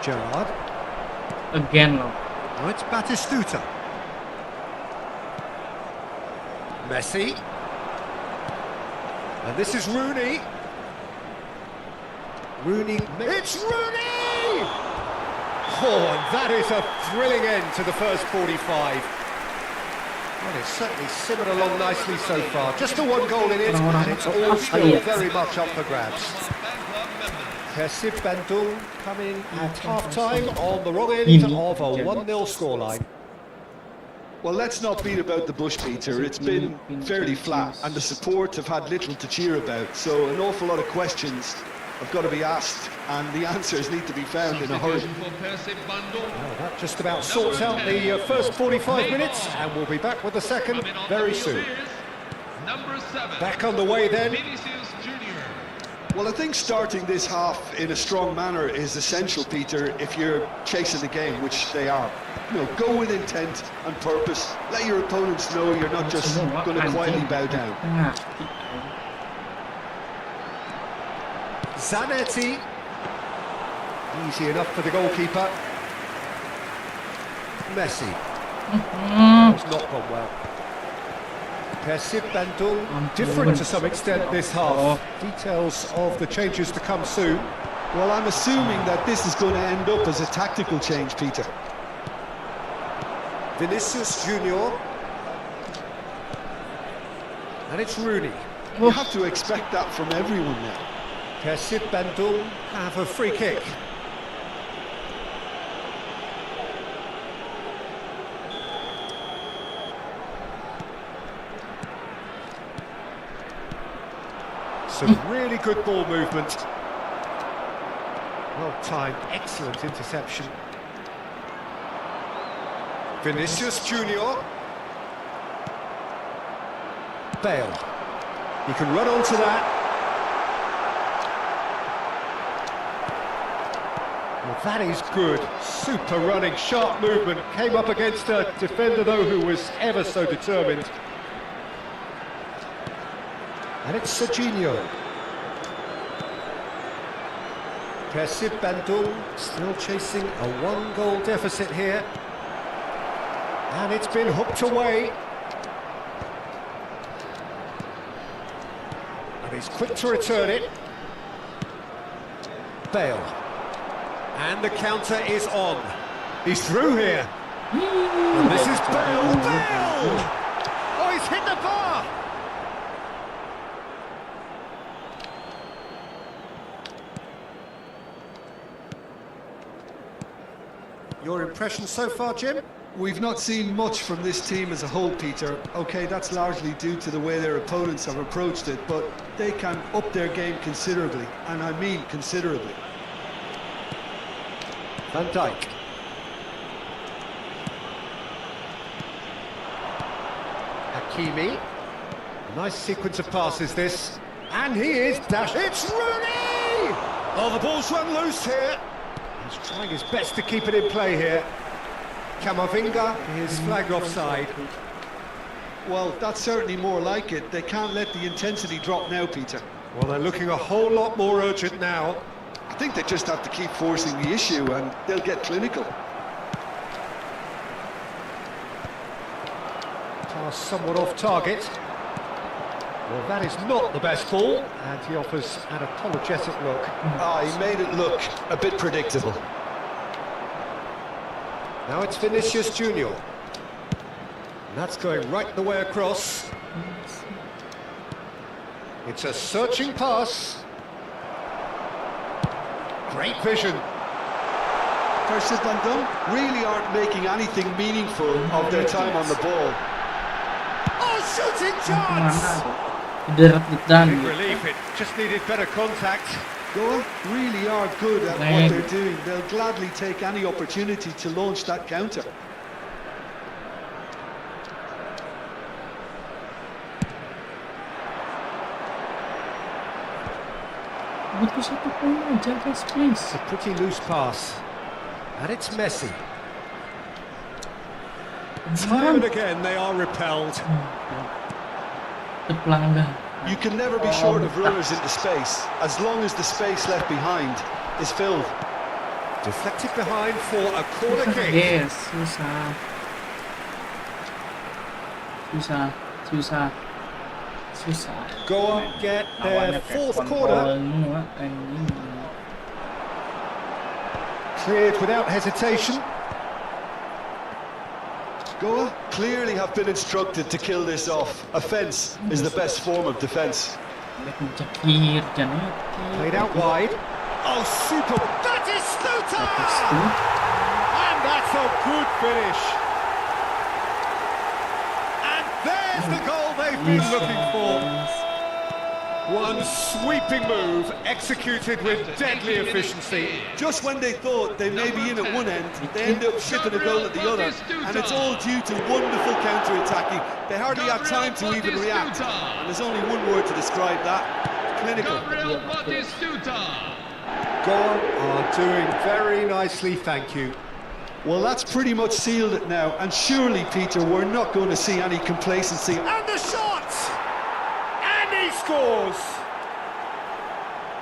Gerrard. Again loh. Oh, it's Batistuta. Messi. And this is Rooney. Rooney. It's Rooney! Oh, and that is a thrilling end to the first 45. Well, it's certainly simmered along nicely so far. Just the one goal in it, Orang-orang and it's masuk all apa still ya? very much up for grabs. Persib Bandung coming at half-time on the wrong end of a 1-0 scoreline. Well, let's not beat about the bush, Peter. It's been fairly flat, and the support have had little to cheer about. So an awful lot of questions have got to be asked, and the answers need to be found in a hurry. Well, that just about sorts out the first 45 minutes, and we'll be back with the second very soon. Back on the way then. Well, I think starting this half in a strong manner is essential, Peter, if you're chasing the game, which they are. You know, go with intent and purpose. Let your opponents know you're not just going to quietly bow down. Zanetti. Easy enough for the goalkeeper. Messi. It's not gone well. Persib Bandung, different to some extent this half. Details of the changes to come soon. Well, I'm assuming that this is going to end up as a tactical change, Peter. Vinicius Junior. And it's Rooney. You have to expect that from everyone now. Persib Bandung have a free kick. Some really good ball movement. Well timed, excellent interception. Vinicius Junior. Bale. He can run onto that. Well, that is good. Super running, sharp movement. Came up against a defender, though, who was ever so determined. And it's Serginho. Persib Bandung still chasing a 1-goal deficit here. And it's been hooked away. And he's quick to return it. Bale. And the counter is on. He's through here. And this is Bale. Bale! Oh, he's hit the bar! Your impression so far, Jim? We've not seen much from this team as a whole, Peter. OK, that's largely due to the way their opponents have approached it, but they can up their game considerably, and I mean considerably. Van Dijk. Hakimi. A nice sequence of passes this. And he is dash. It's Rooney! Oh, the ball's run loose here. He's trying his best to keep it in play here. Camavinga is flagged offside. Well, that's certainly more like it. They can't let the intensity drop now, Peter. Well, they're looking a whole lot more urgent now. I think they just have to keep forcing the issue and they'll get clinical. Pass somewhat off target. Well, that is not the best ball, and he offers an apologetic look. He made it look a bit predictable. Now it's Vinicius Junior. And that's going right the way across. It's a searching pass. Great vision. Persib Bandung really aren't making anything meaningful of their time on the ball. Oh, shooting chance! Big relief, it just needed better contact. Goal really are good at what they're doing. They'll gladly take any opportunity to launch that counter. Butuh satu poin aja, guys, please. It's a pretty loose pass. And it's Messi. Time and again they are repelled. You can never be short of runners into space, as long as the space left behind is filled. Deflected behind for a corner kick. Yes, susah. Go on, get their fourth corner. Cleared without hesitation. Goa clearly have been instructed to kill this off. Offence is the best form of defence. Mencekir Janet. Played out wide. Oh, super! That is Stuta! And that's a good finish. And there's the goal they've been looking for. One sweeping move, executed with deadly efficiency. Just when they thought they may be in at one end, they end up shipping a goal at the other, and it's all due to wonderful counter-attacking. They hardly have time to even react, and there's only one word to describe that: clinical. Goal are doing very nicely, thank you. Well, that's pretty much sealed it now, and surely, Peter, we're not going to see any complacency. And the shot! And he scores!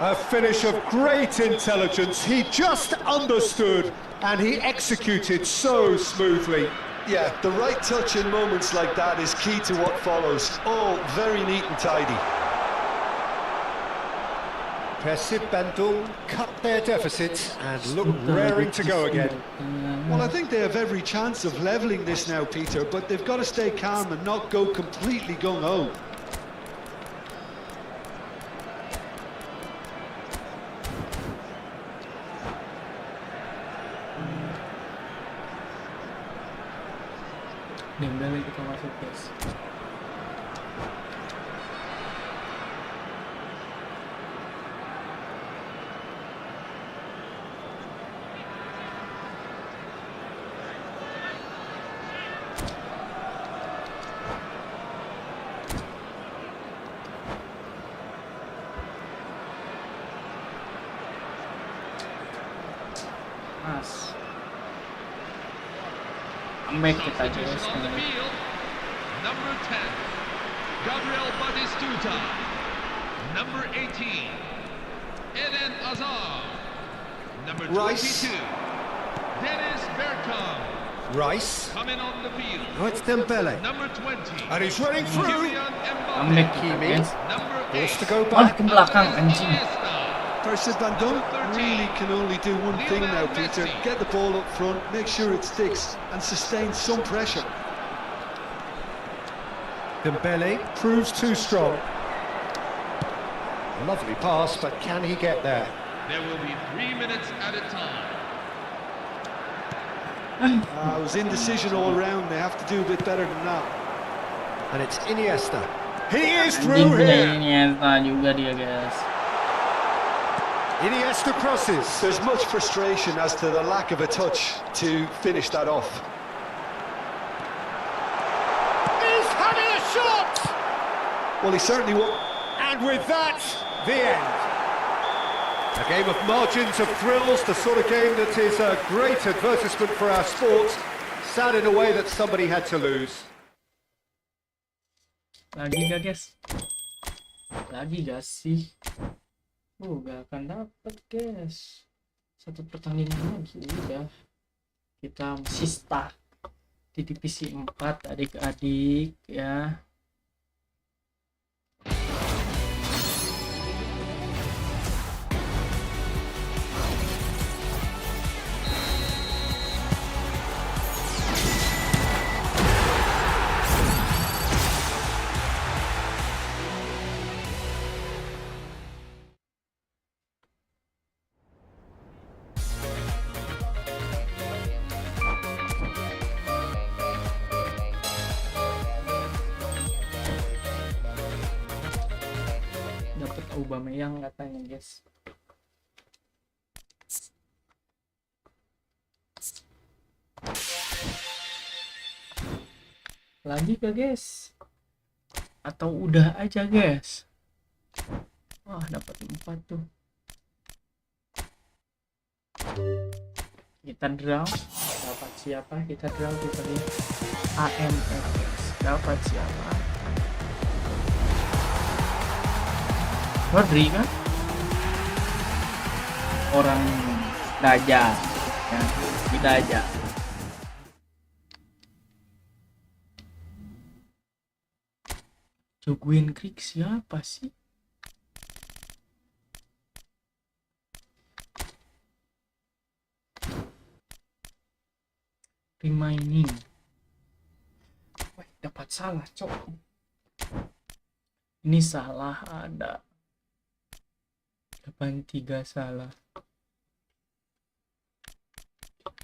A finish of great intelligence. He just understood and he executed so smoothly. Yeah, the right touch in moments like that is key to what follows. All very neat and tidy. BANTU cut their deficit and look raring to go again. Well, I think they have every chance of levelling this now, Peter, but they've got to stay calm and not go completely gung-ho. Dembele kita masuk, guys. Mas. Comeback kita guys. Number 10, Gabriel Batistuta. Number 18, Eden Azar. Number 22, Rice. Dennis Bergkamp. Rice. Coming on the field. Oh, it's Dembele. Number 20, And he's running through. Kylian Comeback Mbappe. kita Kimi. guys. Number Forced 8, to go Oh, back. ke belakang anjing. Iniesta. Bandung really can only do one thing now, Peter. Get the ball up front, make sure it sticks, and sustain some pressure. Dembele proves too strong. Lovely pass, but can he get there? There will be 3 minutes at a time. It was indecision all round. They have to do a bit better than that. And it's Iniesta. He is Anjing through punya here. Iniesta juga dia guys. Iniesta crosses. There's much frustration as to the lack of a touch to finish that off. He's having a shot. Well, he certainly will. And with that, the end. A game of margins of thrills, the sort of game that is a great advertisement for our sport. Sad in a way that somebody had to lose. Lagi gak guys? Lagi gak sih? Gak akan dapet guys. Satu pertandingan lagi udah. Kita masih stuck di divisi 4 adik-adik ya. Dapat Aubameyang katanya guys. Lagi gak guys? Atau udah aja guys? Wah, dapat 4 tuh. Kita draw. Dapat siapa? Kita draw, kita lihat. AMF guys. Dapat siapa? Rodri kan? Orang Daja ya, di Daja. Joguin Krik siapa sih? Remaining salah cok, ini salah, ada 83 salah,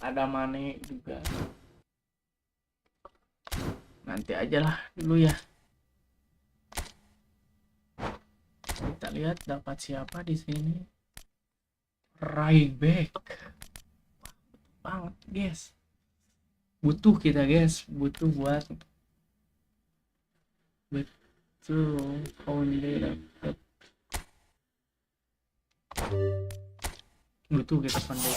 ada Mane juga. Nanti aja lah dulu ya. Kita lihat dapat siapa di sini. Right back. Banget, guys. Butuh kita, guys. Butuh buat betul Konde dapat. Butuh kita Konde.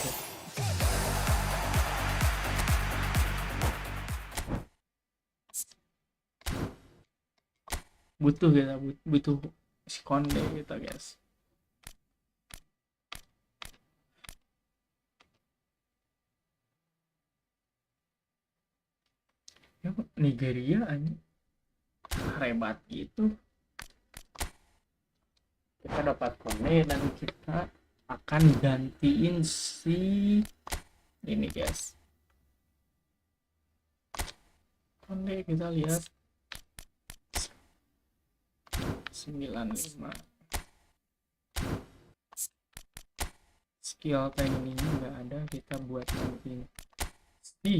Butuh kita, butuh si Konde kita, guys. Ya, Nigeria aja hebat gitu. Kita dapat Konde dan kita akan gantiin si ini, guys. Konde kita lihat 95. Skill tekniknya nggak ada, kita buat nanti si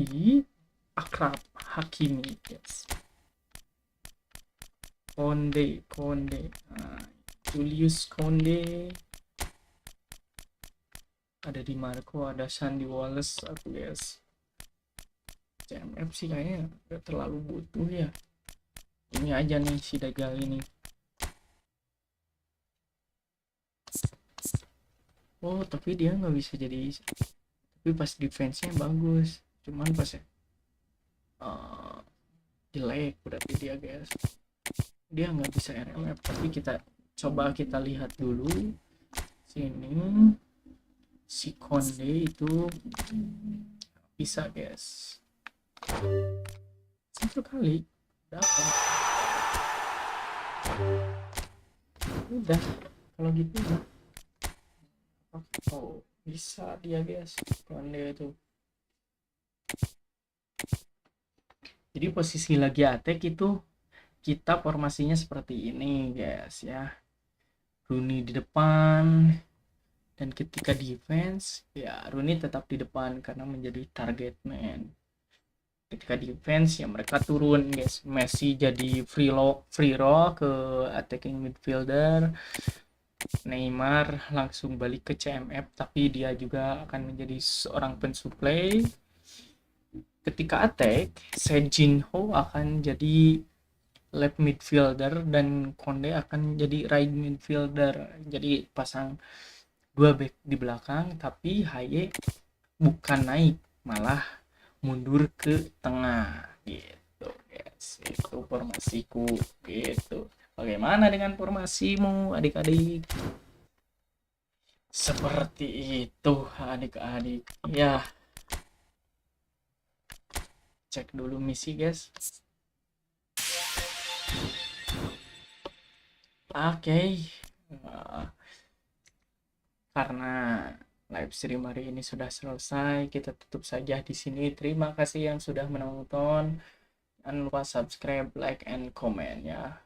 Akrab Hakimi, guys. Konde nah, Julius Konde, ada Di Marco, ada Sandy Wallace aku, guys. CMF sih kayaknya gak terlalu butuh ya, ini aja nih si Dagal ini. Oh tapi dia nggak bisa jadi, tapi pas defense-nya bagus, cuman pas jelek berarti dia, guys. Dia nggak bisa RMF, tapi kita coba kita lihat dulu sini si Konde itu bisa, guys. Satu kali dapat, udah kalau gitu udah. Oh bisa dia, guys, Konde itu. Jadi posisi lagi attack itu kita formasinya seperti ini, guys ya. Rooney di depan, dan ketika defense ya Rooney tetap di depan karena menjadi target man. Ketika defense ya mereka turun, guys. Messi jadi free roll ke attacking midfielder. Neymar langsung balik ke CMF, tapi dia juga akan menjadi seorang pensuplai. Ketika attack, Sejinho akan jadi left midfielder dan Konde akan jadi right midfielder. Jadi pasang dua back di belakang, tapi Haye bukan naik, malah mundur ke tengah gitu, guys. Itu formasiku gitu. Bagaimana dengan formasimu, adik-adik? Seperti itu, adik-adik ya. Cek dulu misi, guys. Oke. Karena live stream hari ini sudah selesai, kita tutup saja di sini. Terima kasih yang sudah menonton. Jangan lupa subscribe, like, and comment ya.